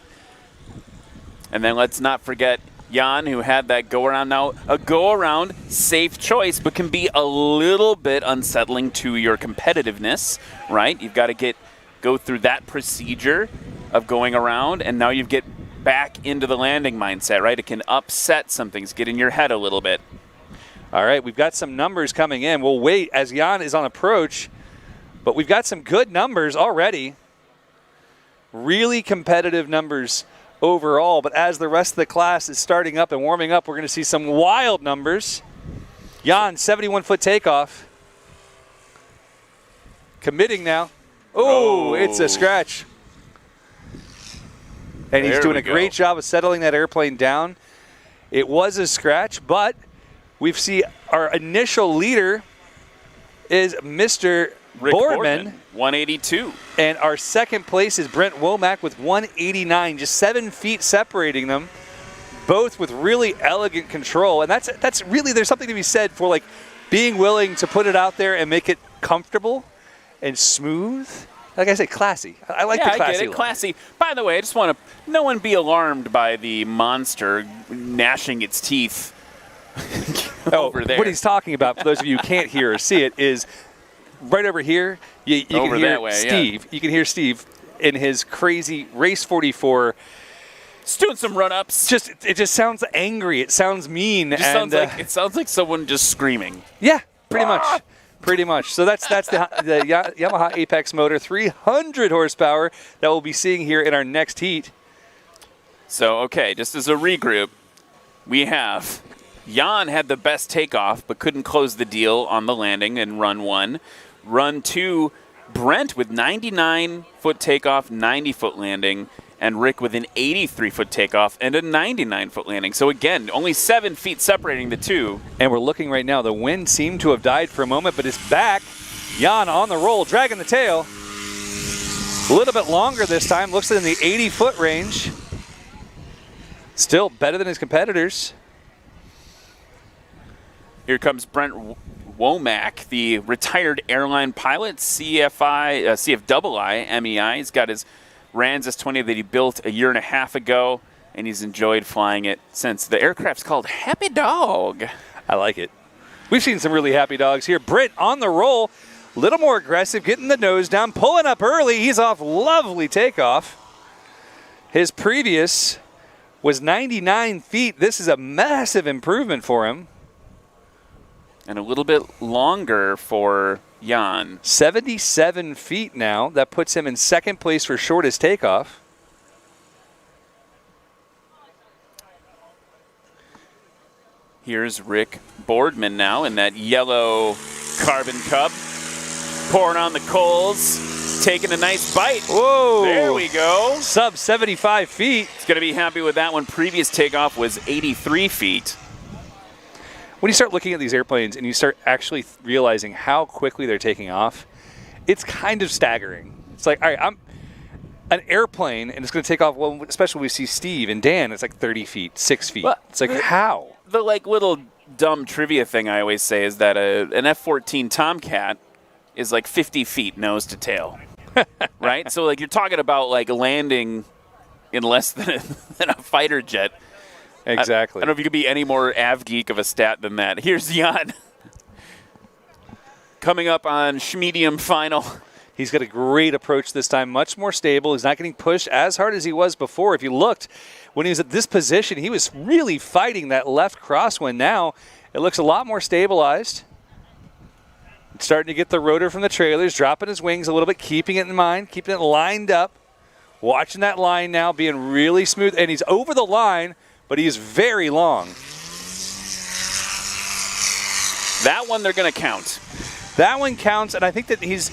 And then let's not forget Jan, who had that go-around. Now, a go-around, safe choice, but can be a little bit unsettling to your competitiveness, right? You've got to go through that procedure of going around, and now you get back into the landing mindset, right? It can upset some things, get in your head a little bit. All right, we've got some numbers coming in. We'll wait as Jan is on approach, but we've got some good numbers already. Really competitive numbers overall, but as the rest of the class is starting up and warming up, we're going to see some wild numbers. Jan, 71-foot takeoff. Committing now. Oh, it's a scratch. And he's doing a great job of settling that airplane down. It was a scratch, but we see our initial leader is Mr. Rick Boardman, 182. And our second place is Brent Womack with 189, just 7 feet separating them, both with really elegant control. And that's really, there's something to be said for being willing to put it out there and make it comfortable and smooth. Like I said, classy. I like the classy. I get it, classy. By the way, I just want to, no one be alarmed by the monster gnashing its teeth over there. What he's talking about, for those of you who can't hear or see it, is right over here. You can hear Steve. You can hear Steve in his crazy race 44. Just doing some run-ups. It just sounds angry. It sounds mean. It sounds like someone just screaming. Yeah, pretty much. Pretty much. So that's the Yamaha Apex motor, 300 horsepower that we'll be seeing here in our next heat. So, okay, just as a regroup, we have Jan had the best takeoff but couldn't close the deal on the landing in run 1. Run 2, Brent with 99-foot takeoff, 90-foot landing, and Rick with an 83-foot takeoff and a 99-foot landing. So again, only 7 feet separating the two. And we're looking right now. The wind seemed to have died for a moment, but it's back. Jan on the roll, dragging the tail. A little bit longer this time. Looks like in the 80-foot range. Still better than his competitors. Here comes Brent Womack, the retired airline pilot, CFII MEI. He's got his RANS S20 that he built a year and a half ago, and he's enjoyed flying it since. The aircraft's called Happy Dog. I like it. We've seen some really happy dogs here. Brent on the roll, a little more aggressive, getting the nose down, pulling up early. He's off lovely takeoff. His previous was 99 feet. This is a massive improvement for him. And a little bit longer for Jan. 77 feet now. That puts him in second place for shortest takeoff. Here's Rick Boardman now in that yellow Carbon Cub. pouring on the coals, taking a nice bite. Whoa. There we go. Sub 75 feet. He's going to be happy with that one. Previous takeoff was 83 feet. When you start looking at these airplanes and you start actually realizing how quickly they're taking off, it's kind of staggering. It's like, all right, I'm an airplane, and it's going to take off, well, especially when we see Steve and Dan, it's like 30 feet, 6 feet. Well, it's like, how? The like little dumb trivia thing I always say is that an F-14 Tomcat is like 50 feet nose to tail, right? So like you're talking about like landing in less than a fighter jet. Exactly. I don't know if you could be any more av geek of a stat than that. Here's Jan. Coming up on Schmedium final. He's got a great approach this time, much more stable. He's not getting pushed as hard as he was before. If you looked, when he was at this position, he was really fighting that left crosswind. Now it looks a lot more stabilized. Starting to get the rotor from the trailers, dropping his wings a little bit, keeping it in mind, keeping it lined up. Watching that line now, being really smooth. And he's over the line, but he is very long. That one they're going to count. That one counts, and I think that he's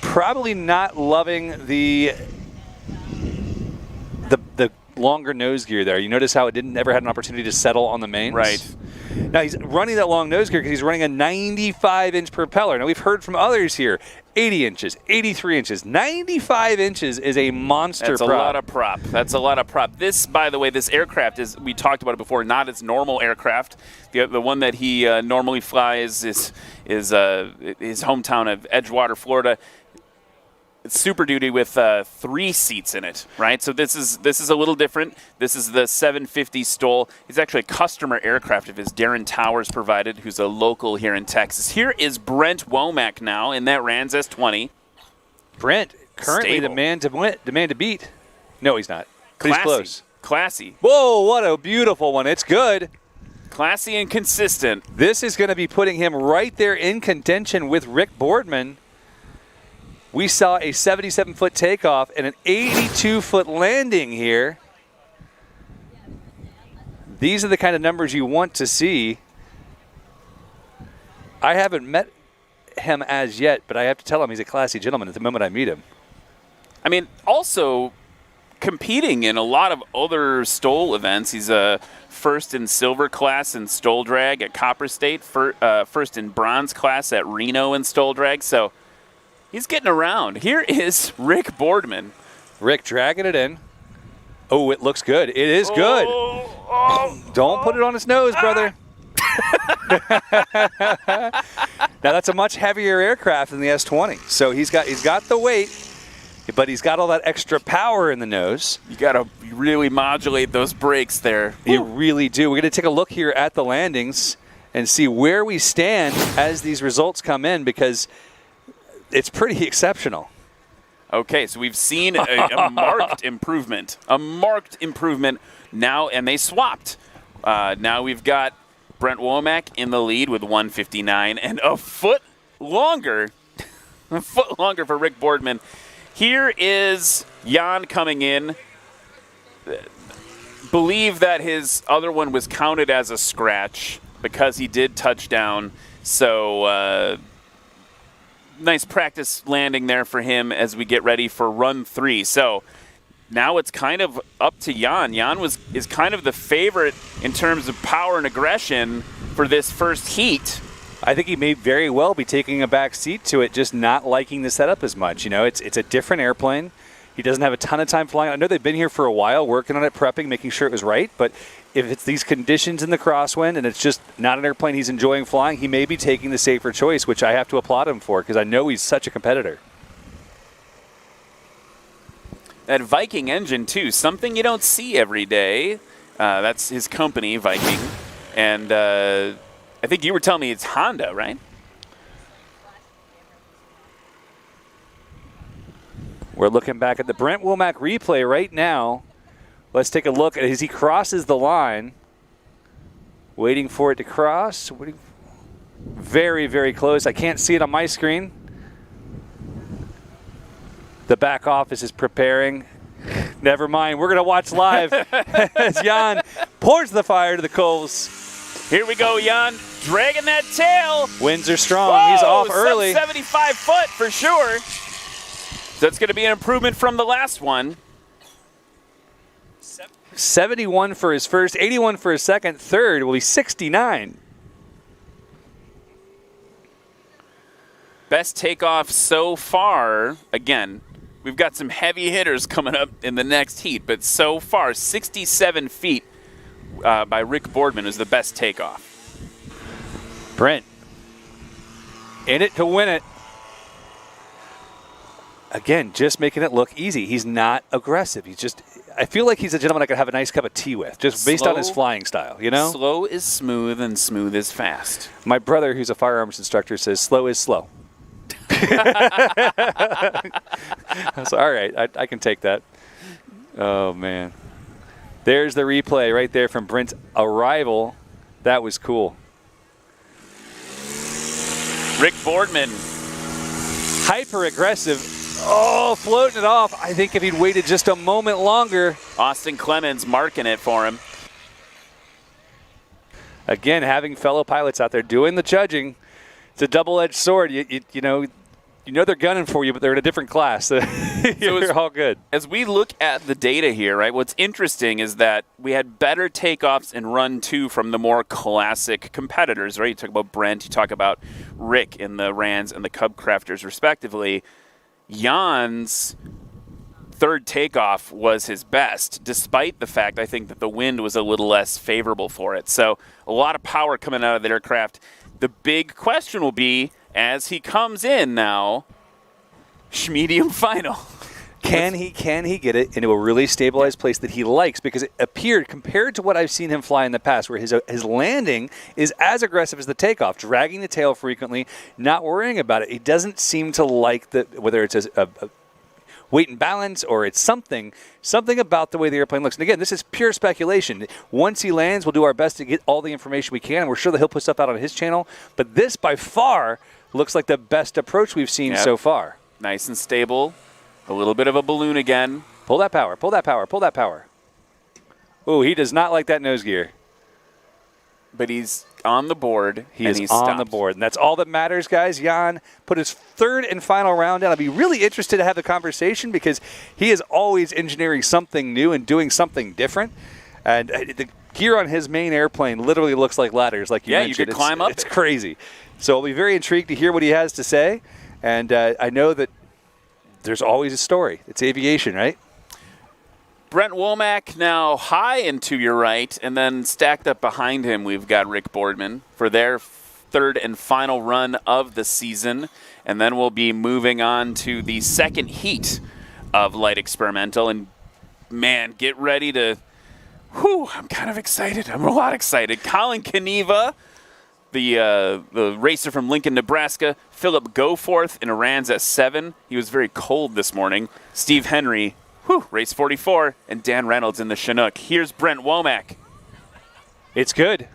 probably not loving the longer nose gear there. You notice how it never had an opportunity to settle on the mains? Right. Now he's running that long nose gear because he's running a 95-inch propeller. Now we've heard from others here, 80 inches, 83 inches, 95 inches is a monster prop. That's a lot of prop. That's a lot of prop. This, by the way, this aircraft is, we talked about it before, not its normal aircraft. The one that he normally flies is his hometown of Edgewater, Florida. It's Super Duty with 3 seats in it, right? So this is a little different. This is the 750 STOL. It's actually a customer aircraft of his. Darren Towers provided, who's a local here in Texas. Here is Brent Womack now in that Rans S20. Brent, currently Stable. the man to beat. No, he's not. But he's close. Classy. Whoa, what a beautiful one. It's good. Classy and consistent. This is going to be putting him right there in contention with Rick Boardman. We saw a 77-foot takeoff and an 82-foot landing here. These are the kind of numbers you want to see. I haven't met him as yet, but I have to tell him he's a classy gentleman at the moment I meet him. I mean, also competing in a lot of other STOL events. He's a first in silver class in STOL drag at Copper State, first in bronze class at Reno in STOL drag. So he's getting around. Here is Rick Boardman. Rick dragging it in. Oh, it looks good. It is good. Don't put it on his nose, brother. Now, that's a much heavier aircraft than the S-20. So he's got the weight, but he's got all that extra power in the nose. You got to really modulate those brakes there. You really do. We're going to take a look here at the landings and see where we stand as these results come in, because it's pretty exceptional. Okay, so we've seen a marked improvement. A marked improvement now, and they swapped. Now we've got Brent Womack in the lead with 159 and a foot longer for Rick Boardman. Here is Jan coming in. Believe that his other one was counted as a scratch because he did touch down. So nice practice landing there for him as we get ready for run 3. So now it's kind of up to Jan. Jan is kind of the favorite in terms of power and aggression for this first heat. I think he may very well be taking a back seat to it, just not liking the setup as much. You know, it's a different airplane. He doesn't have a ton of time flying. I know they've been here for a while working on it, prepping, making sure it was right. But if it's these conditions in the crosswind and it's just not an airplane he's enjoying flying, he may be taking the safer choice, which I have to applaud him for because I know he's such a competitor. That Viking engine, too, something you don't see every day. That's his company, Viking. And I think you were telling me it's Honda, right? We're looking back at the Brent Womack replay right now. Let's take a look at as he crosses the line. Waiting for it to cross. Very, very close. I can't see it on my screen. The back office is preparing. Never mind. We're going to watch live as Jan pours the fire to the coals. Here we go, Jan. Dragging that tail. Winds are strong. Whoa, He's off early. 75 foot for sure. So that's going to be an improvement from the last one. 71 for his first, 81 for his second. Third will be 69. Best takeoff so far. Again, we've got some heavy hitters coming up in the next heat, but so far, 67 feet by Rick Boardman is the best takeoff. Brent in it to win it. Again, just making it look easy. He's not aggressive. He's just, I feel like he's a gentleman I could have a nice cup of tea with, just based on his flying style, you know? Slow is smooth and smooth is fast. My brother, who's a firearms instructor, says slow is slow. So, all right, I can take that. Oh, man. There's the replay right there from Brent's arrival. That was cool. Rick Boardman. Hyper-aggressive. Oh, floating it off. I think if he'd waited just a moment longer. Austin Clemens marking it for him. Again, having fellow pilots out there doing the judging, it's a double-edged sword. You know they're gunning for you, but they're in a different class. So you're all good. As we look at the data here, right, what's interesting is that we had better takeoffs in run 2 from the more classic competitors, right? You talk about Brent, you talk about Rick in the Rands and the Cub Crafters, respectively. Jan's third takeoff was his best, despite the fact, I think, that the wind was a little less favorable for it. So a lot of power coming out of the aircraft. The big question will be, as he comes in now, medium final. Can he get it into a really stabilized place that he likes? Because it appeared, compared to what I've seen him fly in the past, where his landing is as aggressive as the takeoff, dragging the tail frequently, not worrying about it. He doesn't seem to like whether it's a weight and balance or it's something about the way the airplane looks. And again, this is pure speculation. Once he lands, we'll do our best to get all the information we can, and we're sure that he'll put stuff out on his channel. But this, by far, looks like the best approach we've seen so far. Nice and stable. A little bit of a balloon again. Pull that power, pull that power, pull that power. Ooh, he does not like that nose gear. But he's on the board. He's on the board, and that's all that matters, guys. Jan put his third and final round down. I'd be really interested to have the conversation because he is always engineering something new and doing something different. And the gear on his main airplane literally looks like ladders, like you mentioned. You could climb up. It's crazy. So I'll be very intrigued to hear what he has to say. And I know that there's always a story. It's aviation, right? Brent Womack now high and to your right, and then stacked up behind him, we've got Rick Boardman for their third and final run of the season. And then we'll be moving on to the second heat of Light Experimental. And, man, get ready to... I'm kind of excited. I'm a lot excited. Colin Kaniva, the racer from Lincoln, Nebraska. Philip Goforth in Iran's S7. He was very cold this morning. Steve Henry, race 44. And Dan Reynolds in the Chinook. Here's Brent Womack. It's good.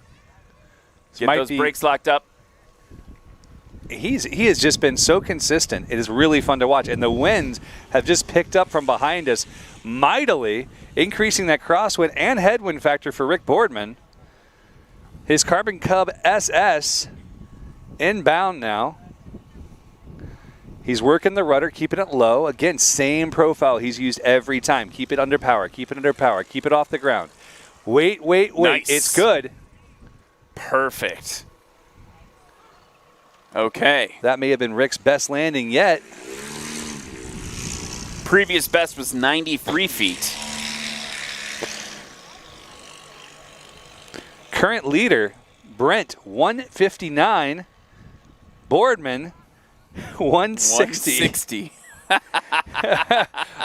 Get those brakes locked up. He has just been so consistent. It is really fun to watch. And the winds have just picked up from behind us mightily, increasing that crosswind and headwind factor for Rick Boardman. His Carbon Cub SS inbound now. He's working the rudder, keeping it low. Again, same profile he's used every time. Keep it under power, keep it under power, keep it off the ground. Wait. Nice. It's good. Perfect. Okay. That may have been Rick's best landing yet. Previous best was 93 feet. Current leader, Brent, 159. Boardman, 160.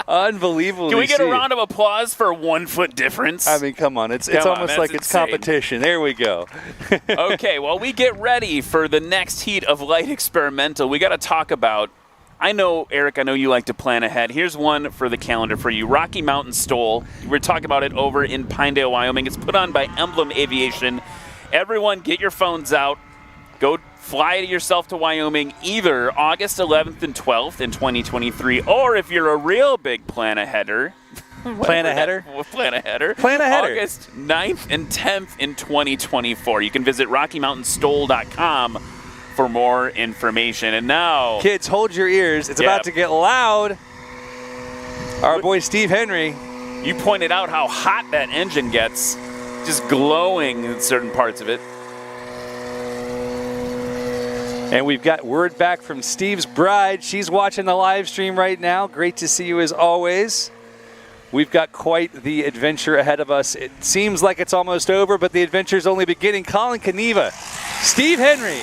Unbelievable. Can we get a round of applause for a 1 foot difference? I mean, come on. It's almost like it's competition. There we go. Okay, well, we get ready for the next heat of Light Experimental. We got to talk about, I know, Eric, I know you like to plan ahead. Here's one for the calendar for you. Rocky Mountain STOL. We're talking about it over in Pinedale, Wyoming. It's put on by Emblem Aviation. Everyone, get your phones out. Go fly yourself to Wyoming either August 11th and 12th in 2023, or if you're a real big plan-aheader, Plan a header? We'll plan a header. Plan a header. August 9th and 10th in 2024. You can visit RockyMountainStol.com for more information. And now, Kids, hold your ears. It's about to get loud. Our boy Steve Henry. you pointed out how hot that engine gets, just glowing in certain parts of it. And we've got word back from Steve's bride. She's watching the live stream right now. Great to see you as always. We've got quite the adventure ahead of us. It seems like it's almost over, but the adventure's only beginning. Colin Caneva, Steve Henry,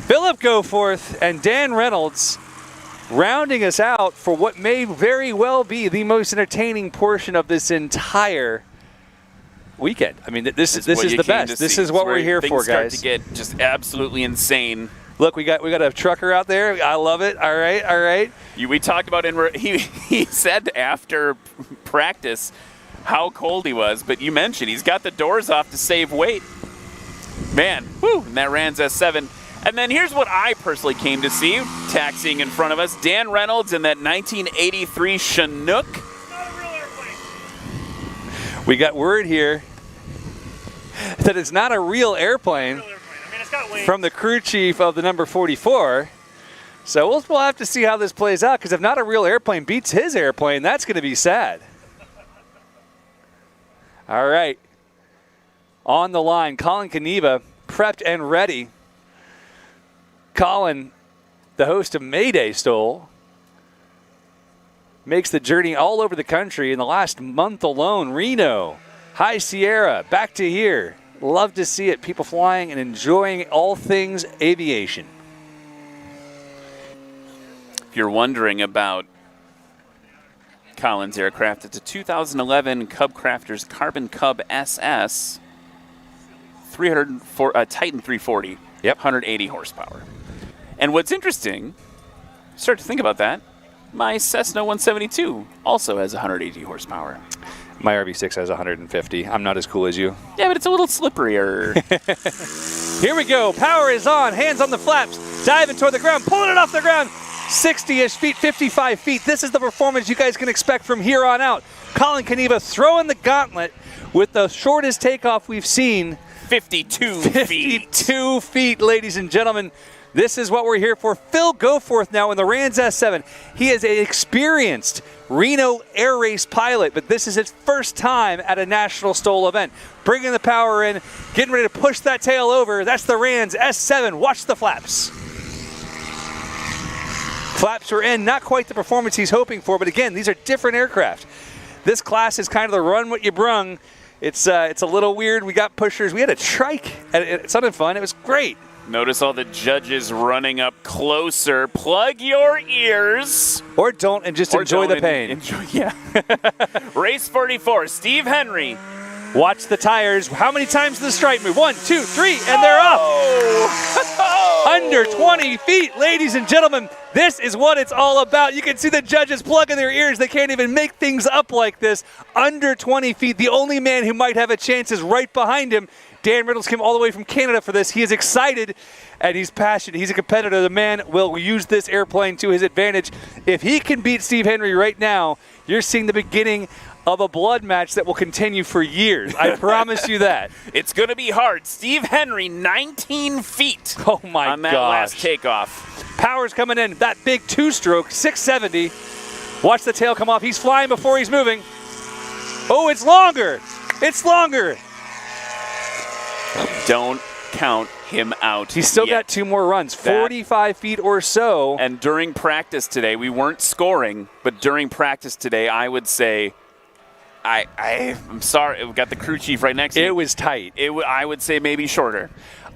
Philip Goforth, and Dan Reynolds rounding us out for what may very well be the most entertaining portion of this entire weekend. I mean, this is the best. This is what we're here for, guys. Things start to get just absolutely insane. Look, we got a trucker out there. I love it. All right. We talked about he said after practice how cold he was, but you mentioned he's got the doors off to save weight. Man, whoo, and that Rans S7. And then here's what I personally came to see, taxiing in front of us. Dan Reynolds in that 1983 Chinook. We got word here that it's not a real airplane. From the crew chief of the number 44. So we'll have to see how this plays out, because if not a real airplane beats his airplane, that's going to be sad. All right. On the line, Colin Caneva, prepped and ready. Colin, the host of Mayday STOL, makes the journey all over the country in the last month alone. Reno, High Sierra, back to here. Love to see it. People flying and enjoying all things aviation. If you're wondering about Colin's aircraft, it's a 2011 Cub Crafters Carbon Cub SS Titan 340. Yep. 180 horsepower. And what's interesting, start to think about that, my Cessna 172 also has 180 horsepower. My RV6 has 150. I'm not as cool as you. Yeah, but it's a little slipperier. Here we go. Power is on. Hands on the flaps. Diving toward the ground. Pulling it off the ground. 60-ish feet, 55 feet. This is the performance you guys can expect from here on out. Colin Caneva throwing the gauntlet with the shortest takeoff we've seen. 52 feet. 52 feet, ladies and gentlemen. This is what we're here for. Phil Goforth now in the Rans S7. He is an experienced Reno air race pilot, but this is his first time at a National STOL event. Bringing the power in, getting ready to push that tail over. That's the Rans S7. Watch the flaps. Flaps are in. Not quite the performance he's hoping for, but again, these are different aircraft. This class is kind of the run what you brung. It's a little weird. We got pushers. We had a trike. It sounded fun. It was great. Notice all the judges running up closer. Plug your ears. Or don't, and just enjoy the pain. Race 44, Steve Henry. Watch the tires. How many times did the stripe move? 1, 2, 3, and they're up. Under 20 feet, ladies and gentlemen. This is what it's all about. You can see the judges plugging their ears. They can't even make things up like this. Under 20 feet. The only man who might have a chance is right behind him. Dan Reynolds came all the way from Canada for this. He is excited and he's passionate. He's a competitor. The man will use this airplane to his advantage. If he can beat Steve Henry right now, you're seeing the beginning of a blood match that will continue for years. I promise you that. It's going to be hard. Steve Henry, 19 feet. Oh my on that last takeoff. Power's coming in. That big two-stroke, 670. Watch the tail come off. He's flying before he's moving. Oh, it's longer. It's longer. Don't count him out. He's still got 2 more runs, 45 feet or so. And during practice today, we weren't scoring, but during practice today, I would say, I'm sorry, we got the crew chief right next to me. It was tight. I would say maybe shorter.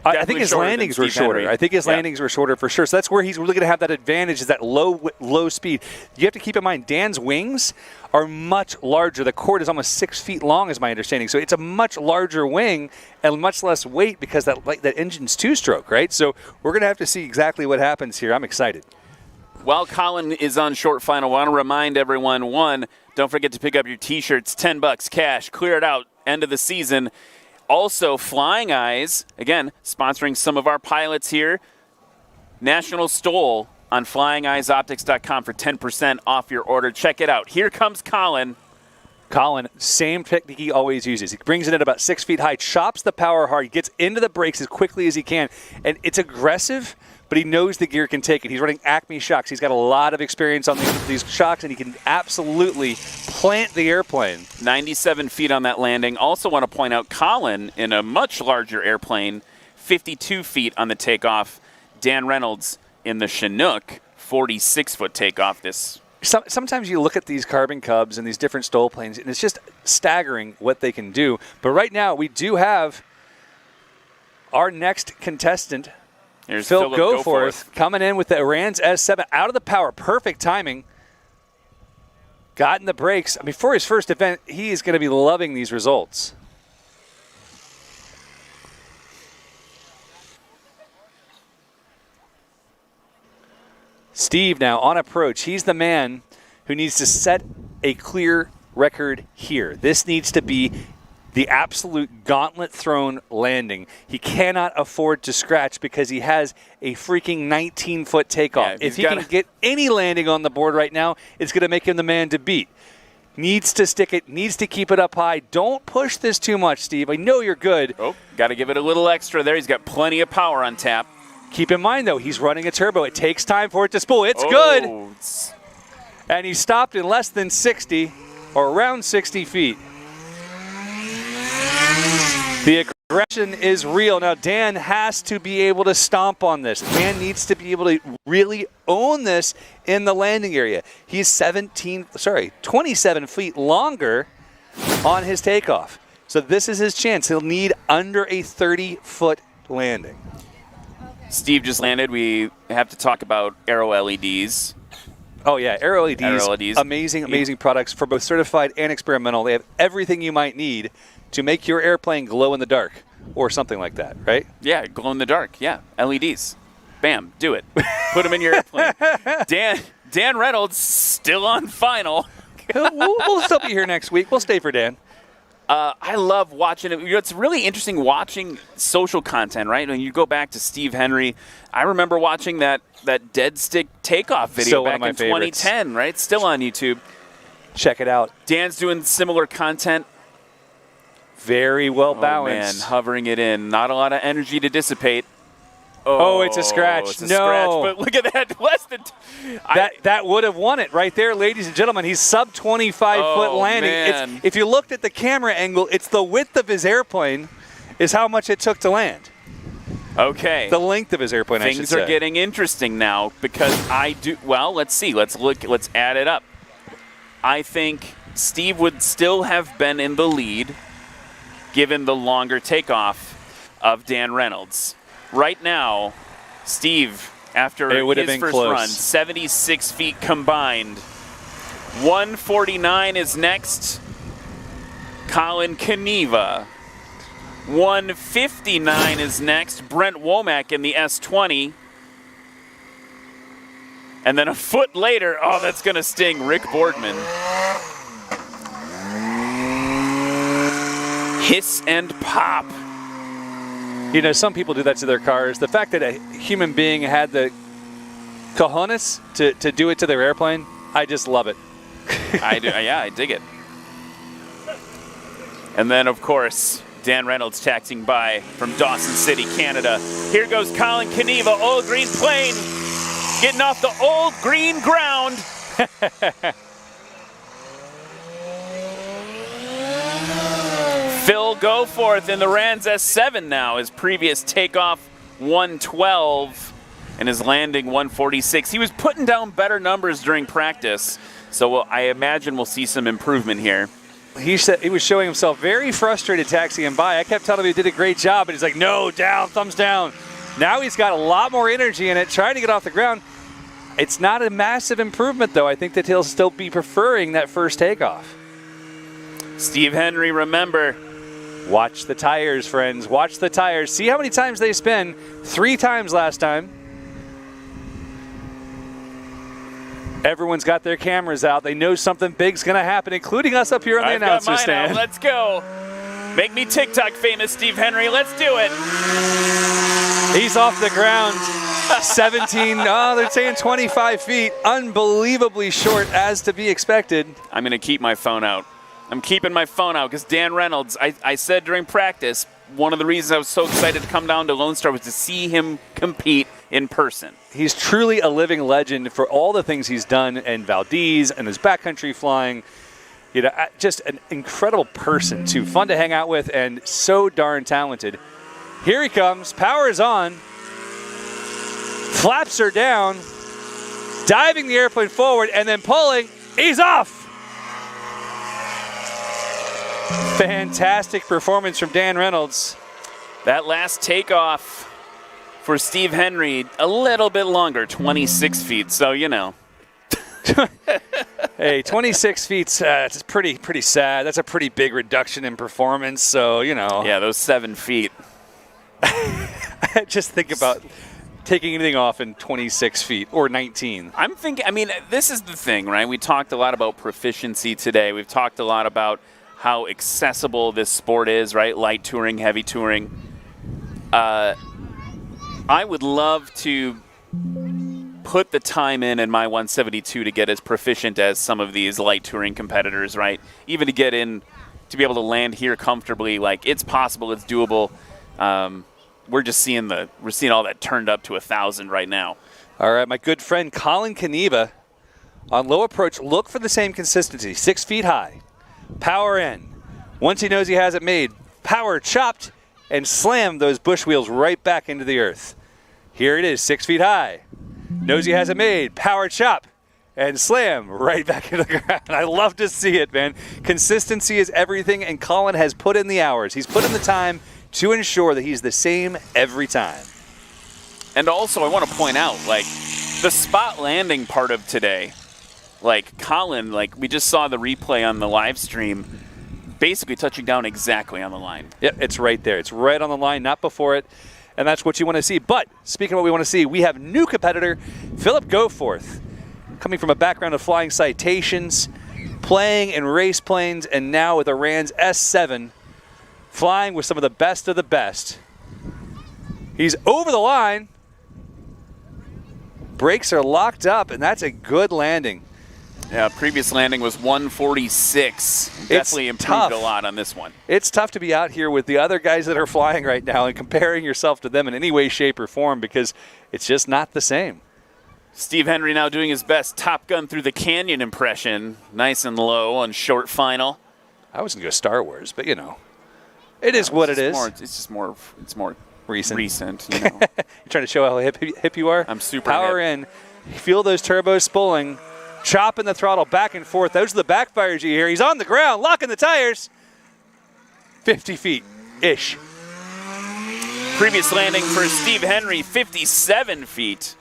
I think his landings were shorter. I think his landings were shorter for sure. So that's where he's really going to have that advantage, is that low speed. You have to keep in mind, Dan's wings are much larger. The cord is almost 6 feet long, is my understanding. So it's a much larger wing and much less weight because that engine's two-stroke, right? So we're going to have to see exactly what happens here. I'm excited. While Colin is on short final, I want to remind everyone, one, don't forget to pick up your T-shirts, $10 cash, clear it out, end of the season. Also, Flying Eyes, again, sponsoring some of our pilots here. National STOL on flyingeyesoptics.com for 10% off your order. Check it out. Here comes Colin Colin, same technique he always uses. He brings it at about 6 feet high, chops the power hard, gets into the brakes as quickly as he can. And it's aggressive, but he knows the gear can take it. He's running Acme shocks. He's got a lot of experience on these shocks, and he can absolutely plant the airplane. 97 feet on that landing. Also want to point out Colin in a much larger airplane, 52 feet on the takeoff. Dan Reynolds in the Chinook, 46-foot takeoff. Sometimes you look at these Carbon Cubs and these different STOL planes, and it's just staggering what they can do. But right now, we do have our next contestant, Here's Phil Philip Goforth, coming in with the Iran's S7 out of the power. Perfect timing. Got in the brakes. I mean, for his first event, he is going to be loving these results. Steve now on approach. He's the man who needs to set a clear record here. This needs to be the absolute gauntlet thrown landing. He cannot afford to scratch because he has a freaking 19-foot takeoff. Yeah, if he can get any landing on the board right now, it's going to make him the man to beat. Needs to stick it, needs to keep it up high. Don't push this too much, Steve. I know you're good. Oh, got to give it a little extra there. He's got plenty of power on tap. Keep in mind, though, he's running a turbo. It takes time for it to spool. It's good. And he stopped in less than 60 or around 60 feet. The aggression is real. Now, Dan has to be able to stomp on this. Dan needs to be able to really own this in the landing area. He's 27 feet longer on his takeoff. So this is his chance. He'll need under a 30-foot landing. Steve just landed. We have to talk about Aero LEDs. Oh, yeah, Aero LEDs. Amazing products for both certified and experimental. They have everything you might need to make your airplane glow in the dark or something like that, right? Yeah, glow in the dark. Yeah, LEDs. Bam, do it. Put them in your airplane. Dan Reynolds still on final. We'll still be here next week. We'll stay for Dan. I love watching it. It's really interesting watching social content, right? When you go back to Steve Henry, I remember watching that dead stick takeoff video back in 2010, right? Still on YouTube. Check it out. Dan's doing similar content. Very well balanced. Man, hovering it in. Not a lot of energy to dissipate. Oh, it's a scratch. It's a scratch, but look at that. Less than that would have won it right there, ladies and gentlemen. He's sub 25-foot landing. If you looked at the camera angle, it's the width of his airplane is how much it took to land. Okay. The length of his airplane, I should say. Things are getting interesting now because let's see. Let's add it up. I think Steve would still have been in the lead given the longer takeoff of Dan Reynolds. Right now, Steve, after his first run, 76 feet combined. 149 is next. Colin Kaniva. 159 is next. Brent Womack in the S20. And then a foot later, oh, that's going to sting, Rick Boardman. Hiss and pop. You know, some people do that to their cars. The fact that a human being had the cojones to do it to their airplane, I just love it. I do. Yeah, I dig it. And then, of course, Dan Reynolds taxiing by from Dawson City, Canada. Here goes Colin Kaniva, old green plane, getting off the old green ground. Phil Goforth in the Rans S7 now. His previous takeoff 112 and his landing 146. He was putting down better numbers during practice, so I imagine we'll see some improvement here. He said he was showing himself very frustrated taxiing by. I kept telling him he did a great job, but he's like, no, down, thumbs down. Now he's got a lot more energy in it, trying to get off the ground. It's not a massive improvement, though. I think that he'll still be preferring that first takeoff. Steve Henry, remember, watch the tires, friends. Watch the tires. See how many times they spin. 3 times last time. Everyone's got their cameras out. They know something big's going to happen, including us up here on the announcer stand. Let's go. Make me TikTok famous, Steve Henry. Let's do it. He's off the ground. 17, they're saying 25 feet. Unbelievably short, as to be expected. I'm going to keep my phone out. I'm keeping my phone out because Dan Reynolds, I said during practice, one of the reasons I was so excited to come down to Lone Star was to see him compete in person. He's truly a living legend for all the things he's done in Valdez and his backcountry flying. You know, just an incredible person, too. Fun to hang out with and so darn talented. Here he comes. Power is on. Flaps are down. Diving the airplane forward and then pulling. He's off. Fantastic performance from Dan Reynolds. That last takeoff for Steve Henry, a little bit longer, 26 feet. So, you know. Hey, 26 feet, it's pretty sad. That's a pretty big reduction in performance, so, you know. Yeah, those 7 feet. Just think about taking anything off in 26 feet or 19. I'm thinking, I mean, this is the thing, right? We talked a lot about proficiency today. We've talked a lot about how accessible this sport is, right? Light touring, heavy touring. I would love to put the time in my 172 to get as proficient as some of these light touring competitors, right? Even to get in, to be able to land here comfortably, like it's possible, it's doable. We're just seeing all that turned up to 1,000 right now. All right, my good friend Colin Kaniva on low approach, look for the same consistency, 6 feet high. Power in. Once he knows he has it made, power chopped and slam those bush wheels right back into the earth. Here it is, 6 feet high. Knows he has it made, power chop and slam right back into the ground. I love to see it, man. Consistency is everything, and Colin has put in the hours. He's put in the time to ensure that he's the same every time. And also, I want to point out, like, the spot landing part of today, like, Colin, like, we just saw the replay on the live stream, basically touching down exactly on the line. Yep, it's right there. It's right on the line, not before it, and that's what you want to see. But, speaking of what we want to see, we have new competitor, Philip Goforth, coming from a background of flying citations, playing in race planes, and now with a RANS S7, flying with some of the best. He's over the line. Brakes are locked up, and that's a good landing. Yeah, previous landing was 146. Definitely improved a lot on this one. It's tough to be out here with the other guys that are flying right now and comparing yourself to them in any way, shape, or form because it's just not the same. Steve Henry now doing his best Top Gun through the canyon impression. Nice and low on short final. I was going to go Star Wars, but you know. It is what it is. It's more recent. You know. You're trying to show how hip you are? I'm super Power hip. in. Feel those turbos spooling. Chopping the throttle back and forth. Those are the backfires you hear. He's on the ground, locking the tires. 50 feet-ish. Previous landing for Steve Henry, 57 feet.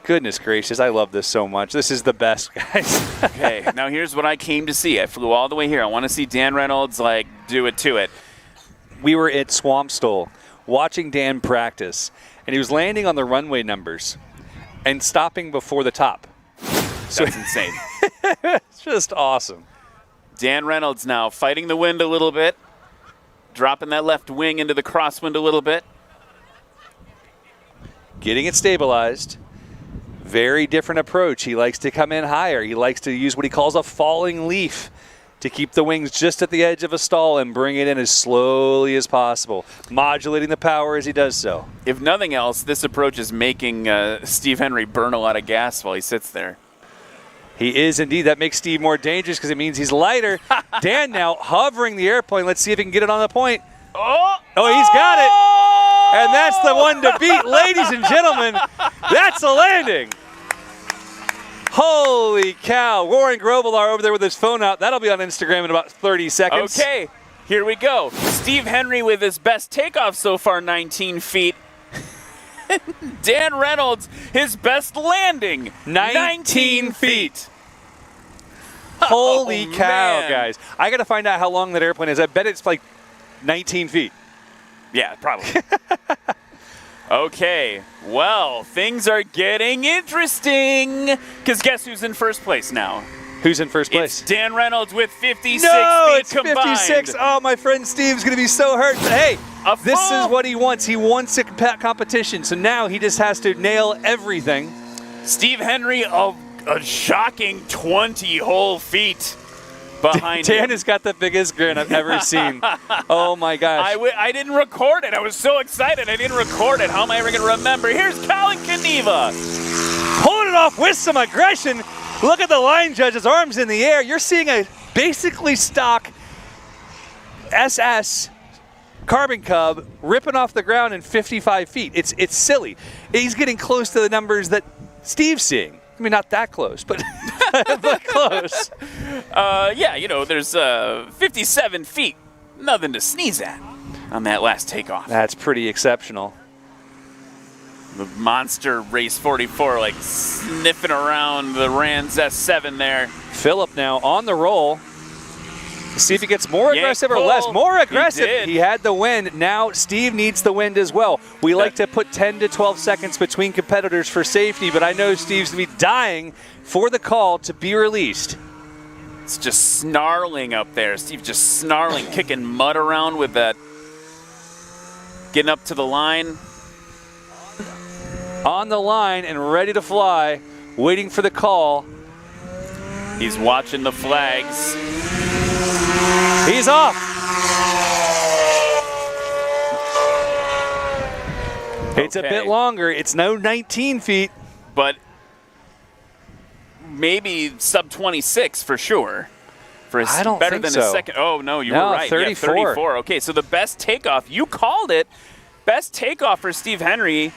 Goodness gracious, I love this so much. This is the best, guys. Okay, now here's what I came to see. I flew all the way here. I want to see Dan Reynolds, like, do it to it. We were at Swamp Stoll watching Dan practice, and he was landing on the runway numbers and stopping before the top. That's insane. It's just awesome. Dan Reynolds now fighting the wind a little bit, dropping that left wing into the crosswind a little bit. Getting it stabilized. Very different approach. He likes to come in higher. He likes to use what he calls a falling leaf to keep the wings just at the edge of a stall and bring it in as slowly as possible, modulating the power as he does so. If nothing else, this approach is making Steve Henry burn a lot of gas while he sits there. He is indeed. That makes Steve more dangerous because it means he's lighter. Dan now hovering the airplane. Let's see if he can get it on the point. Oh, he's got it. And that's the one to beat, ladies and gentlemen. That's a landing. Holy cow. Warren Grovelar over there with his phone out. That'll be on Instagram in about 30 seconds. Okay, here we go. Steve Henry with his best takeoff so far, 19 feet. Dan Reynolds, his best landing, 19 feet. Holy cow, man. guys. I got to find out how long that airplane is. I bet it's like 19 feet. Yeah, probably. Okay, well, things are getting interesting. Because guess who's in first place now? Who's in first place? It's Dan Reynolds with 56 no, feet it's combined. 56. Oh, my friend Steve's going to be so hurt. But hey, this is what he wants. He wants a competition. So now he just has to nail everything. Steve Henry, a shocking 20 whole feet. behind Dan him. has got the biggest grin I've ever seen. Oh, my gosh. I didn't record it. I was so excited I didn't record it. How am I ever going to remember? Here's Colin Kaniva. Pulling it off with some aggression. Look at the line judge's arms in the air. You're seeing a basically stock SS Carbon Cub ripping off the ground in 55 feet. It's silly. He's getting close to the numbers that Steve's seeing. I mean, not that close, but but close. Yeah, there's 57 feet. Nothing to sneeze at on that last takeoff. That's pretty exceptional. The monster race 44, like sniffing around the Rans S7 there. Phillip now on the roll. See if he gets more aggressive or pull. less. More aggressive. He did. He had the wind. Now Steve needs the wind as well. We like to put 10 to 12 seconds between competitors for safety, but I know Steve's going to be dying for the call to be released. It's just snarling up there. Steve just snarling, kicking mud around with that. Getting up to the line. On the line and ready to fly, waiting for the call. He's watching the flags. He's off. It's a bit longer. It's no 19 feet. But maybe sub 26 for sure. I don't better think than so. a second. Oh, no, you No, were right. 34. Yeah, 34. Okay, so the best takeoff, you called it. Best takeoff for Steve Henry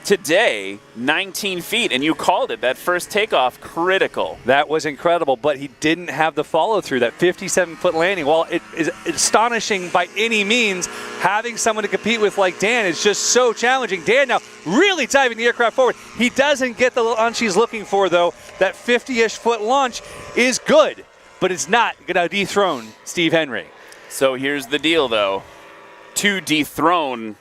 today, 19 feet, and you called it. That first takeoff, critical. That was incredible, but he didn't have the follow-through, that 57-foot landing. While it is astonishing by any means, having someone to compete with like Dan is just so challenging. Dan now really driving the aircraft forward. He doesn't get the launch he's looking for, though. That 50-ish foot launch is good, but it's not going to dethrone Steve Henry. So here's the deal, though. To dethrone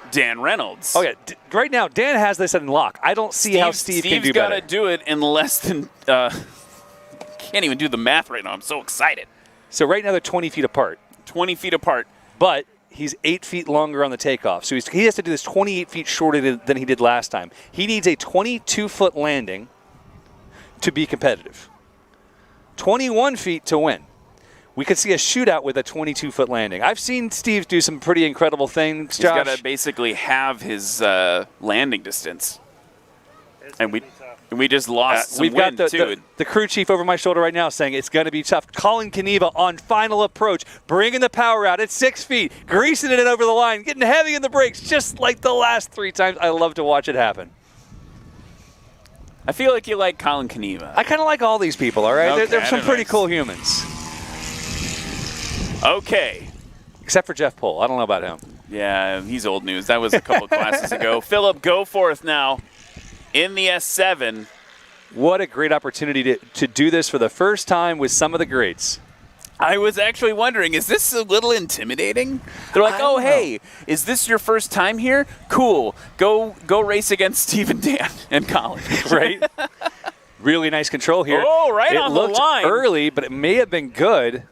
Dan Reynolds. Oh, yeah. Right now, Dan has this in lock. I don't see how Steve can do better. Steve's got to do it in less than... can't even do the math right now. I'm so excited. So right now they're 20 feet apart. 20 feet apart. But he's 8 feet longer on the takeoff. So he has to do this 28 feet shorter than he did last time. He needs a 22-foot landing to be competitive. 21 feet to win. We could see a shootout with a 22-foot landing. I've seen Steve do some pretty incredible things, Josh. He's got to basically have his landing distance. And we just lost some We've wind, got too. the crew chief over my shoulder right now saying it's going to be tough. Colin Kaniva on final approach, bringing the power out at 6 feet, greasing it over the line, getting heavy in the brakes, just like the last 3 times. I love to watch it happen. I feel like you like Colin Kaniva. I kind of like all these people, all right? Okay, They're some pretty nice. cool humans. Okay. Except for Jeff Pohl. I don't know about him. Yeah, he's old news. That was a couple classes ago. Phillip Goforth now in the S7. What a great opportunity to do this for the first time with some of the greats. I was actually wondering, is this a little intimidating? They're like, oh, hey, is this your first time here? Cool. Go race against Steve and Dan and Colin. Right? Really nice control here. Oh, right on the line. It looked early, but it may have been good.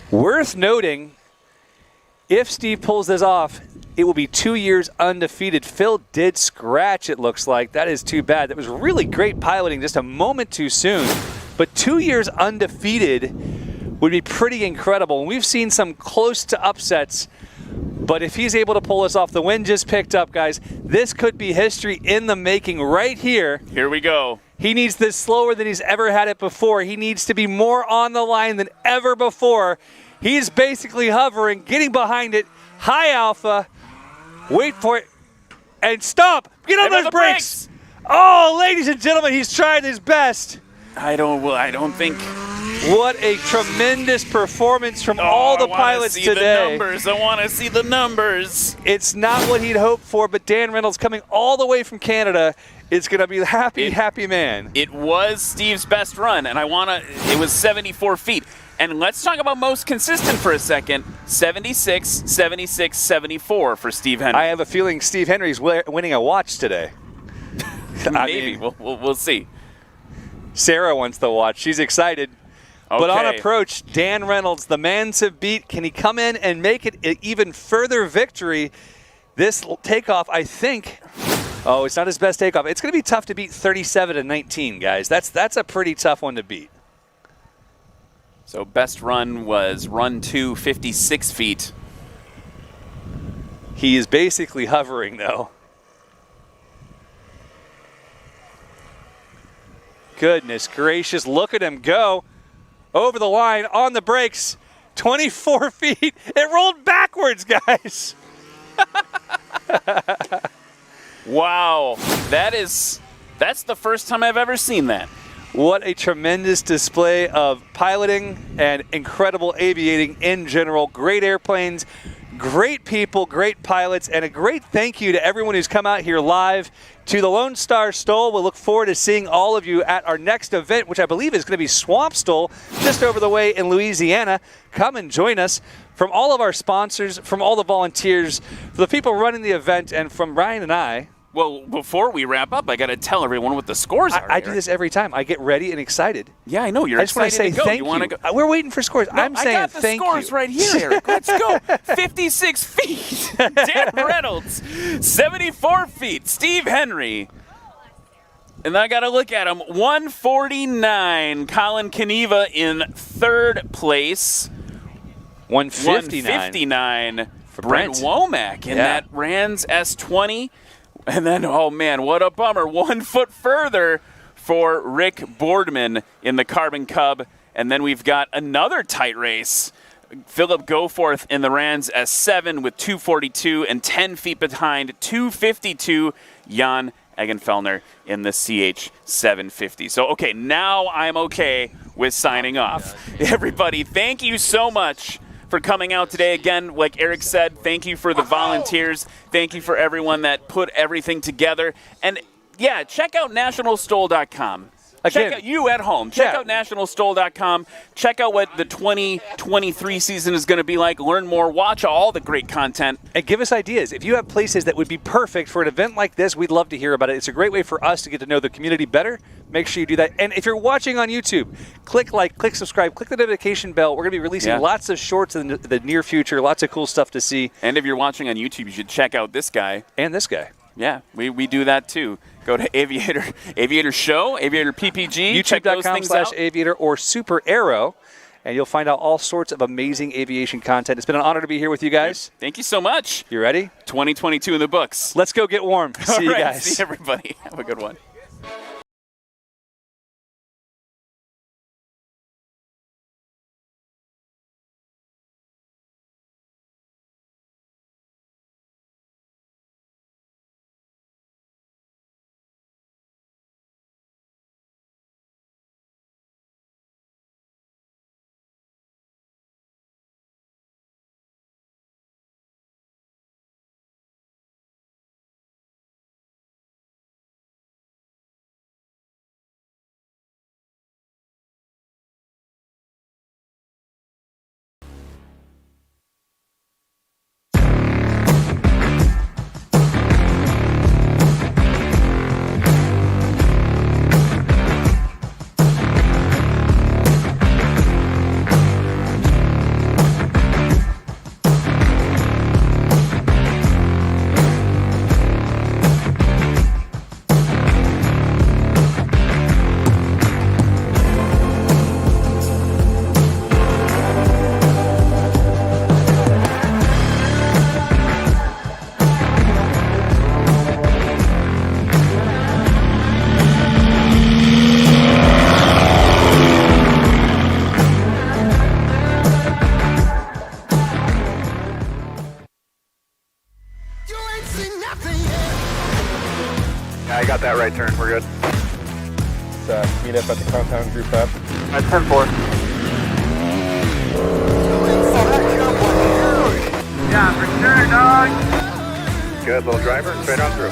Worth noting, if Steve pulls this off, it will be 2 years undefeated. Phil did scratch, it looks like. That is too bad. That was really great piloting, just a moment too soon. But 2 years undefeated would be pretty incredible. And we've seen some close to upsets, but if he's able to pull this off, the wind just picked up, guys. This could be history in the making right here. Here we go. He needs this slower than he's ever had it before. He needs to be more on the line than ever before. He's basically hovering, getting behind it. High alpha. Wait for it. And stop. Get on those brakes. Oh, ladies and gentlemen, he's trying his best. I don't think. What a tremendous performance from all the pilots today. I want to see the numbers. It's not what he'd hoped for, but Dan Reynolds coming all the way from Canada is going to be a happy man. It was Steve's best run, and it was 74 feet. And let's talk about most consistent for a second. 76, 76, 74 for Steve Henry. I have a feeling Steve Henry's winning a watch today. Maybe. We'll see. Sarah wants the watch. She's excited. Okay. But on approach, Dan Reynolds, the man to beat. Can he come in and make it an even further victory? This takeoff, I think, oh, it's not his best takeoff. It's going to be tough to beat 37 and 19, guys. That's a pretty tough one to beat. So best run was run 2, 56 feet. He is basically hovering, though. Goodness gracious, look at him go over the line on the brakes. 24 feet. It rolled backwards, guys. Wow. That's the first time I've ever seen that. What a tremendous display of piloting and incredible aviating in general. Great airplanes, great people, great pilots, and a great thank you to everyone who's come out here live to the Lonestar STOL. We'll look forward to seeing all of you at our next event, which I believe is going to be Swamp STOL, just over the way in Louisiana. Come and join us. From all of our sponsors, from all the volunteers, for the people running the event, and from Ryan and I. Well, before we wrap up, I got to tell everyone what the scores are. I do this every time. I get ready and excited. Yeah, I know. You're I just want to say excited to go. thank you. Go? We're waiting for scores. No, I'm saying thank you. I got the scores right here, Eric. Let's go. 56 feet. Dan Reynolds. 74 feet. Steve Henry. And I got to look at him. 149. Colin Kaniva in third place. 159 for Brent Womack in that Rans S20. And then, oh man, what a bummer. 1 foot further for Rick Boardman in the Carbon Cub. And then we've got another tight race. Philip Goforth in the Rans S7 with 242 and 10 feet behind 252. Jan Eggenfellner in the CH750. So, okay, now I'm okay with signing off. Everybody, thank you so much for coming out today. Again, like Eric said, thank you for the volunteers. Thank you for everyone that put everything together. And yeah, check out nationalstol.com. Check out you at home. Check out nationalstol.com. Check out what the 2023 season is going to be like. Learn more. Watch all the great content. And give us ideas. If you have places that would be perfect for an event like this, we'd love to hear about it. It's a great way for us to get to know the community better. Make sure you do that. And if you're watching on YouTube, click like, click subscribe, click the notification bell. We're going to be releasing lots of shorts in the near future. Lots of cool stuff to see. And if you're watching on YouTube, you should check out this guy. And this guy. Yeah, we do that too. Go to Aviator Show, Aviator PPG. YouTube.com/aviator or Super Aero, and you'll find out all sorts of amazing aviation content. It's been an honor to be here with you guys. Thank you so much. You ready? 2022 in the books. Let's go get warm. See you guys. See everybody. Have a good one. I got that right turn. We're good. Let's meet up at the compound group up. At 10-4. Yeah, for sure, dog. Good little driver. Straight on through.